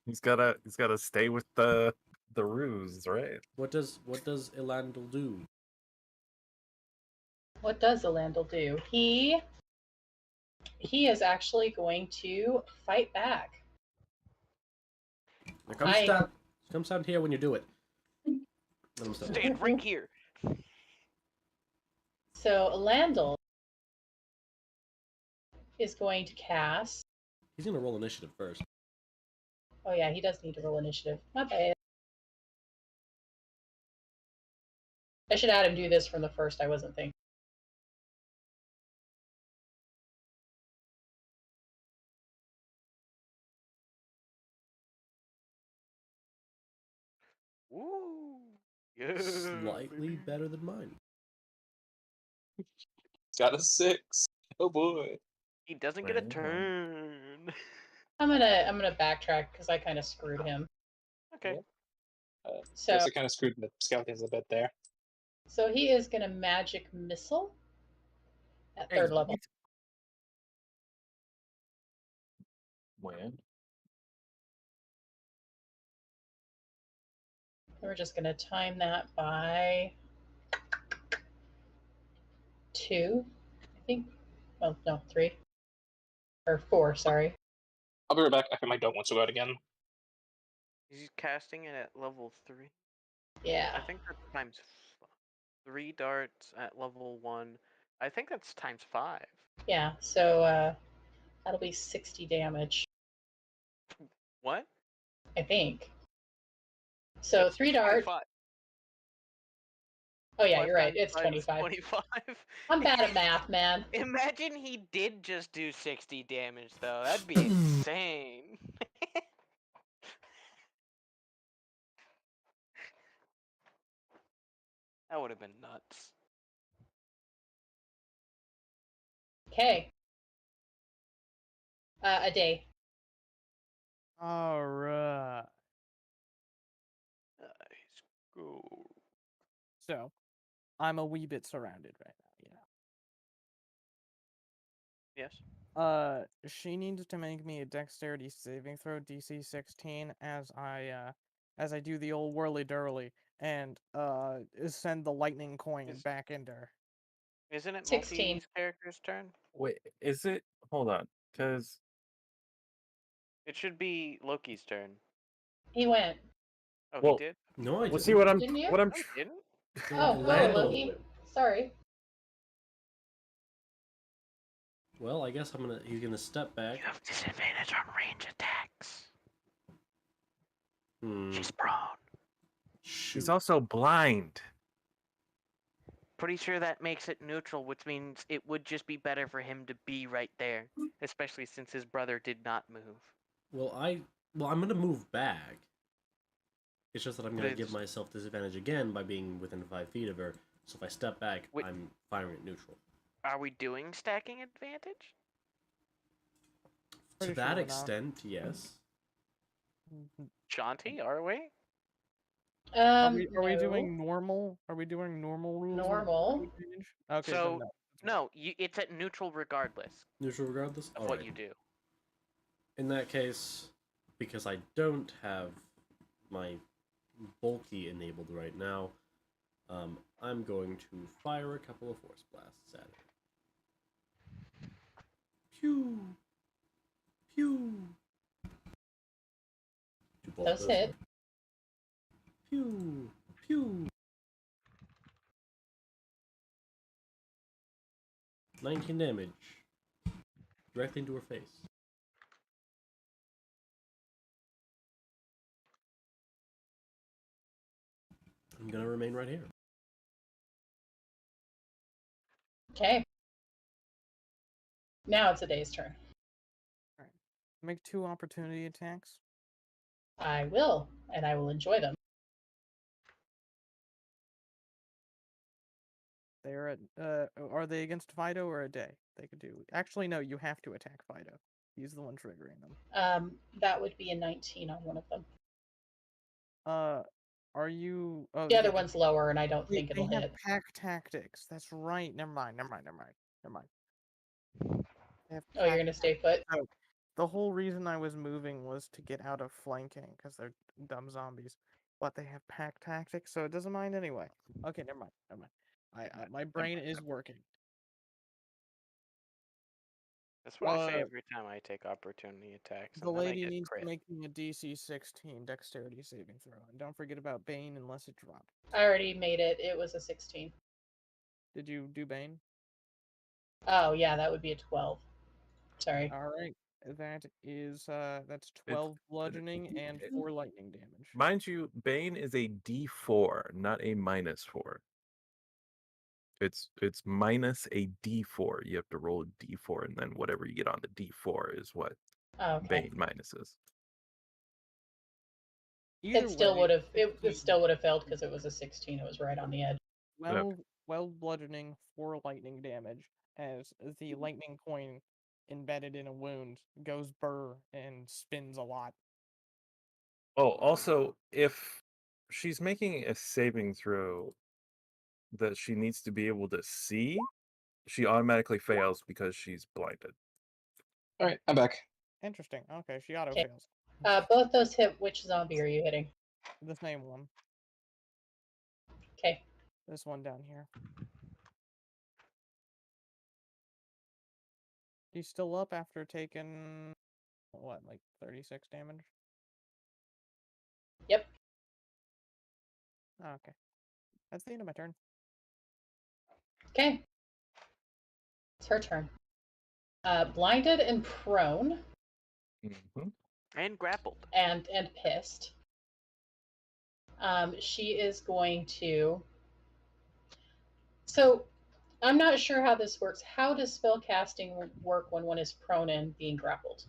He's gotta stay with the ruse, right? What does Elandil do? What does Elandil do? He is actually going to fight back. Now come stand here when you do it. Let him stand. Stand right here. So Elandil is going to cast. He's gonna roll initiative first. Oh yeah, he does need to roll initiative. My bad. I should have him do this from the first. I wasn't thinking. Woo! Yeah, Slightly baby. better than mine. Got a 6. Oh boy. He doesn't get a Right on. turn. I'm gonna backtrack because I kind of screwed him. Okay. So Guess I kind of screwed the skeletons a bit there. so he is gonna magic missile at third level. When? We're just gonna time that by 2, I think. Oh no, 3 or 4. Sorry. I'll be right back after my don't want to go out again. He's casting it at level 3. Yeah. I think that's times 3 darts at level 1. I think that's times 5. Yeah. So that'll be 60 damage, What? I think. So That's 3 darts. 25. Oh yeah, 5 you're right. times It's 5 is 25. 25. I'm bad at math, man. Imagine he did just do 60 damage, though. That'd be insane. That would have been nuts. Okay. A day. All right. Nice. Go. So, I'm a wee bit surrounded right now. Yes. She needs to make me a dexterity saving throw DC 16 as I do the old whirly durly and send the lightning coin Is- back into her. Isn't it 16. Multi's character's turn? Wait, is it? Hold on, because It should be Loki's turn. He went. Oh, Well, he did? No, I well, didn't. see what I'm Didn't you? what I'm No, he didn't. Oh, Elandil. Loki. Sorry. Well, I guess he's gonna step back. You have disadvantage on range attacks. Hmm. She's prone. Shoot. He's also blind. Pretty sure that makes it neutral, which means it would just be better for him to be right there, especially since his brother did not move. Well, I'm gonna move back. It's just that I'm gonna But give it's- myself disadvantage again by being within 5 feet of her. So if I step back, Wait. I'm firing at neutral. Are we doing stacking advantage? Pretty To that sure we're not. extent, yes. Shanti, are we? Are we No. doing normal? Are we doing normal rules? of Normal. advantage? Okay, So, then no. No, it's at neutral regardless Neutral regardless? of what Alright. you do. In that case, because I don't have my bulky enabled right now, I'm going to fire a couple of force blasts at her. Pew! Pew! Do both Does those hit. work? Pew! Pew! 19 damage. Directly into her face. I'm gonna remain right here. Okay. Now it's a day's turn. Alright. Make 2 opportunity attacks. I will, and I will enjoy them. They're at are they against Fido or a day? They could do. Actually, no, you have to attack Fido. He's the one triggering them. That would be a 19 on one of them. Are you? Oh, The other yeah, one's lower, and I don't they, think they it'll have hit. pack tactics. That's right. Never mind. They have Oh, you're pack gonna stay put? Oh, the whole reason I was moving was to get out of flanking because they're dumb zombies. But they have pack tactics, so it doesn't mind anyway. Okay, never mind. My brain is working. That's what I say every time I take opportunity attacks. The And then I lady get needs crit. to make me a DC 16 dexterity saving throw. And don't forget about Bane unless it dropped. I already made it. It was a 16. Did you do Bane? Oh, yeah, that would be a 12. Sorry. Alright. That is, that's 12 bludgeoning and 4 lightning damage. Mind you, Bane is a D4, not a -4. It's minus a D4. You have to roll a D4, and then whatever you get on the D4 is what Okay. Bane minuses. Either It still way, would have. It still would have failed because it was a 16. It was right on the edge. 12 bludgeoning, 4 lightning damage, as the lightning coin embedded in a wound goes burr and spins a lot. Oh, also, if she's making a saving throw that she needs to be able to see, she automatically fails because she's blinded. All right, I'm back. Interesting. Okay, she auto Okay. fails. Both those hit. Which zombie are you hitting? The same one. Okay. This one down here. He's still up after taking, what, like 36 damage? Yep. Oh, okay. That's the end of my turn. Okay. It's her turn. Blinded and prone Mm-hmm. And grappled. and pissed. She is going to. So, I'm not sure how this works. How does spell casting work when one is prone and being grappled?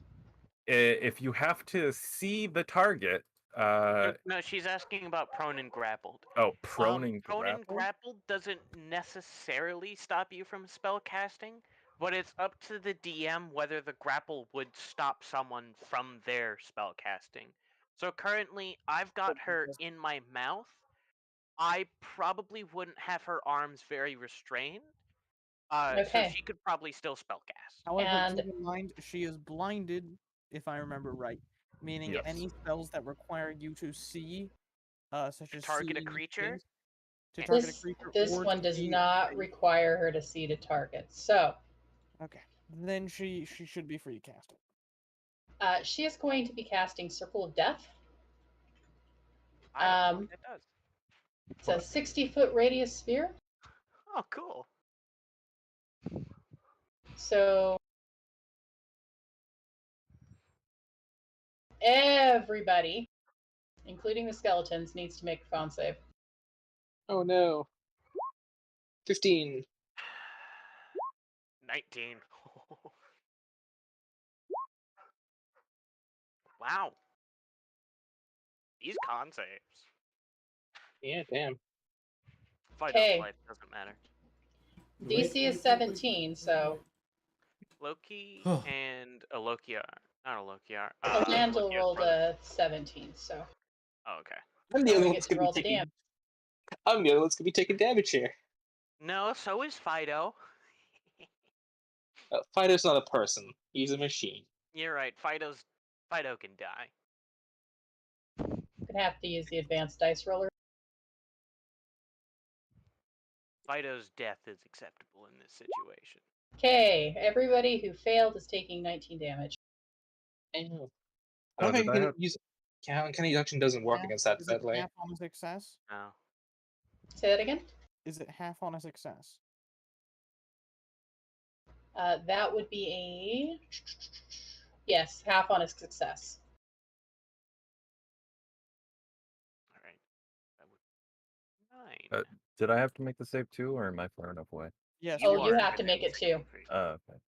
If you have to see the target, No, she's asking about prone and grappled. oh, prone and Prone and grapple. grappled doesn't necessarily stop you from spell casting, but it's up to the DM whether the grapple would stop someone from their spell casting. So currently, I've got her in my mouth. I probably wouldn't have her arms very restrained, so Okay. she could probably still spell cast. However, And- keep in mind, she is blinded, if I remember right. Meaning Yes. any spells that require you to see, such as Target a seeing creature? things, to target This a creature this or one to does see not things. require her to see the target. So, Okay, then she should be free to cast it. she is going to be casting Circle of Death. I don't know what that does. It's a 60-foot radius sphere. Oh, cool. So everybody, including the skeletons, needs to make a con save. Oh no. 15. 19. Wow. These con saves. Yeah, damn. Fido's Okay. life doesn't matter. DC is 17, so Loki Oh. and Alokia. Not Alokia. Landel Alokia's rolled brother. a 17. So Oh, okay. I'm the now only we one get that's to gonna roll be the taking. damage. I'm the only one that's gonna be taking damage here. No, so is Fido. Fido's not a person. He's a machine. You're right. Fido can die. Gonna have to use the advanced dice roller. Fido's death is acceptable in this situation. Okay, everybody who failed is taking 19 damage. I know. Oh, I don't did think I you can have- use. Count deduction doesn't work against that, Is it sadly. half on a success? No. Say that again. Is it half on a success? That would be a yes, half on a success. All right. That would Did I have to make the save too, or am I far enough away? Yes. Oh, You you are have to within make it 16 too. feet. Okay.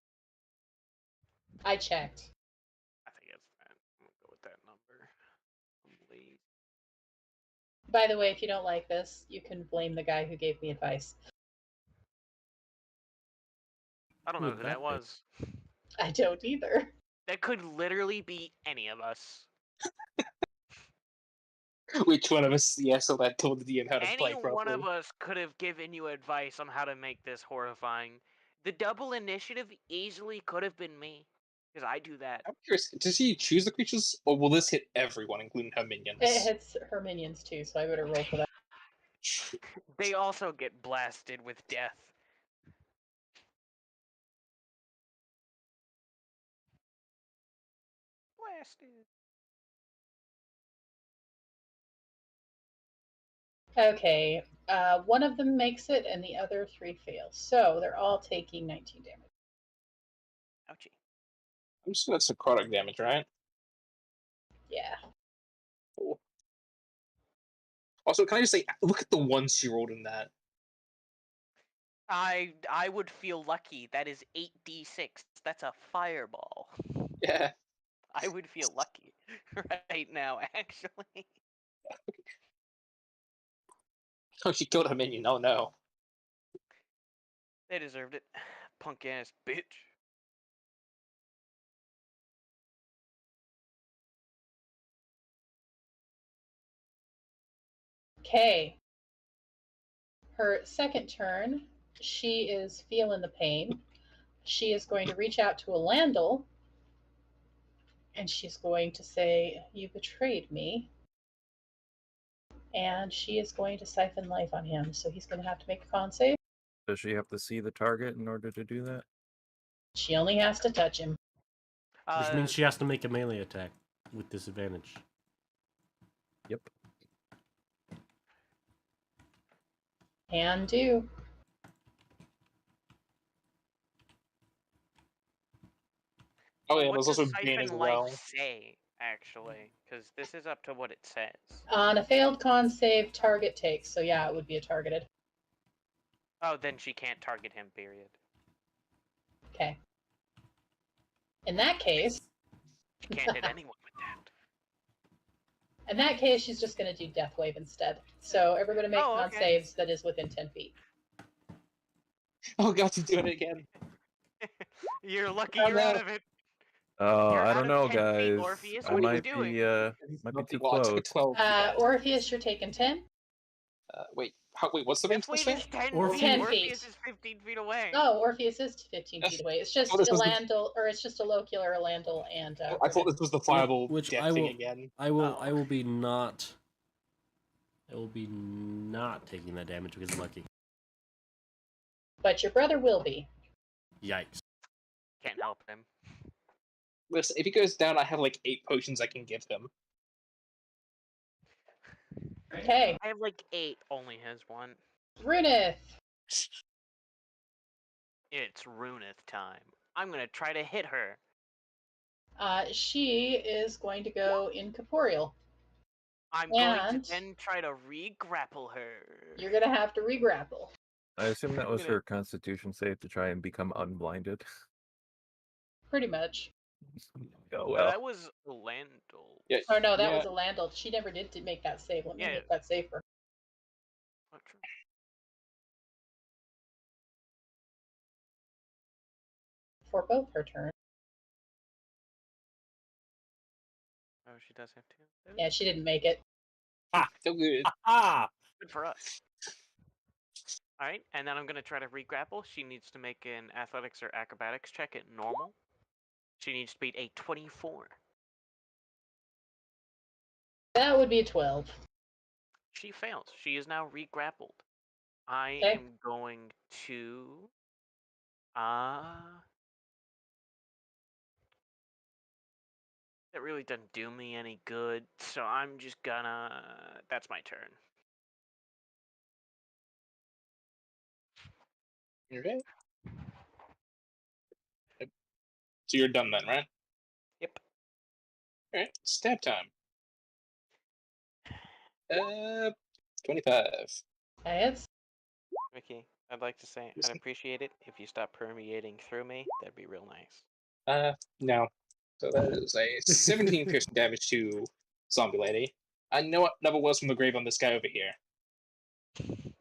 I checked. I think it's that. I'm gonna go with that number. Please. By the way, if you don't like this, you can blame the guy who gave me advice. I don't Who know would who that that be? was. I don't either. That could literally be any of us. Which one of us, so that told the DM how to Any play one properly? of us could have given you advice on how to make this horrifying. The double initiative easily could have been me, because I do that. I'm curious, does he choose the creatures, or will this hit everyone, including her minions? It hits her minions too, so I better roll for that. They also get blasted with death. Blasted. Okay, one of them makes it and the other 3 fail. So they're all taking 19 damage. Ouchie. I'm just gonna necrotic damage, right? Yeah. Cool. Also, can I just say, look at the ones she rolled in that. I would feel lucky. That is 8d6. That's a fireball. Yeah. I would feel lucky right now, actually. Oh, she killed her minion. Oh no. They deserved it. Punk ass bitch. Okay. Her second turn, she is feeling the pain. She is going to reach out to Alandel and she's going to say, "You betrayed me." And she is going to siphon life on him, so he's going to have to make a con save. Does she have to see the target in order to do that? She only has to touch him. Which means she has to make a melee attack with disadvantage. Yep. Can do. Oh yeah, what there's does also Bane as Siphon well. Life say, actually? Because this is up to what it says. On a failed con save, target takes. So yeah, it would be a targeted. Oh, then she can't target him, period. Okay. In that case, She can't hit anyone with that. in that case, she's just going to do Death Wave instead. So everybody make Oh, con okay. saves that is within 10 feet. Oh god, she's doing it again. You're lucky Oh, you're no. out of it. Oh, You're I out don't of know, 10 feet, guys. Orpheus. I What are you might doing? might be too Well, I took a close. 12. Orpheus, you're taking 10. Wait, what's the range Death this Wave thing? is 10 Orpheus- feet. 10 Orpheus feet. is 15 feet away. Oh, Orpheus is 15 feet away. It's just thought this was the- Elandil, or it's just a locular Elandil and. I thought this was the fireball Which death I thing will- again. I will Oh. be not. I will be not taking that damage because I'm lucky. But your brother will be. Yikes. Can't help him. Listen, if he goes down, I have like 8 potions I can give him. Okay, I have like 8, only has 1. Runith. It's Runith time. I'm gonna try to hit her. She is going to go incorporeal. I'm going And- to then try to re-grapple her. You're going to have to regrapple. I assume that I'm was gonna- her Constitution save to try and become unblinded. Pretty much. Oh No, well. that was Landel. Yeah. Oh no, that yeah. was Elandil. She never did make that save. Let me Yeah. make that save for her. Oh, true. For both her turns. Oh, she does have 2. Yeah, she didn't make it. So good. Ah! Good for us. Alright, and then I'm going to try to re-grapple. She needs to make an athletics or acrobatics check at normal. She needs to beat a 24. That would be a 12. She fails. She is now re-grappled. I Okay. am going to... That really doesn't do me any good, so I'm just gonna... That's my turn. Okay. So you're done then, right? Yep. Alright, stab time. 25. That hits. Ricky, I'd like to say I'd appreciate it if you stop permeating through me. That'd be real nice. No. So that is a 17 piercing damage to Zombie Lady. I know what never was from the grave on this guy over here. And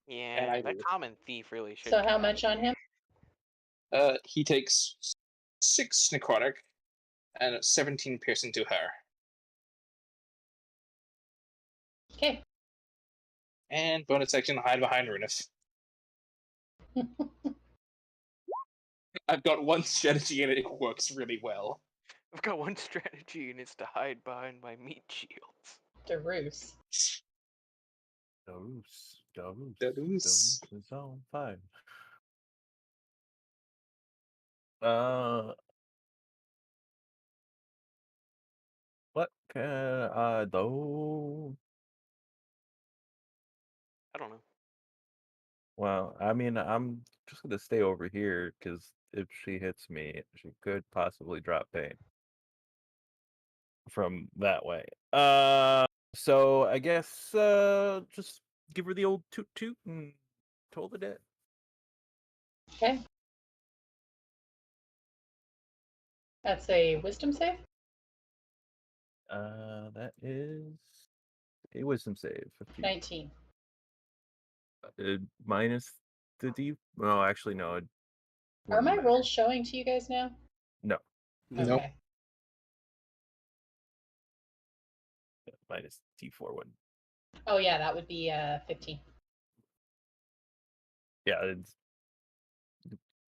Yeah, I that move. common thief really should. So get how out much of on here. him? He takes 6 necrotic and 17 piercing to her. Okay. And bonus action, hide behind Runith. I've got one strategy and it works really well. I've got one strategy, and it's to hide behind my meat shields. Darus. Darus. is on fire. What can I do? I don't know. Well, I mean, I'm just gonna stay over here because if she hits me, she could possibly drop pain from that way. So I guess just give her the old toot toot and told it it. Okay. That's a wisdom save? That is a wisdom save. 15. 19. Minus the D. Well, actually, no. Are my wouldn't rolls matter. showing to you guys now? No, Nope. Okay. minus D4 one. Oh yeah, that would be 15. Yeah,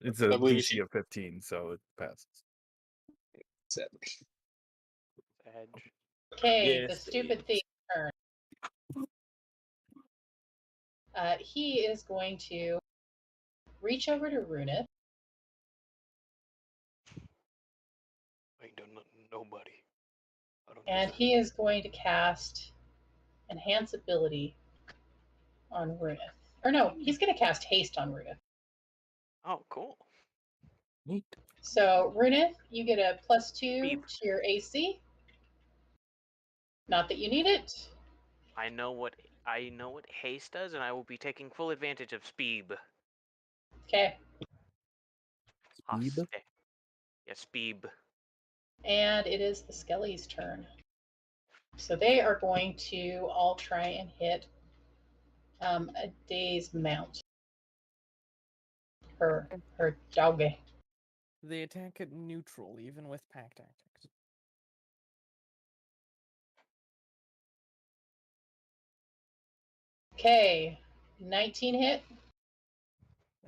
it's a I believe DC she- of 15, so it passes. Sadly. Edge. Okay, Yes, the stupid thief turn. He is going to reach over to Runith. I ain't done nothing to nobody. I don't And deserve he is going to cast Enhance Ability on Runith. Or no, he's going to cast Haste on Runith. Oh, cool. Neat. So, Runith, you get a +2 Beep. to your AC. Not that you need it. I know what haste does, and I will be taking full advantage of speed. Okay. Speed? Yeah, speed. And it is the Skelly's turn. So they are going to all try and hit a day's mount. Her doggy. They attack at neutral, even with pack tactics. Okay. 19 hit.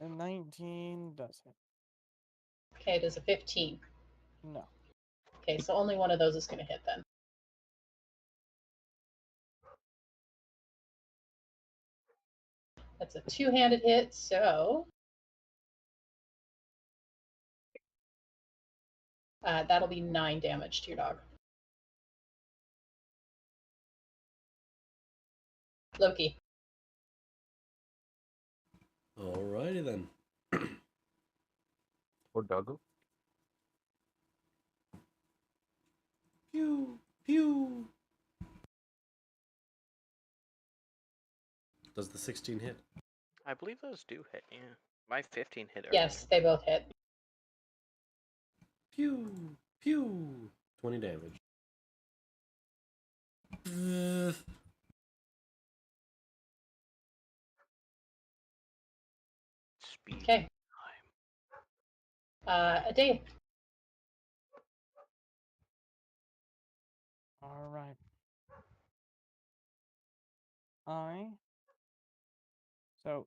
A 19 does hit. Okay, does a 15. No. Okay, so only one of those is going to hit then. That's a two-handed hit, so that'll be 9 damage to your dog. Loki. Alrighty then. Or doggo? Pew, pew. Does the 16 hit? I believe those do hit. Yeah, my 15 hit. Yes, they both hit. Pew, pew. 20 damage. Speed. Okay. A day. Alright. So,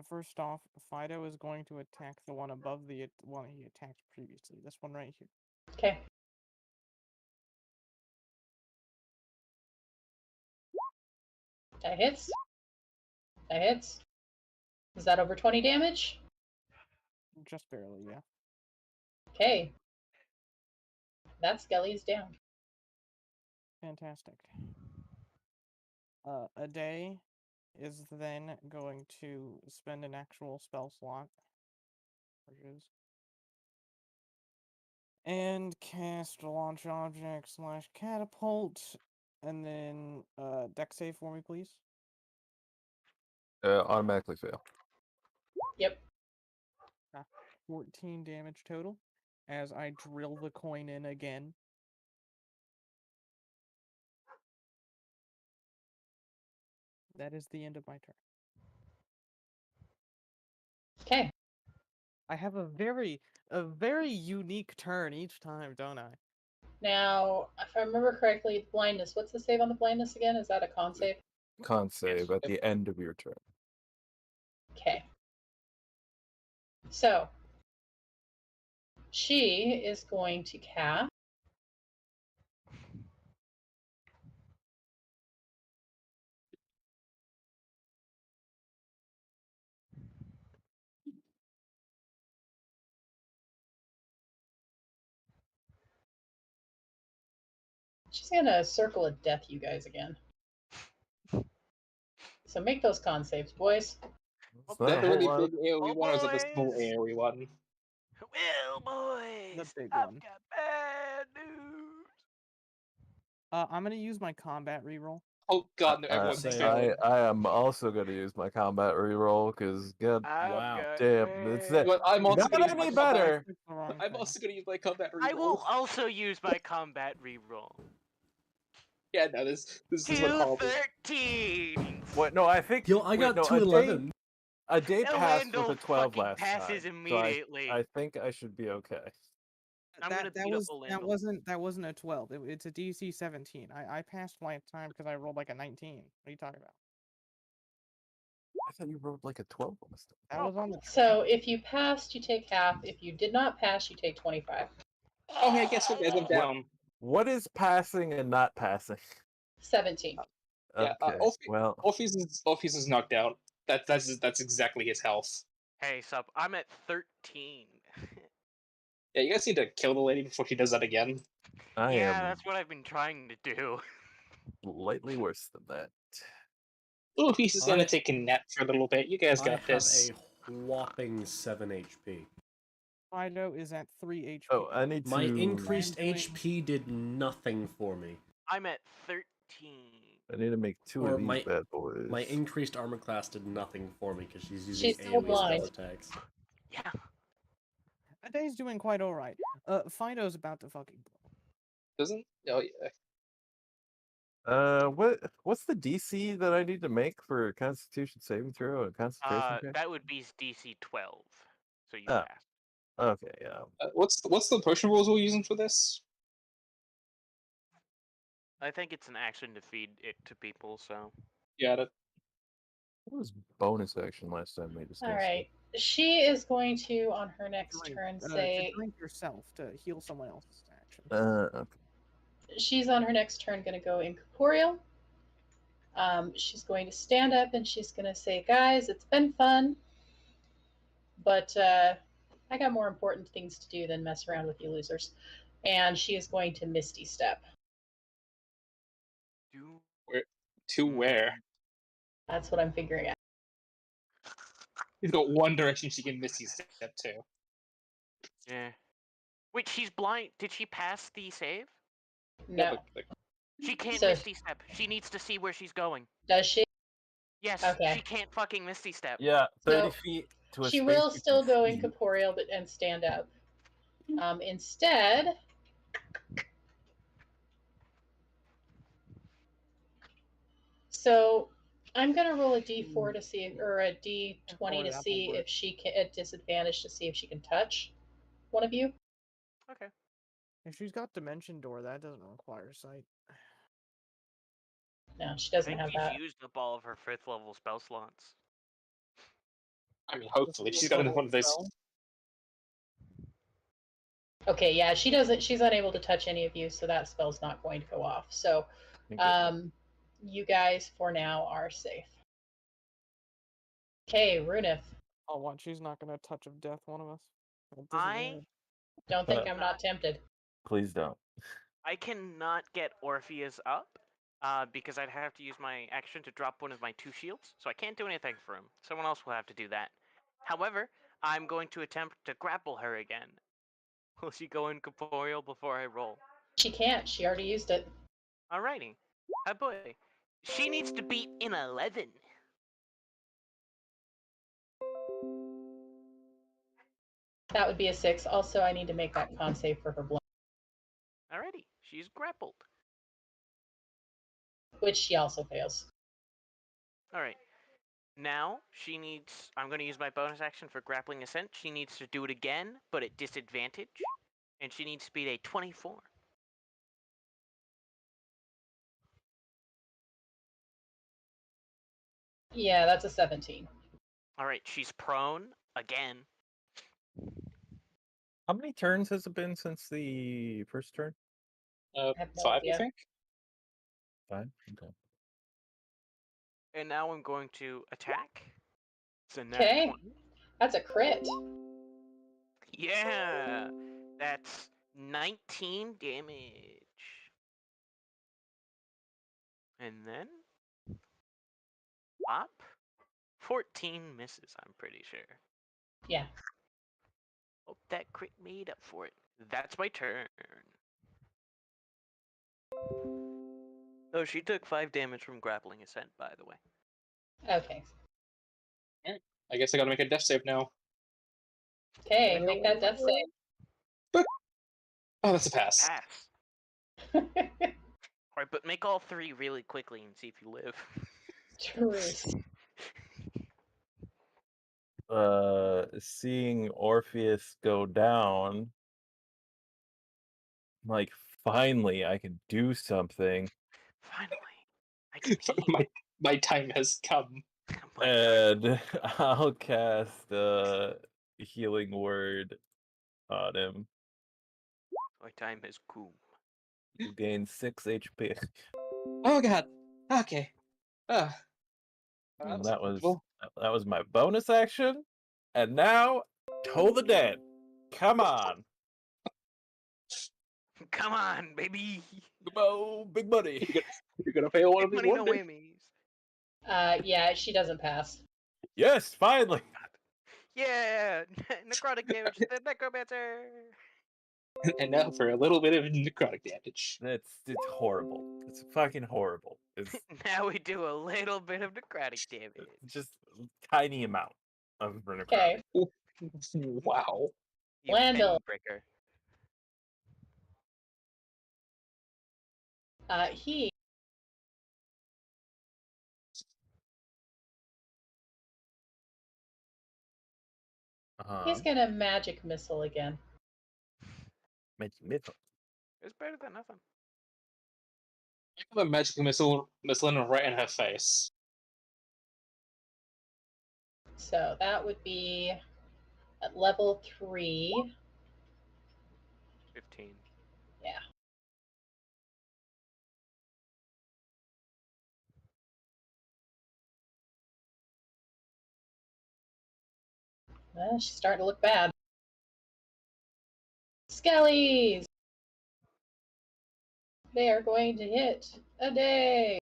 first off, Fido is going to attack the one above the one he attacked previously. This one right here. Okay. That hits. That hits. Is that over 20 damage? Just barely, yeah. Okay. That Skelly's down. Fantastic. A day is then going to spend an actual spell slot. And cast launch object / catapult. And then deck save for me, please. Automatically fail. Yep. 14 damage total as I drill the coin in again. That is the end of my turn. Okay. I have a very unique turn each time, don't I? Now, if I remember correctly, blindness. What's the save on the blindness again? Is that a con save? Con save at Yep. the end of your turn. Okay. So, she is going to cast. She's gonna circle of death you guys again. So make those con saves, boys. It's The not a whole really lot of- big AoE Oh, one or is it the small boys! AoE one? Well, boys, big I've one. got bad news. I'm gonna use my combat reroll. Oh god, no, everyone's Same. failing. I am also going to use my combat reroll because god I've Wow. got damn, that's bad it. But I'm also Not gonna use my any combat. better. Clicked the wrong I'm thing. also gonna use my combat reroll. I will also use my combat reroll. Yeah, no, this is what horrible. 213. What? No, I think. Yo, I wait, got no, 211. A day passed with Elendil a 12 fucking last passes time, immediately. so I think I should be okay. I'm gonna beat up Elendil. That wasn't a 12. It's a DC 17. I passed my time because I rolled like a 19. What are you talking about? I thought you rolled like a 12 last time. That was on the So if you passed, you take half. If you did not pass, you take 25. Oh, hey, guess what, guys? I'm down. What is passing and not passing? 17. Yeah, Okay, well, Orpheus is knocked out. That's exactly his health. Hey, sup? I'm at 13. Yeah, you guys need to kill the lady before she does that again. I Yeah, am that's what I've been trying to do. slightly worse than that. Orpheus is gonna I- take a nap for a little bit. You guys I got have this. a whopping 7 HP. Fido is at 3 HP. Oh, I need to. My increased Rambling. HP did nothing for me. I'm at 13. I need to make two Or of these my- bad boys. My increased armor class did nothing for me because she's using She's still AoE blind. spell attacks. Yeah. Aday's doing quite alright. Fido's about to fucking blow. Doesn't? Oh yeah. What's the DC that I need to make for Constitution saving throw and Concentration check? That would be DC 12. So you Ah. pass. Okay, yeah. What's the potion rules we're using for this? I think it's an action to feed it to people, so. Yeah, that, What was bonus action last time we discussed? All right. She is going to, on her next Drink, turn, to say drink yourself to heal someone else's action. Okay. she's on her next turn going to go incorporeal. She's going to stand up and she's going to say, guys, it's been fun, but I got more important things to do than mess around with you losers. And she is going to Misty Step. to where? That's what I'm figuring out. He's got one direction she can miss his step to. Yeah. Wait, she's blind. Did she pass the save? No. Yeah, but, She can't So- Misty Step. She needs to see where she's going. Does she? Yes, Okay. she can't fucking Misty Step. Yeah, 30 So, feet to a She space will you still can go see. incorporeal and stand up. Instead, so I'm gonna roll a d4 to see, or a d20 to that see will if she can, at disadvantage, to see if she can touch one of you. Okay. If she's got Dimension Door, that doesn't require sight. No, she I doesn't think have she's that. used up all of her 5th level spell slots. I mean, hopefully she's got one of those. Spell? Okay, yeah, she doesn't. She's unable to touch any of you, so that spell's not going to go off. So, Okay. you guys for now are safe. Okay, Runith. Oh, what? She's not gonna touch of death one of us. At I disadvantage. Don't think I'm not tempted. Please don't. cannot get Orpheus up because I'd have to use my action to drop one of my 2 shields, so I can't do anything for him. Someone else will have to do that. However, I'm going to attempt to grapple her again. Will she go incorporeal before I roll? She can't. She already used it. Alrighty. Oh boy. She needs to beat an 11. That would be a 6. Also, I need to make that con save for her blind, Alrighty, she's grappled. which she also fails. Alright. Now she needs. I'm going to use my bonus action for grappling ascent. She needs to do it again, but at disadvantage. And she needs speed a 24. Yeah, that's a 17. Alright, she's prone again. How many turns has it been since the first turn? I have no 5, idea. I think. 5? Okay. And now I'm going to attack. It's a nat Okay. 20. That's a crit. Yeah! That's 19 damage. And then. Pop. 14 misses, I'm pretty sure. Yeah. Hope that crit made up for it. That's my turn. Oh, she took 5 damage from grappling ascent, by the way. Okay. I guess I gotta make a death save now. Okay, make that death save. Oh, that's a pass. Pass. Alright, but make all 3 really quickly and see if you live. Truth. Seeing Orpheus go down, like, finally I can do something. Finally. I can pee. my time has come. My God. And I'll cast healing word on him. My time has come. You gain 6 HP. Oh god. Okay. And That's that was uncomfortable. that was my bonus action. And now, Toll the Dead. Come on. Come on, baby. Oh, big money. You're gonna fail one Big of these money, one no day. whammies. Yeah, she doesn't pass. Yes, finally. Yeah, necrotic damage to the necromancer. And now for a little bit of necrotic damage. It's horrible. It's fucking horrible. It's Now we do a little bit of necrotic damage. just a tiny amount of necrotic. Okay. Wow. You Landel. penny breaker. He he's gonna magic missile again. Magic missile. It's better than nothing. I have a magic missile right in her face. So that would be at level 3. 15. Yeah. Well, she's starting to look bad. Skellies! They are going to hit a day.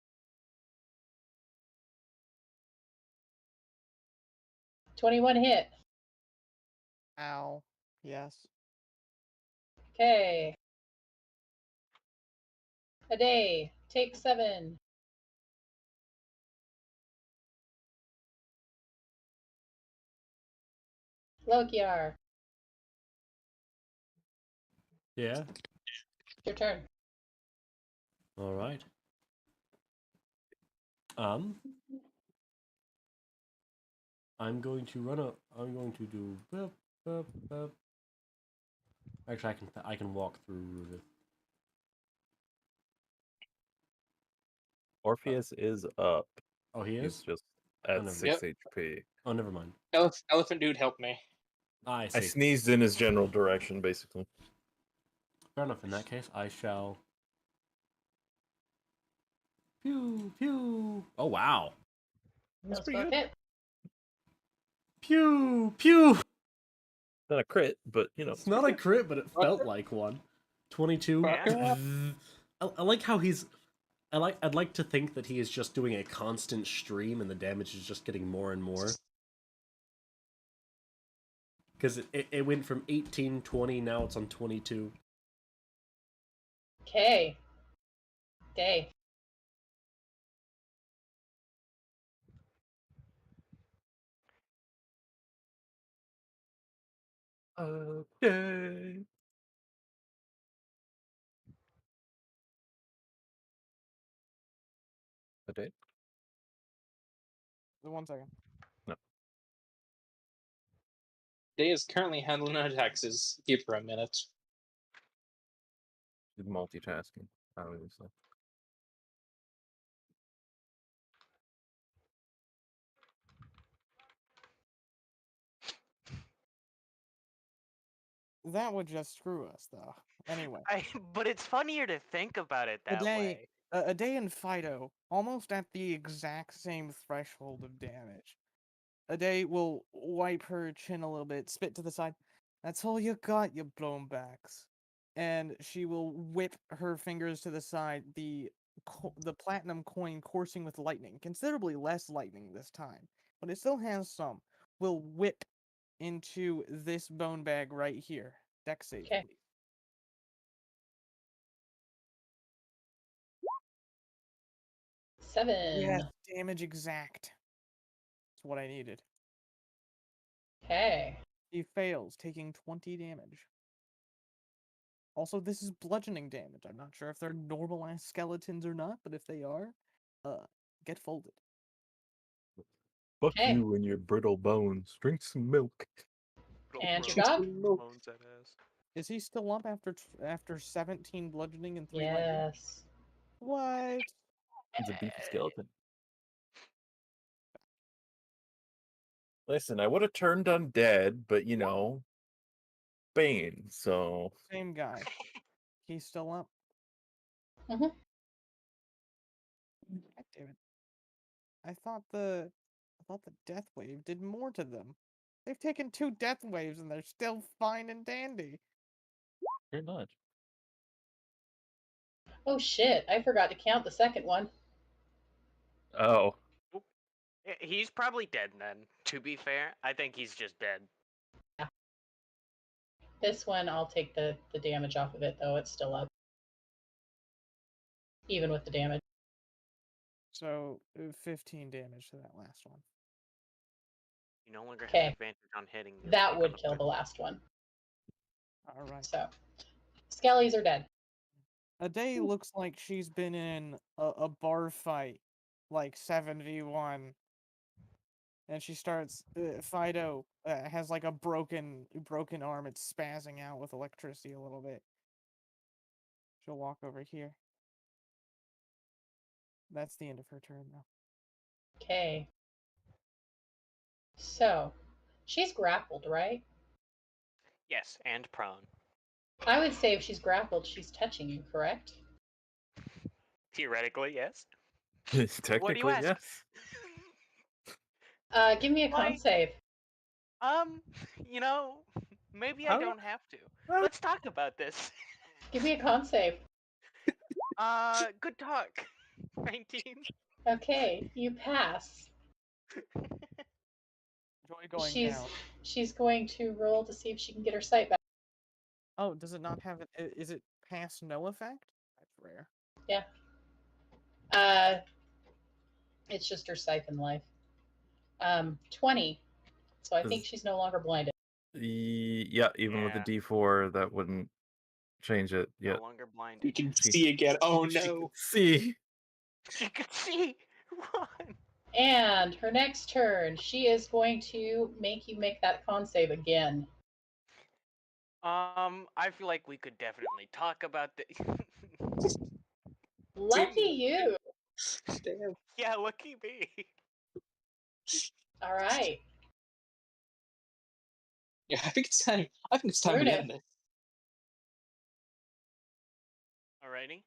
21 hit. Ow. Yes. Okay. A day. Take 7. Lokiar, Yeah. your turn. All right. I'm going to run up. I'm going to do. Boop, boop, boop. Actually, I can walk through it. Orpheus is up. Oh, he He's is. just at never 6 HP. Oh, never mind. Elephant dude, help me. I I see. sneezed in his general direction, basically. Fair enough. In that case, I shall. Pew pew. Oh wow. That's pretty both good. hit. Pew pew. Not a crit, but you know. It's not a crit, but it felt like one. 22. Yeah. I like how he's. I'd like to think that he is just doing a constant stream, and the damage is just getting more and more. Because it went from 18, 20, now it's on 22. Okay. Day. Okay. A day? 1 second. No. Day is currently handling her taxes. Give her a minute. She's multitasking, obviously. That would just screw us, though. Anyway, But it's funnier to think about it a that day, way. a day in Fido, almost at the exact same threshold of damage. A day will wipe her chin a little bit, spit to the side. That's all you got, you blown backs. And she will whip her fingers to the side, the platinum coin coursing with lightning, considerably less lightning this time, but it still has some, will whip into this bone bag right here. Dex save, Okay. please. Seven. Yes, damage exact. That's what I needed. Okay. He fails, taking 20 damage. Also, this is bludgeoning damage. I'm not sure if they're normal-ass skeletons or not, but if they are, get folded. Fuck Okay. you and your brittle bones. Drink some milk. And your Drink dog? some milk. Bones that ass. Is he still up after 17 bludgeoning and 3 lightning? Yes. What? He's a beefy skeleton. Listen, I would have turned undead, but you know, Bane, so Same guy. He's still up? Mhm. God damn it. I thought the death wave did more to them. They've taken 2 death waves and they're still fine and dandy. pretty much. Oh shit, I forgot to count the second one. Oh, He's probably dead then, to be fair. I think he's just dead. This one, I'll take the damage off of it, though. It's still up. Even with the damage. So, 15 damage to that last one. You no longer Okay. have advantage on hitting. You'll That take would on a kill the crit. last one. Alright. So, skellies are dead. A day looks like she's been in a bar fight, like 7v1. And she starts, Fido has like a broken arm. It's spazzing out with electricity a little bit. She'll walk over here. That's the end of her turn, though. Okay. So, she's grappled, right? Yes, and prone. I would say if she's grappled, she's touching you, correct? Theoretically, yes. technically, ask? yes. Give me a con Why? save. You know, maybe I How- don't have to. how- Let's talk about this. Give me a con save. Good talk. 19. Okay, you pass. Joy going She's down. she's going to roll to see if she can get her sight back. Oh, does it not have it? Is it pass no effect? That's rare. Yeah. It's just her sight in life. 20. So I think she's no longer blinded. Yeah, even with the D4, that wouldn't change it No yet. longer blinded. You can She- see again. Oh She no. could see. She could see. Run. And her next turn, she is going to make you make that con save again. I feel like we could definitely talk about this. Lucky you. Damn. Yeah, lucky me. All right. Yeah, I think it's time. I think it's time we Bruno. end this. Alrighty.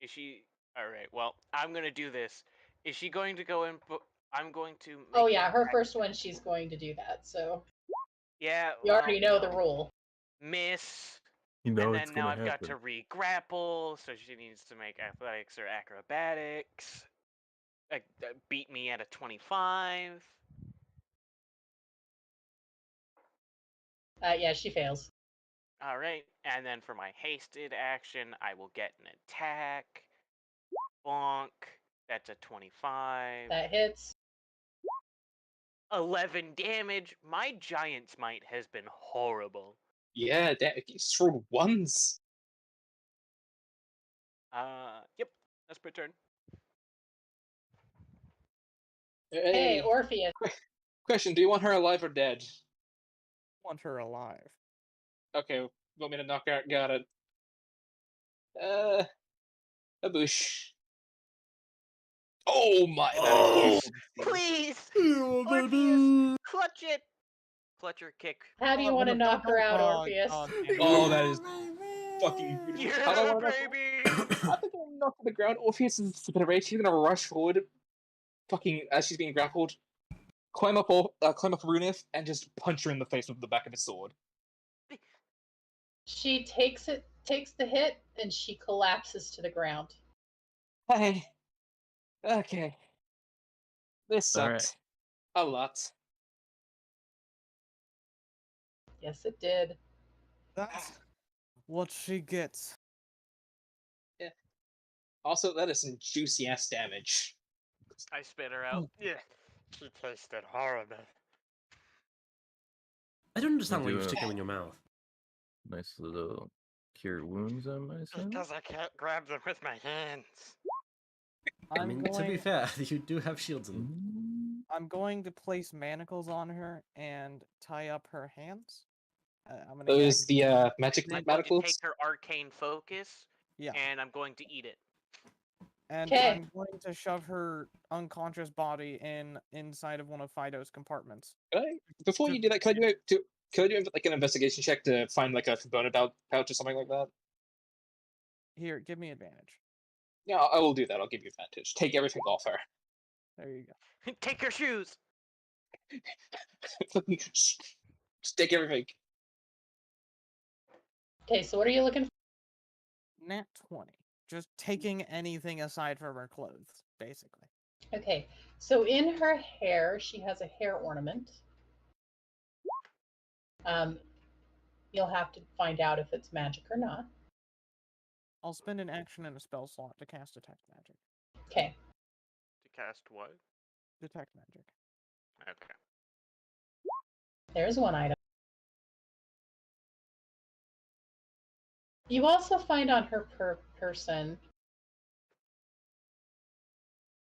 Is she? All right. Well, I'm gonna do this. Is she going to go in? I'm going to. Oh make yeah, an her attack. first one she's going to do that. So Yeah. you already well, know the rule. Miss. You know And it's then now gonna I've happen. got to re-grapple, so she needs to make athletics or acrobatics. Beat me at a 25. Yeah, she fails. All right, and then for my hasted action, I will get an attack. Bonk. That's a 25. That hits. 11 damage. My giant smite has been horrible. Yeah, it's rolled ones. Yep. That's my turn. Hey, Orpheus. Question: do you want her alive or dead? Want her alive. Okay, want me to knock her out? Got it. A bush. Oh my! Oh, Please! yeah, Orpheus! baby. Clutch it! Clutch or kick. How do you want to knock her out, Orpheus? Oh, that is fucking beautiful. Yeah, How do I want to baby! I think I'm knocked to the ground. Orpheus is in a rage. She's gonna rush forward, fucking as she's being grappled, climb up Runith, and just punch her in the face with the back of his sword. She takes the hit, and she collapses to the ground. Hey. Okay. This sucked. Alright. A lot. Yes, it did. That's what she gets. Also, that is some juicy ass damage. I spit her out. Yeah. She tasted horrible. I don't understand why do you a- stick them in your mouth. Nice little cure wounds on myself. Because I can't grab them with my hands. I mean, to be fair, you do have shields in them. I'm going to place manacles on her and tie up her hands. I'm gonna Those the magic I'm going to manacles. take her arcane focus, Yeah. and I'm going to eat it. And 'Kay. I'm going to shove her unconscious body inside of one of Fido's compartments. Before you do that, can I do like an investigation check to find like a bonus pouch or something like that? Here, give me advantage. Yeah, I will do that. I'll give you advantage. Take everything off her. There you go. Take your shoes! Just take everything. Okay, so what are you looking for? Nat 20. Just taking anything aside from her clothes, basically. Okay, so in her hair, she has a hair ornament. You'll have to find out if it's magic or not. I'll spend an action and a spell slot to cast Detect Magic. Okay, To cast what? Detect Magic. Okay. there's one item. You also find on her person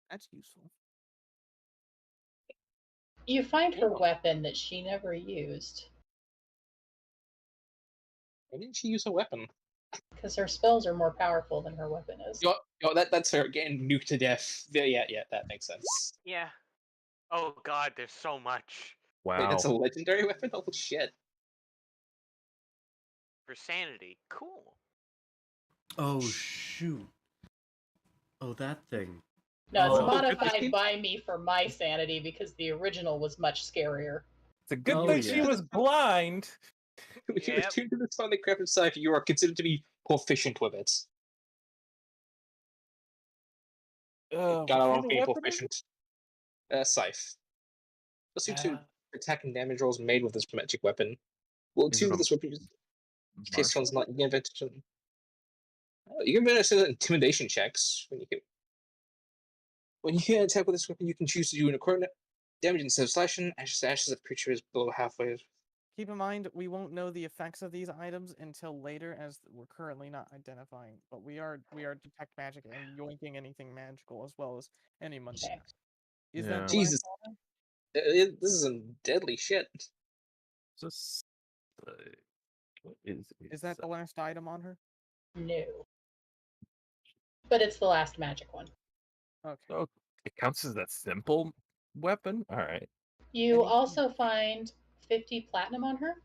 That's useful. you find her weapon that she never used Why didn't she use a weapon? because her spells are more powerful than her weapon is. That's her getting nuked to death. Yeah, that makes sense. Yeah. Oh god, there's so much. Wow. Wait, that's a legendary weapon? Oh shit. For sanity. Cool. Oh, shoot. Oh, that thing. No, it's Oh. modified by me for my sanity because the original was much scarier. It's a good Oh, thing she yeah. was blind. When you Yep. attune to this finely crafted cipher, you are considered to be proficient with it. What Got kind all of being weapon is it? proficient. Scythe. Plus you two Yeah. attack and damage rolls made with this magic weapon. Well, Is two it with a this weapon. Case martial one's not. You get advantage on. You get advantage on intimidation checks when you get attack with this weapon. You can choose to do an equivalent damage instead of slashing. Ashes of creature is below halfway. Keep in mind, we won't know the effects of these items until later, as we're currently not identifying. But we are detect magic and yoinking anything magical as well as any mundane. Okay. Is Yeah. that the Jesus. last item? This is some deadly shit. Just, what is Is that the last item on her? No. But it's the last magic one. Okay. Oh, it counts as that simple weapon? Alright. You Any- also find 50 platinum on her.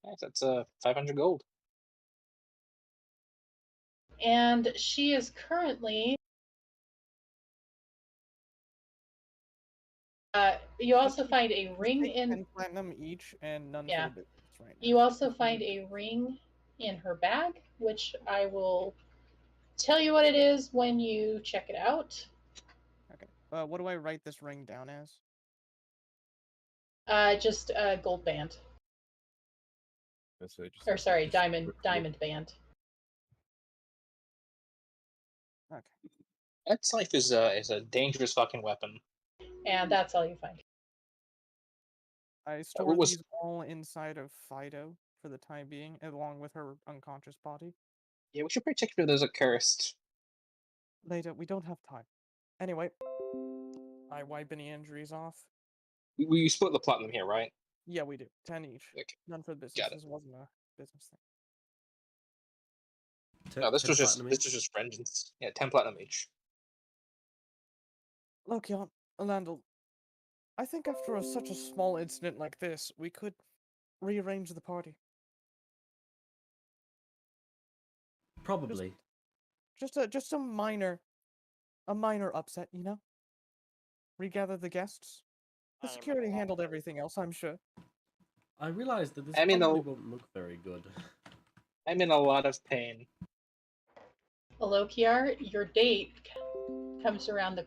Nice, that's 500 gold. And she is currently. You also find a ring Take in. 10 platinum each and none Yeah. for the business right now. You also find a ring in her bag, which I will tell you what it is when you check it out. Okay. What do I write this ring down as? Just a gold band, So just- or sorry, just- diamond band. Okay. That scythe is a dangerous fucking weapon. And that's all you find. I store was- these all inside of Fido for the time being, along with her unconscious body. Yeah, we should probably check if those are cursed. Later, we don't have time. Anyway, I wipe any injuries off. We split the platinum here, right? Yeah, we do. 10 each. Okay. None for the business. Got it. This wasn't a business thing. No, this 10 was just platinum this each. was just vengeance. Yeah, 10 platinum each. Look, Jan, Alandel, I think after such a small incident like this, we could rearrange the party. Probably. Just a minor upset, you know? Regather the guests. The security handled everything else, I'm sure. I realize that this I mean, probably though- won't look very good. I'm in a lot of pain. Alokiar, your date comes around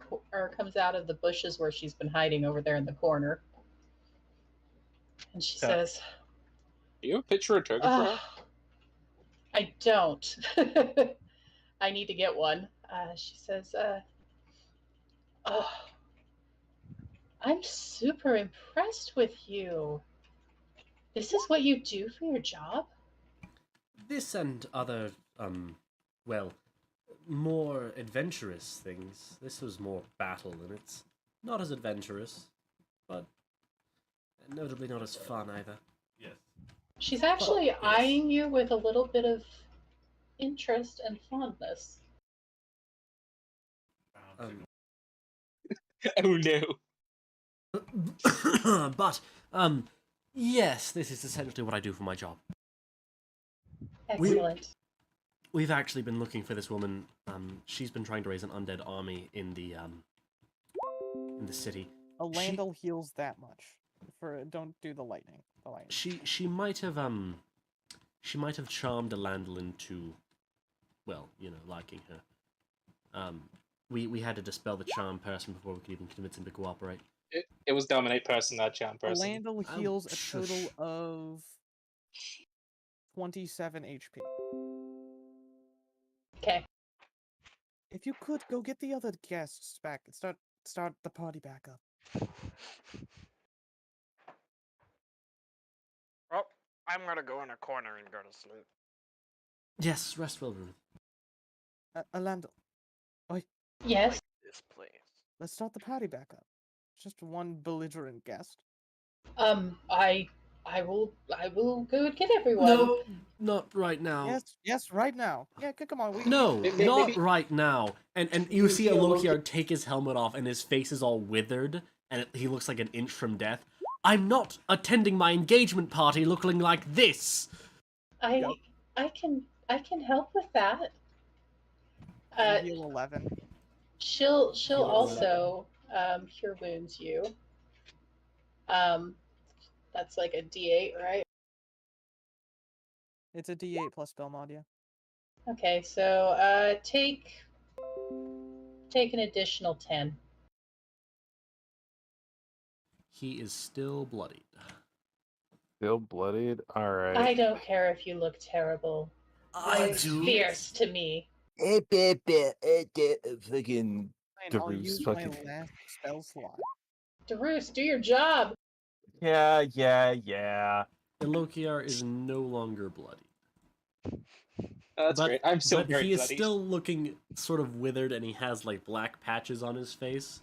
comes out of the bushes where she's been hiding over there in the corner, and she Yeah. says, Do you have a picture of Turga for her? "I don't. I need to get one." She says, "Oh, I'm super impressed with you. This is what you do for your job?" This and other, well, more adventurous things. This was more battle, and it's not as adventurous, but notably not as fun either. Yes. She's actually yes. eyeing you with a little bit of interest and fondness. Oh no. But, yes, this is essentially what I do for my job. Excellent. We've actually been looking for this woman. She's been trying to raise an undead army in the city. Alandel heals that much. Don't do the lightning. The lightning. She might have charmed Alandel into, well, you know, liking her. We had to dispel the charm person before we could even convince him to cooperate. It was dominate person, not charm person. Alandel heals a shush. total of 27 HP. Okay. If you could go get the other guests back and start the party back up. Oh, I'm gonna go in a corner and go to sleep. Yes, rest well, Ruth. Alandel, Yes. This place. let's start the party back up. Just one belligerent guest. I will go get everyone. No, not right now. Yes, right now. Yeah, come on. No, Maybe- not right now. And you see Alokiar take his helmet off, and his face is all withered, and he looks like an inch from death. I'm not attending my engagement party looking like this. I can help with that. Heal 11. She'll Heal also cure wounds you. That's like a D8, right? It's a D8 plus spell mod, yeah. Okay, so take an additional 10. He is still bloodied. Still bloodied? Alright. I don't care if you look terrible. I You're do. fierce to me. Fucking Fine, I'll Darus use my fucking- last spell slot. Darus, do your job. Yeah. Alokiar is no longer bloody. That's but, great. I'm still but very he is bloody. still looking sort of withered, and he has like black patches on his face.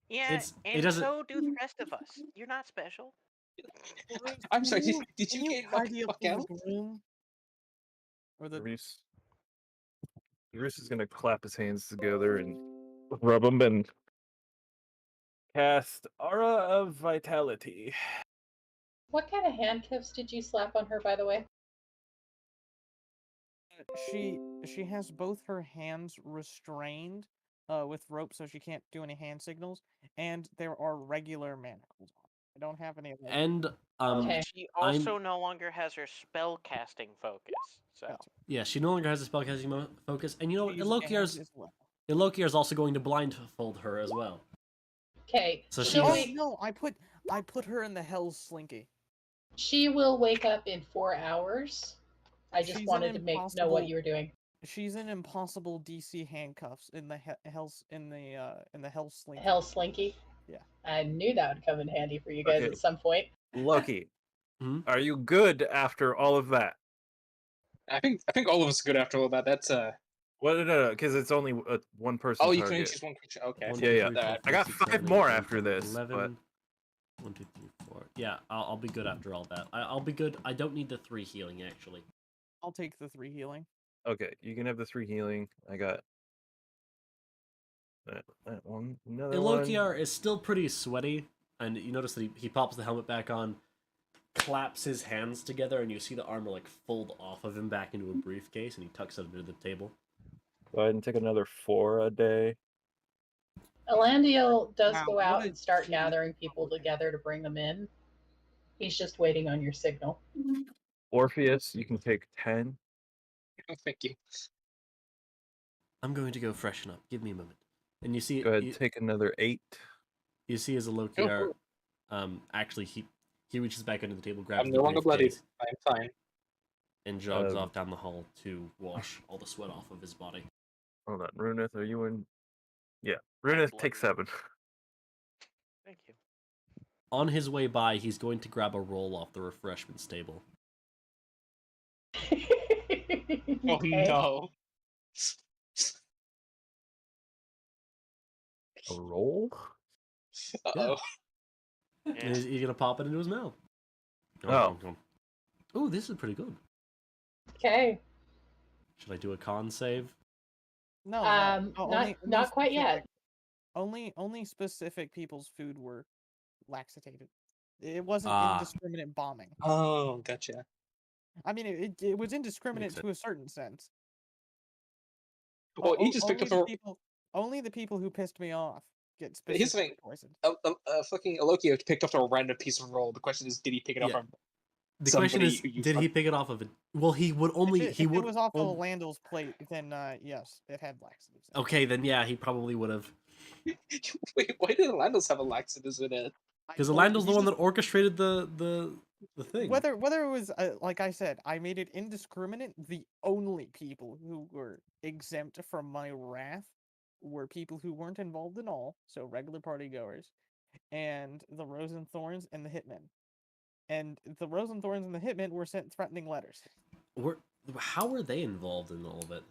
Yeah, It and doesn't- so do the rest of us. You're not special. I'm sorry. Can Did you can get knocked tidy the up fuck the out? room? Or the Darus is gonna clap his hands together and rub them and cast Aura of Vitality. What kind of handcuffs did you slap on her, by the way? she has both her hands restrained with rope, so she can't do any hand signals, and there are regular manacles on. I don't have any of those. And Okay. She also no longer has her spell casting focus. So That's- yeah, she no longer has a spellcasting focus. And you know what? she uses the hands Alokiar's as well. Alokiar's also going to blindfold her as well. Okay. So she'll she's- Oh wake- no! I put her in the Hell's Slinky. She will wake up in 4 hours. I just She's an wanted to know what impossible- you were doing. She's in impossible DC handcuffs in the Hell's Slinky. Hell Slinky. I knew that would come in handy for you guys Okay. at some point. Loki, Hmm? are you good after all of that? I think all of us are good after all that. That's Well, no, because it's only a one person Oh, you can only target. choose one creature. Okay. One, Yeah, two, yeah. three, four, Alright. I five, got six, 5 seven, eight, more nine, after 10, this, 11. but 1, 2, 3, 4. Yeah, I'll be good after all that. I'll be good. I don't need the 3 healing, actually. I'll take the 3 healing. okay, you can have the 3 healing. I got that one. Another Elokiar is still pretty sweaty, and you notice that he pops the helmet back on, claps his hands together, and you see the armor like fold off of him back into a briefcase, and he tucks it under the table. Go ahead and take another 4 a day. Elandiel does Wow, go what out a and start genius. gathering people together to bring them in. He's just waiting on your signal. Orpheus, you can take 10. Thank you. I'm going to go freshen up. Give me a moment. And you see, Go ahead and take another 8. you see as Elokiar, actually he reaches back under the table, grabs I'm the no longer bloodied. briefcase, I'm fine. and jogs Um, off down the hall to wash all the sweat off of his body. Hold on, Runeth, are you in? Yeah, I'm Runeth, take bloody. 7. Thank you. On his way by, he's going to grab a roll off the refreshments table. Oh Okay. no. A roll? Uh-oh. And he's gonna pop it into his mouth. Oh. Ooh, this is pretty good. Okay. Should I do a con save? No, Not quite yet. Only specific people's food were laxated. It wasn't indiscriminate bombing. Oh, gotcha. I mean, it was indiscriminate Makes to a certain sense. Well, he just picked up a... Only the people who pissed me off get Here's the specifically thing. poisoned. Fucking Alokio picked up a random piece of roll. The question is, did he pick it up Yeah. from The question somebody is, who you did he pick it off of it? Well, he would only If it would. was off of Landal's plate, then yes, it had laxatives. in it. Okay, then yeah, he probably would have. Wait, why did Landos have a laxatives in it? Because Well, Orlando's the he's one just- that orchestrated the thing. Whether it was like I said, I made it indiscriminate. The only people who were exempt from my wrath were people who weren't involved at all, so regular party goers, and the Rose and Thorns and the Hitmen. And the Rose and Thorns and the Hitmen were sent threatening letters. How were they involved in all of it?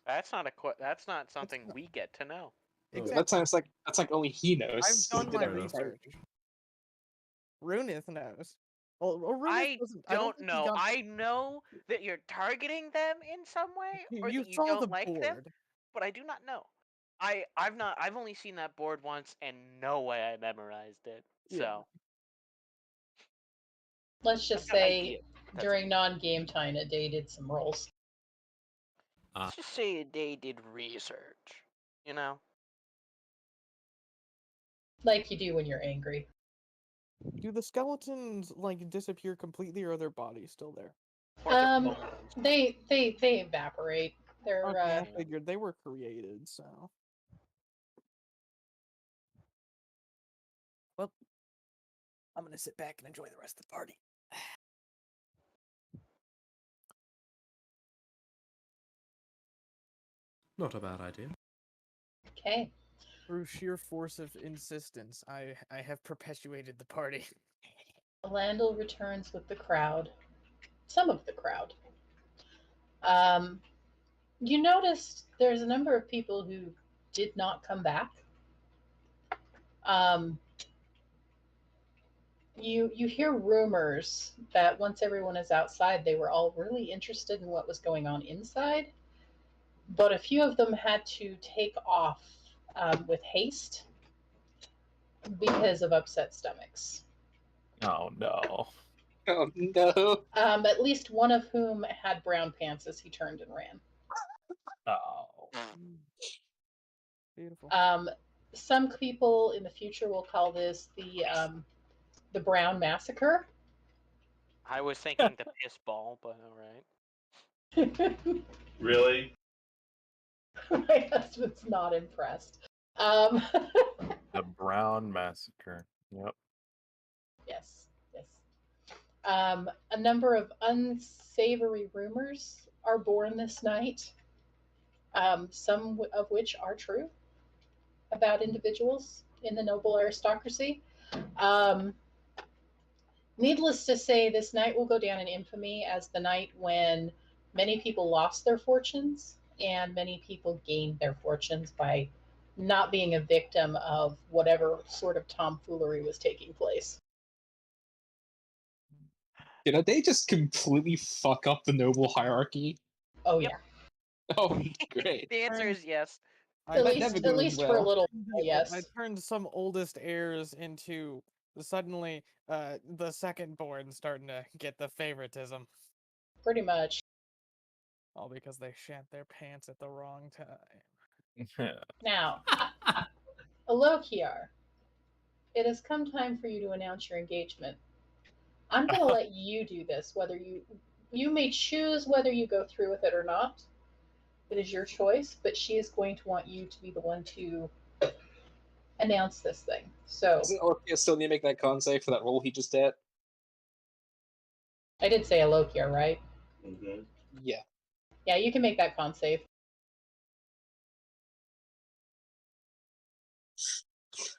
That's not something we get to know. Exactly. That's like only he knows. I've done He my did everything. research. Runith knows. Well, Runith I doesn't. don't think he know. got- I know that you're targeting them in some way, or You that you saw don't the like board. them, but I do not know. I've only seen that board once, and no way I memorized it. Yeah. So Let's just I've got an say idea. That's during non-game time, Day did some rolls. let's just say they did research. You know, Like you do when you're angry. Do the skeletons like disappear completely, or are their bodies still there? or their Um, bones. They evaporate. They're Okay, I figured they were created, so. Well, I'm gonna sit back and enjoy the rest of the party. Not a bad idea. okay. Through sheer force of insistence, I have perpetuated the party. Landel returns with the crowd. Some of the crowd. You noticed there's a number of people who did not come back. You hear rumors that once everyone is outside, they were all really interested in what was going on inside, but a few of them had to take off with haste because of upset stomachs. Oh no. Oh no. At least one of whom had brown pants as he turned and ran. Oh. Beautiful. Some people in the future will call this the Brown Massacre. I was thinking the piss ball, but all right. Really? My husband's not impressed. The Brown Massacre. Yep. Yes. A number of unsavory rumors are born this night, some of which are true about individuals in the noble aristocracy. Needless to say, this night will go down in infamy as the night when many people lost their fortunes and many people gained their fortunes by not being a victim of whatever sort of tomfoolery was taking place. They just completely fuck up the noble hierarchy? Oh, Yep. yeah. Oh, great. The answer is yes. That At never least, goes for a well. little I while, yes. turned some oldest heirs into suddenly the second born starting to get the favoritism. Pretty much. All because they shat their pants at the wrong time. Now, Alokiar, it has come time for you to announce your engagement. I'm going to let you do this, whether you may choose whether you go through with it or not. It is your choice, but she is going to want you to be the one to announce this thing. So Doesn't Orpheus still need to make that con save for that roll he just did? I did say Alokiar, right? Mm-hmm. Yeah. Yeah, you can make that con save.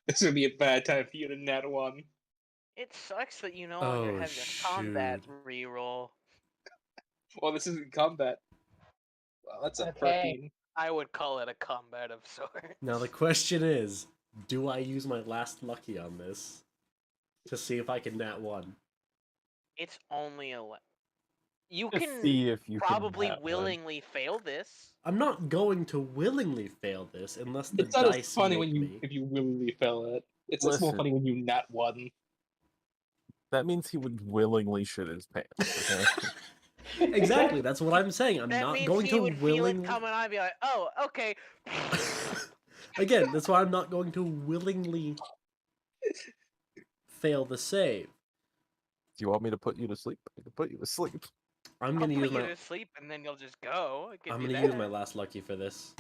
This would be a bad time for you to nat one. It sucks that you no longer Oh, have your combat shoot. reroll. Well, this isn't combat. Well, that's a Okay. 13. I would call it a combat of sorts. Now the question is, do I use my last lucky on this to see if I can nat 1? It's only a. You Just can see if you can probably nat one. willingly fail this. I'm not going to willingly fail this unless the It's not as dice funny make when you me. if you willingly fail it. It's more Listen. funny when you nat one. That means he would willingly shit his pants. Okay? Exactly, that's what I'm saying. I'm That not means going he to would feel willingly. it coming. I'd be like, oh, okay. Again, that's why I'm not going to willingly fail the save. Do you want me to put you to sleep? I can put you to sleep. I'm I'll gonna put use you my. to sleep and then you'll just go. I can I'm do gonna that. use my last lucky for this.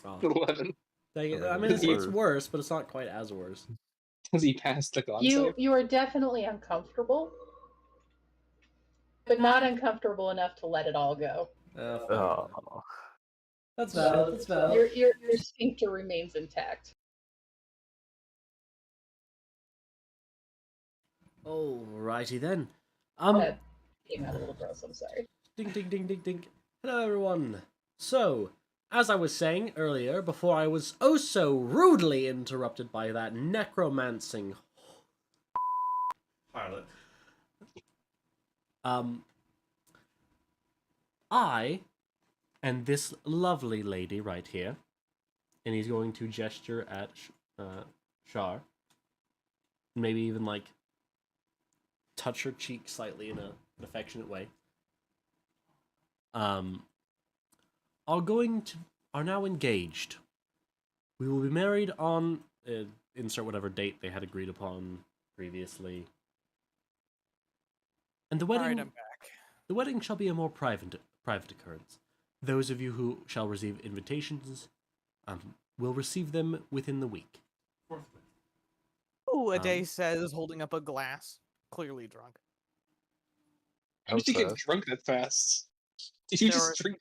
Oh, 11. dang it. I Alright, mean, it's worse. worse, but it's not quite as worse. Has he passed the con You save? you are definitely uncomfortable, but not uncomfortable enough to let it all go. Fine. Oh. That's valid. That's valid. Your sphincter remains intact. Alrighty then. That came out a little gross. I'm sorry. Ding, ding, ding, ding, ding. Hello, everyone. So, as I was saying earlier, before I was oh so rudely interrupted by that necromancing harlot, I and this lovely lady right here, and he's going to gesture at Shar, maybe even like touch her cheek slightly in an affectionate way. Are now engaged. We will be married on insert whatever date they had agreed upon previously. And the wedding, Alright, I'm back. the wedding shall be a more private occurrence. Those of you who shall receive invitations, will receive them within the week. Oh, a day says, holding up a glass, clearly drunk. How did you get sad. drunk that fast? Did you There just are drink?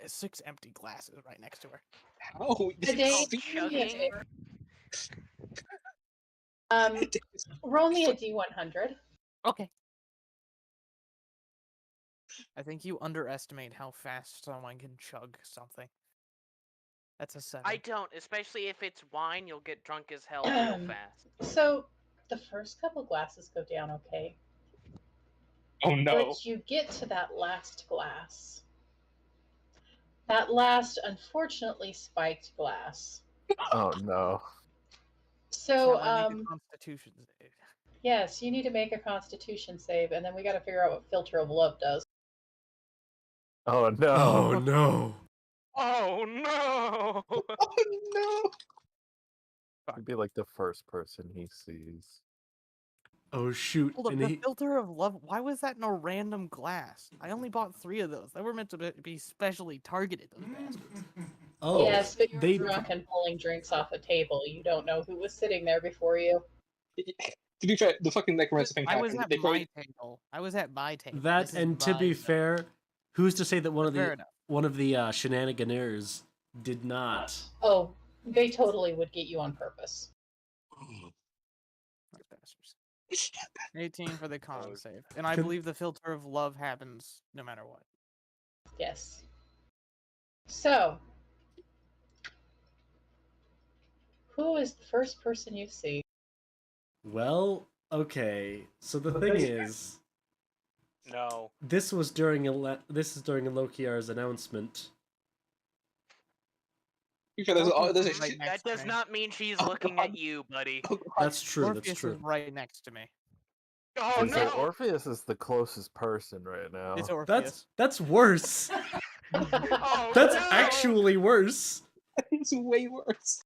six empty glasses right next to her. How? The day, chugging. roll me a D100. Okay. I think you underestimate how fast someone can chug something. That's a 7. I don't, especially if it's wine. You'll get drunk as hell real fast. So the first couple glasses go down okay, Oh no. but you get to that last glass. That last, unfortunately, spiked glass. Oh no. So, Shall I make a Constitution save? yes, you need to make a Constitution save, and then we got to figure out what Filter of Love does. Oh no. Oh no! Oh no! Oh no. It'd be like the first person he sees. Oh shoot! Hold up, And the he, filter of love. Why was that in a random glass? I only bought 3 of those. They were meant to be specially targeted. Those bastards. oh, Yes, but you're they drunk and pulling drinks off a table. You don't know who was sitting there before you. To be fair, the fucking necromancer thing I was happened. at They my probably- table. I was at my table. that This is and to my be zone. fair, who's to say that Fair enough. one of the shenaniganers did not? Oh, They totally would get you on purpose. Like bastards. 18 for the con Oh. save. And I Can- believe the filter of love happens no matter what. Yes. So, who is the first person you see? Well, okay. So the thing is, No. this is during Lokiar's announcement. Okay, there's a Right shit. next That to does me. not mean she's Oh, looking God. at you, buddy. Oh, God. That's true. Orpheus That's true. is right next to me. Oh Is it no! Orpheus is the closest person right now. It's Orpheus. That's worse. Oh That's no! actually worse. It's way worse.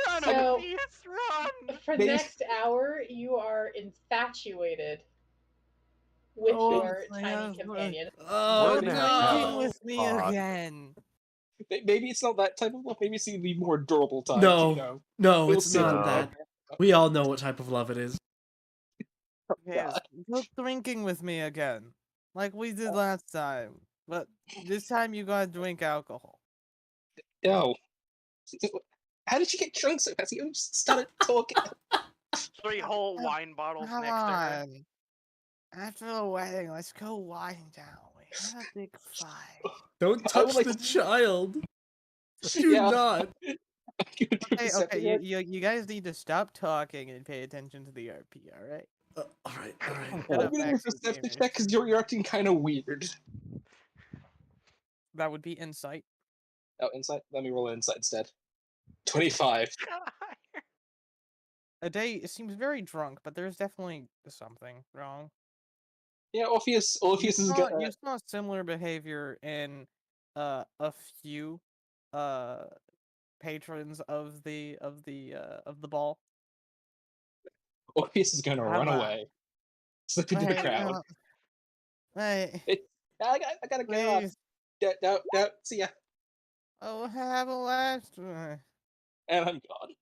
Run, So- Orpheus, run! For the They- next hour, you are infatuated with Oh, your my tiny God. companion. Oh We're gonna have Drinking a with me pod. again. Maybe it's not that type of love. Maybe it's the more adorable type. No. You know? No, We'll it's see. not No. that. We all know what type of love it is. Yes, go drinking with me again. Like we did last time. But this time you gotta drink alcohol. No. How did you get drunk so fast? You just started talking. 3 whole wine bottles Come next to her. on. After the wedding, let's go wine down. We had a big fight. Don't I would touch like the to- child. Do Yeah. not. Okay, you guys need to stop talking and pay attention to the RP, alright? All right, all right. I'm Shut gonna up, do a action perception gamers. check because you're acting kind of weird. That would be insight. Oh, insight. Let me roll an insight instead. 25. Ade seems very drunk, but there's definitely something wrong. Yeah, Orpheus is gonna. You saw similar behavior in a few patrons of the ball. Orpheus is gonna Come run on. away. Slip into the Wait, crowd. no. Wait, I gotta go. please. No, see ya. Oh, have a last one. And I'm gone.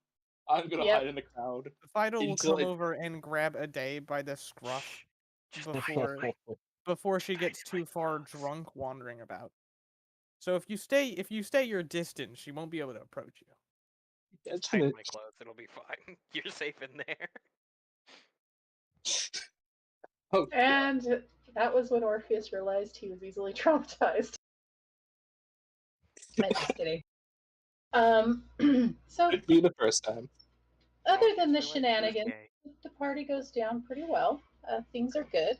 I'm gonna Yep. hide in the crowd. Fido will Until come it- over and grab Ade by the scruff Just before before she gets too far drunk wandering about. So if you stay your distance, she won't be able to approach you. I'm Just trying hide to- my clothes, it'll be fine. You're safe in there. Oh, And that was when Orpheus realized he was easily traumatized. I'm just kidding. So it'd be the first time. other than the Orpheus realized he was shenanigans, gay. the party goes down pretty well. Things are good.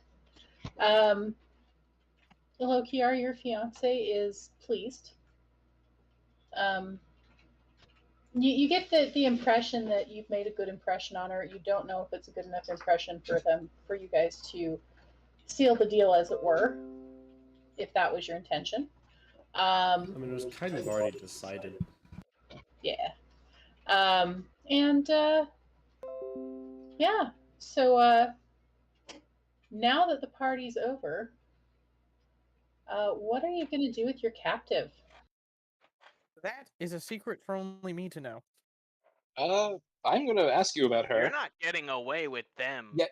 Lokiar, your fiance, is pleased. You get the impression that you've made a good impression on her. You don't know if it's a good enough impression for you guys to seal the deal, as it were, if that was your intention. I mean, it was kind of already decided. Yeah. Yeah. So now that the party's over, what are you going to do with your captive? That is a secret for only me to know. I'm gonna ask you about her. You're not getting away with them. Yeah,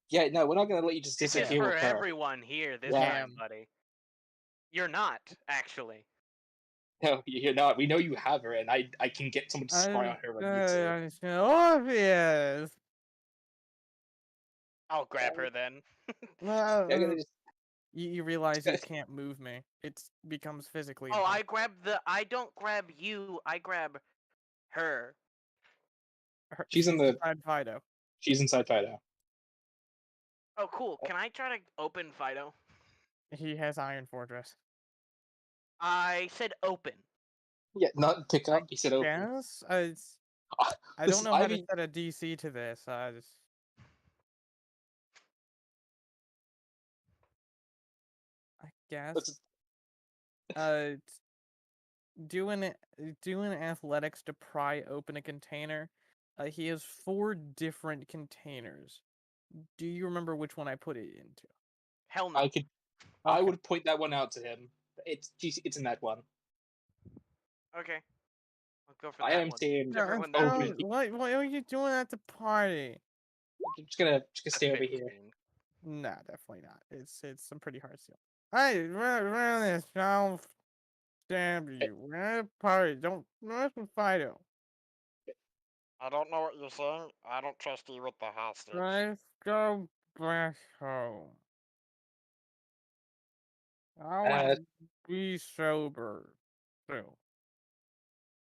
Yeah, no, we're not gonna let you just This is disappear for with her. everyone here this Yeah. time, buddy. You're not, actually. No, you're not. We know you have her, and I can get someone to spy on her when we need to. Obvious. I'll grab her then. They're gonna just You realize you can't move me. It becomes physically. Oh, I impossible. grab I don't grab you, I grab her. She's in the- inside Fido. She's inside Fido. Oh, cool. Can I try to open Fido? He has Iron Fortress. I said open. Yeah, not pick up. He said open. Yes, Ah, I listen, don't know how Ivy- to set a DC to this. I guess. Listen, Uh, do an athletics to pry open a container. He has 4 different containers. Do you remember which one I put it into? Hell no. I could. I Okay. would point that one out to him. It's in that one. Okay. I'll go for I that am one. saying. Different one Oh, that really? What are you doing at the party? I'm just gonna A stay over here. 15. Nah, definitely not. It's some pretty hard stuff. Hey, run this! I'll stab you. We're at a party. Don't mess with Fido. I don't know what you're saying. I don't trust you with the hostage. Let's go back home. I want to be sober too.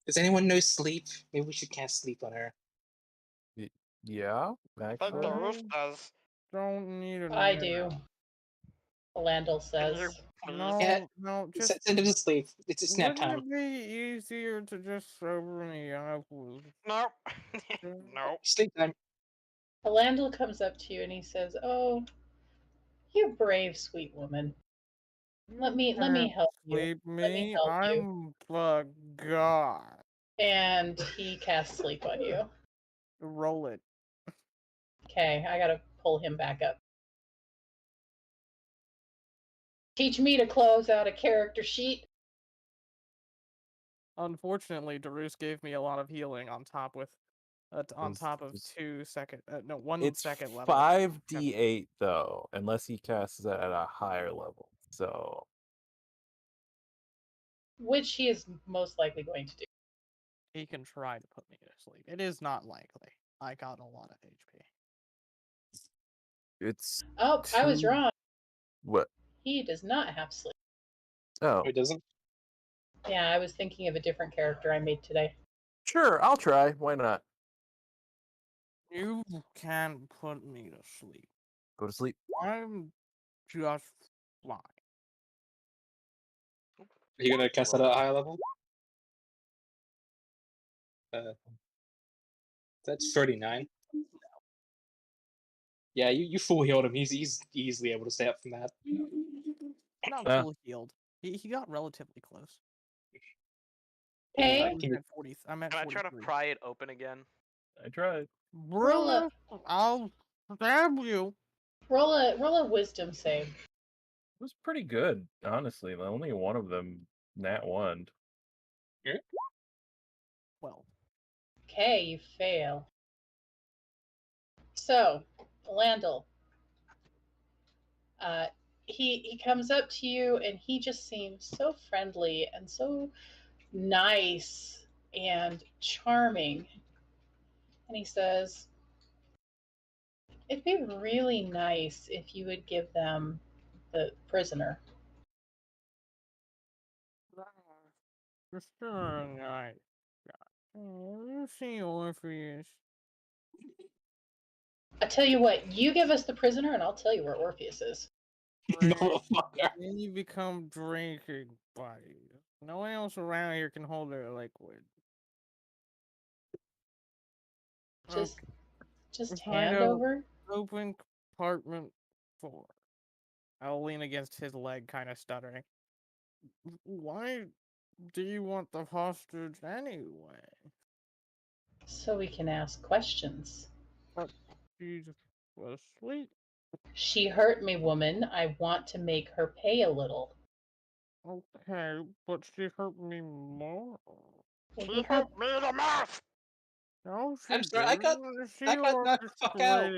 Does anyone know sleep? Maybe we should cast sleep on her. Yeah, I think actually. Darush does. Don't need a I nap. do. Landel Can you says. please? Yeah. No, just Send him to sleep. It's nap wouldn't time. it be easier to just sober me up with Nope. Nope. Sleep time. Landel comes up to you and he says, "Oh, you brave, sweet woman. Let me help you. sleep Let me me? help you." I'm the god. And he casts sleep on you. Roll it. Okay, I gotta pull him back up. Teach me to close out a character sheet. Unfortunately, Darus gave me a lot of healing on top with, on top of 1 It's second level. 5d8 though, unless he casts it at a higher level. So Which he is most likely going to do. He can try to put me to sleep. It is not likely. I got a lot of HP. it's Oh, I was two- wrong. What? He does not have sleep. Oh, It doesn't. Yeah, I was thinking of a different character I made today. sure, I'll try. Why not? You can put me to sleep. Go to sleep. I'm just fine. Are you gonna cast that at a higher level? That's 39. Yeah, you full healed him. He's easily able to stay up from that. Not Uh. full healed. He got relatively close. Hey, Alright, can you- I'm at 40. I'm at Can I try to 43. pry it open again? I tried. Roll up. I'll stab you. roll a wisdom save. It was pretty good, honestly. Only one of them nat one. Well, Okay, you fail. So, Landel, he comes up to you and he just seems so friendly and so nice and charming. And he says, "It'd be really nice if you would give them the prisoner." you're still a nice guy. You see Orpheus. I tell you what, you give us the prisoner and I'll tell you where Orpheus is. Motherfucker. Then you become drinking buddies. No one else around here can hold their liquid. Just Find hand out. over. Open compartment 4. I'll lean against his leg, kind of stuttering. Why do you want the hostage anyway? So we can ask questions. She's asleep. She hurt me, woman. I want to make her pay a little. Okay, but she hurt me more. She hit me in the mouth. No, she I'm sorry, I got knocked the fuck out.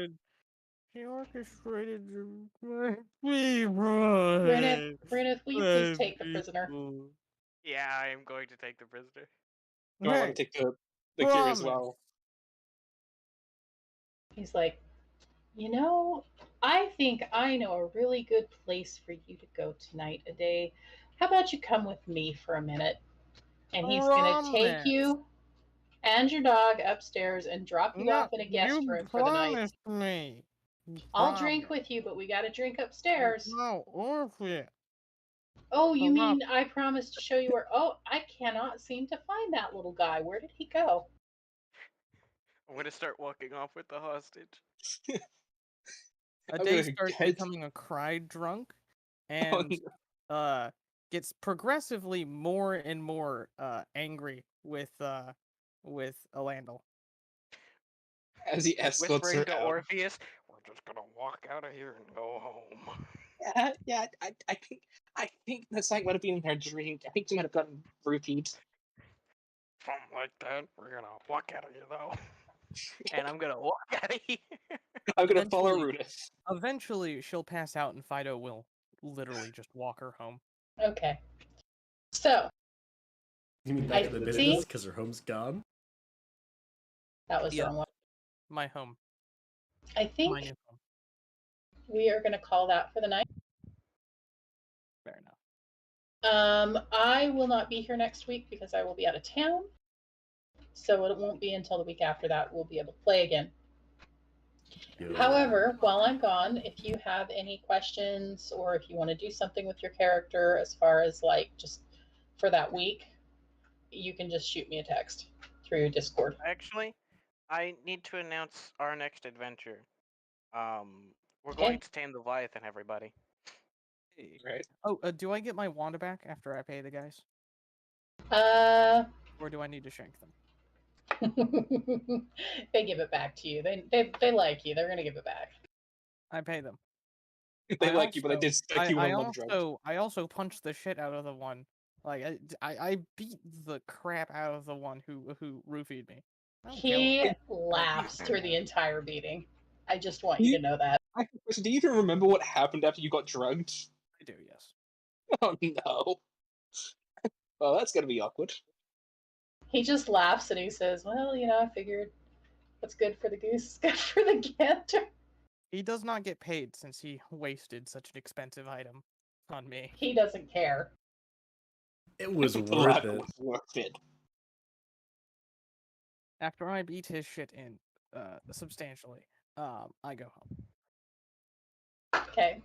She orchestrated my Bryneth, will you please take the prisoner? Yeah, I am going to take the prisoner. No, let me take the gear as well. He's like, I think I know a really good place for you to go tonight, Ade. How about you come with me for a minute? And he's going to take you and your dog upstairs and drop you off in a guest room for the night. Me. I'll drink with you, but we got to drink upstairs. No, Orpheus. Oh, you mean I promised to show you where? Oh, I cannot seem to find that little guy. Where did he go? I'm gonna start walking off with the hostage. Ade starts becoming a cry drunk, and gets progressively more and more angry with Alandel. As he escorts Whispering her to out. Orpheus, we're just gonna walk out of here and go home. Yeah, I think that's like might have been her drink. I think she might have gotten roofied. Something like that. We're gonna walk out of here though. And I'm gonna walk out of here. I'm gonna follow Rudith. Eventually, she'll pass out, and Fido will literally just walk her home. Okay. So. You mean back in the business because her home's gone? That was the Yeah. wrong one. My home. I think My new home. we are going to call that for the night. Fair enough. I will not be here next week because I will be out of town. So it won't be until the week after that we'll be able to play again. However, while I'm gone, if you have any questions or if you want to do something with your character as far as like just for that week, you can just shoot me a text through Discord. Actually, I need to announce our next adventure. We're Okay. going to tame the Leviathan, everybody. Right. Oh, do I get my Wanda back after I pay the guys? Or do I need to shank them? They give it back to you. They like you. They're gonna give it back. I pay them. They like you, but they did stick you in a love drug. I also punched the shit out of the one. Like I beat the crap out of the one who roofied me. I don't kill He him. laughs through the entire beating. I just want you to know that. Do you even remember what happened after you got drugged? I do, yes. Oh no. Well, that's gonna be awkward. He just laughs and he says, "Well, I figured what's good for the goose is good for the gander." He does not get paid since he wasted such an expensive item on me. He doesn't care. It was The worth laugh it. was worth it. After I beat his shit in substantially, I go home. Okay.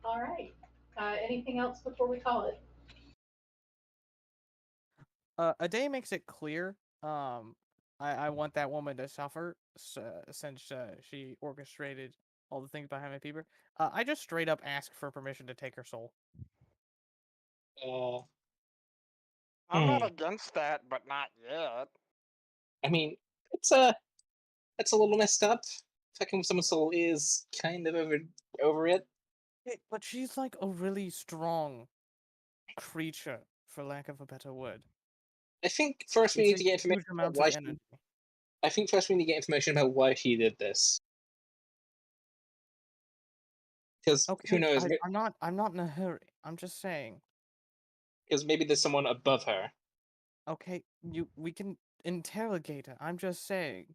All right. Anything else before we call it? A day makes it clear. I want that woman to suffer since she orchestrated all the things behind my paper. I just straight up ask for permission to take her soul. I'm not against that, but not yet. I mean, it's a little messed up. Fucking with someone's soul is kind of over it. But she's like a really strong creature, for lack of a better word. I think first we need It's to get a information huge about amount why of she. energy. I think first we need to get information about why she did this. Because Okay, who knows? I'm not in a hurry. I'm just saying. Because maybe there's someone above her. Okay, we can interrogate her. I'm just saying.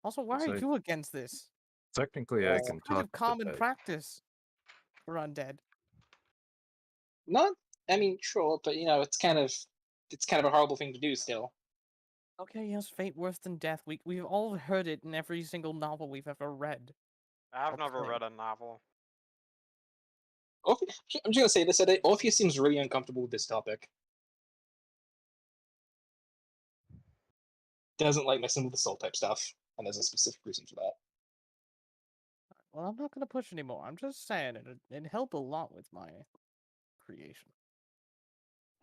Also, why So- are you against this? Technically, I It's can Kind talk of common to practice for undead. Not. I mean, sure, but it's kind of a horrible thing to do still. Okay, yes, fate worse than death. We've all heard it in every single novel we've ever read. I've never Okay. read a novel. I'm just gonna say this today. Orpheus seems really uncomfortable with this topic. Doesn't like messing with the soul type stuff, and there's a specific reason for that. Well, I'm not gonna push anymore. I'm just saying it'd help a lot with my creation.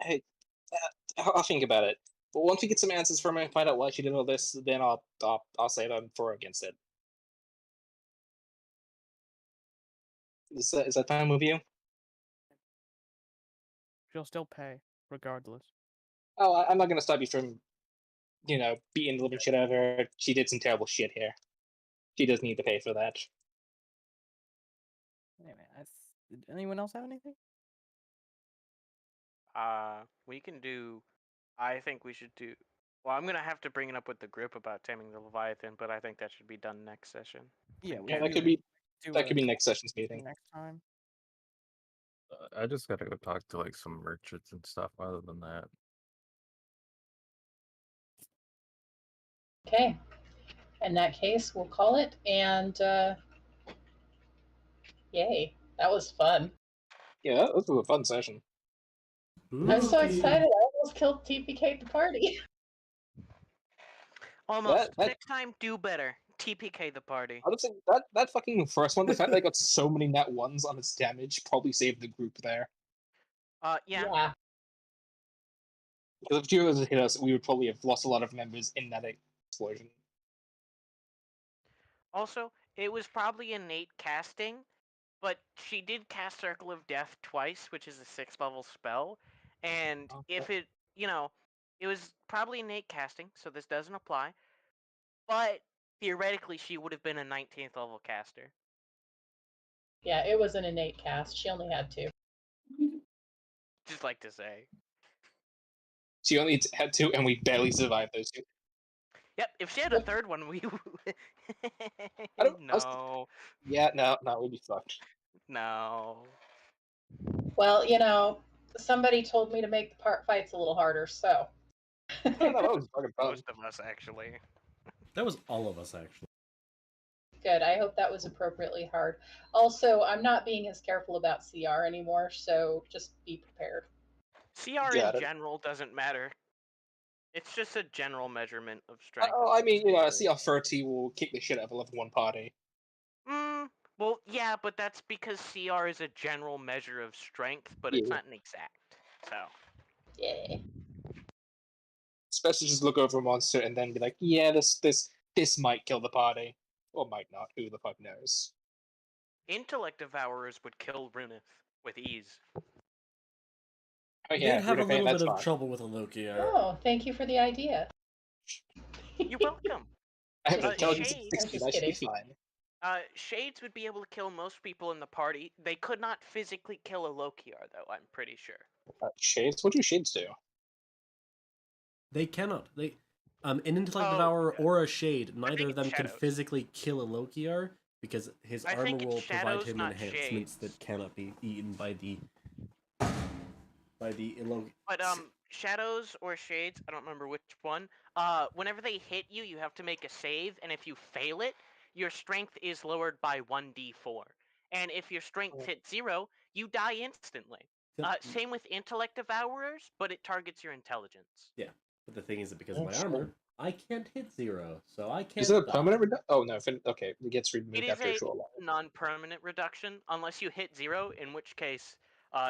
Hey, I'll think about it. But once we get some answers from her and find out why she did all this, then I'll say if I'm for or against it. Is that fine with you? She'll still pay, regardless. Oh, I'm not gonna stop you from, beating the living shit out of her. She did some terrible shit here. She does need to pay for that. Anyway, did anyone else have anything? We can do. I think we should do. Well, I'm gonna have to bring it up with the group about taming the Leviathan, but I think that should be done next session. Yeah, And we Yeah, can that could be do that a could be next session's meeting. next time. I just gotta go talk to like some merchants and stuff. Other than that, Okay. In that case, we'll call it. And yay, that was fun. Yeah, that was a fun session. I'm so excited. I almost killed TPK at the party. Almost. That- Next time, do better. TPK the party. Honestly, that fucking first one, the fact that I got so many nat ones on its damage probably saved the group there. Yeah. Because if two of us hit us, we would probably have lost a lot of members in that explosion. Also, it was probably innate casting, but she did cast Circle of Death twice, which is a 6th level spell. And if it, it was probably innate casting, so this doesn't apply. But theoretically, she would have been a 19th level caster. Yeah, it was an innate cast. She only had 2. Just like to say. She only had 2, and we barely survived those 2. Yep, if she had a third one, we I was- no, Yeah, no, we'd be fucked. no. Well, you know, somebody told me to make the part fights a little harder, so. I don't know, that was fucking fun. Most of us actually. That was all of us, actually. Good. I hope that was appropriately hard. Also, I'm not being as careful about CR anymore, so just be prepared. CR Got in it. general doesn't matter. It's just a general measurement of strength. Oh, I mean, CR 30 will kick the shit out of a level 1 party. Well, yeah, but that's because CR is a general measure of strength, but it's Yeah. not an exact. So. Yeah. Especially just look over a monster and then be like, yeah, this might kill the party. Or might not, who the fuck knows. Intellect Devourers would kill Runith with ease. Oh yeah, They'd have a Rudafane, little that's bit of fine. trouble with a Lokiar. Oh, thank you for the idea. You're welcome. I have Uh, intelligence of Shades- 60, I'm that just should be kidding. fine. Shades would be able to kill most people in the party. They could not physically kill a Lokiar, though, I'm pretty sure. Shades? What do Shades do? They cannot. An intellect Oh, devourer okay. or a shade, neither of it's them can shadows. physically kill a Lokiar because his I armor think it's will provide shadows, him not enhancements shades. that cannot be eaten by the But shadows or shades, I don't remember which one. Whenever they hit you, you have to make a save, and if you fail it, your strength is lowered by 1d4. And if your strength hits 0, you die instantly. Same with intellect devourers, but it targets your intelligence. Yeah, but the thing is that because Oh, of my sure. armor, I can't hit 0, so I can't. Is it a die. permanent reduction? Oh no, okay, it gets It removed is after a a short while. non-permanent reduction, unless you hit 0, in which case,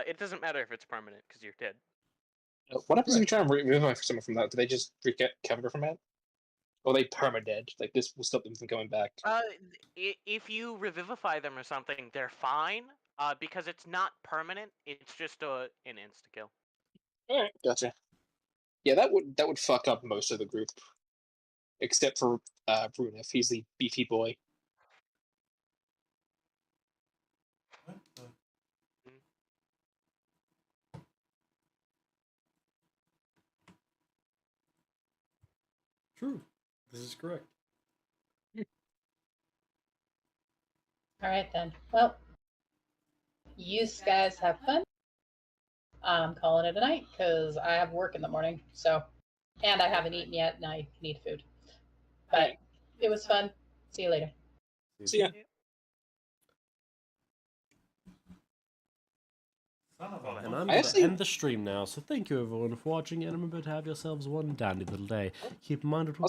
it doesn't matter if it's permanent, because you're dead. What happens if you try and remove someone from that? Do they just recover from it? Or are they perma-dead? Like, this will stop them from going back. If you revivify them or something, they're fine, because it's not permanent, it's just an insta-kill. Alright, gotcha. Yeah, that would fuck up most of the group. Except for Brunif, he's the beefy boy. True. This is correct. All right then. Well, you guys have fun. I'm calling it a night because I have work in the morning. So, and I haven't eaten yet, and I need food. But it was fun. See you later. See ya. And I'm I going actually- to end the stream now, so thank you everyone for watching, and remember to have yourselves one dandy little day. Keep in mind it will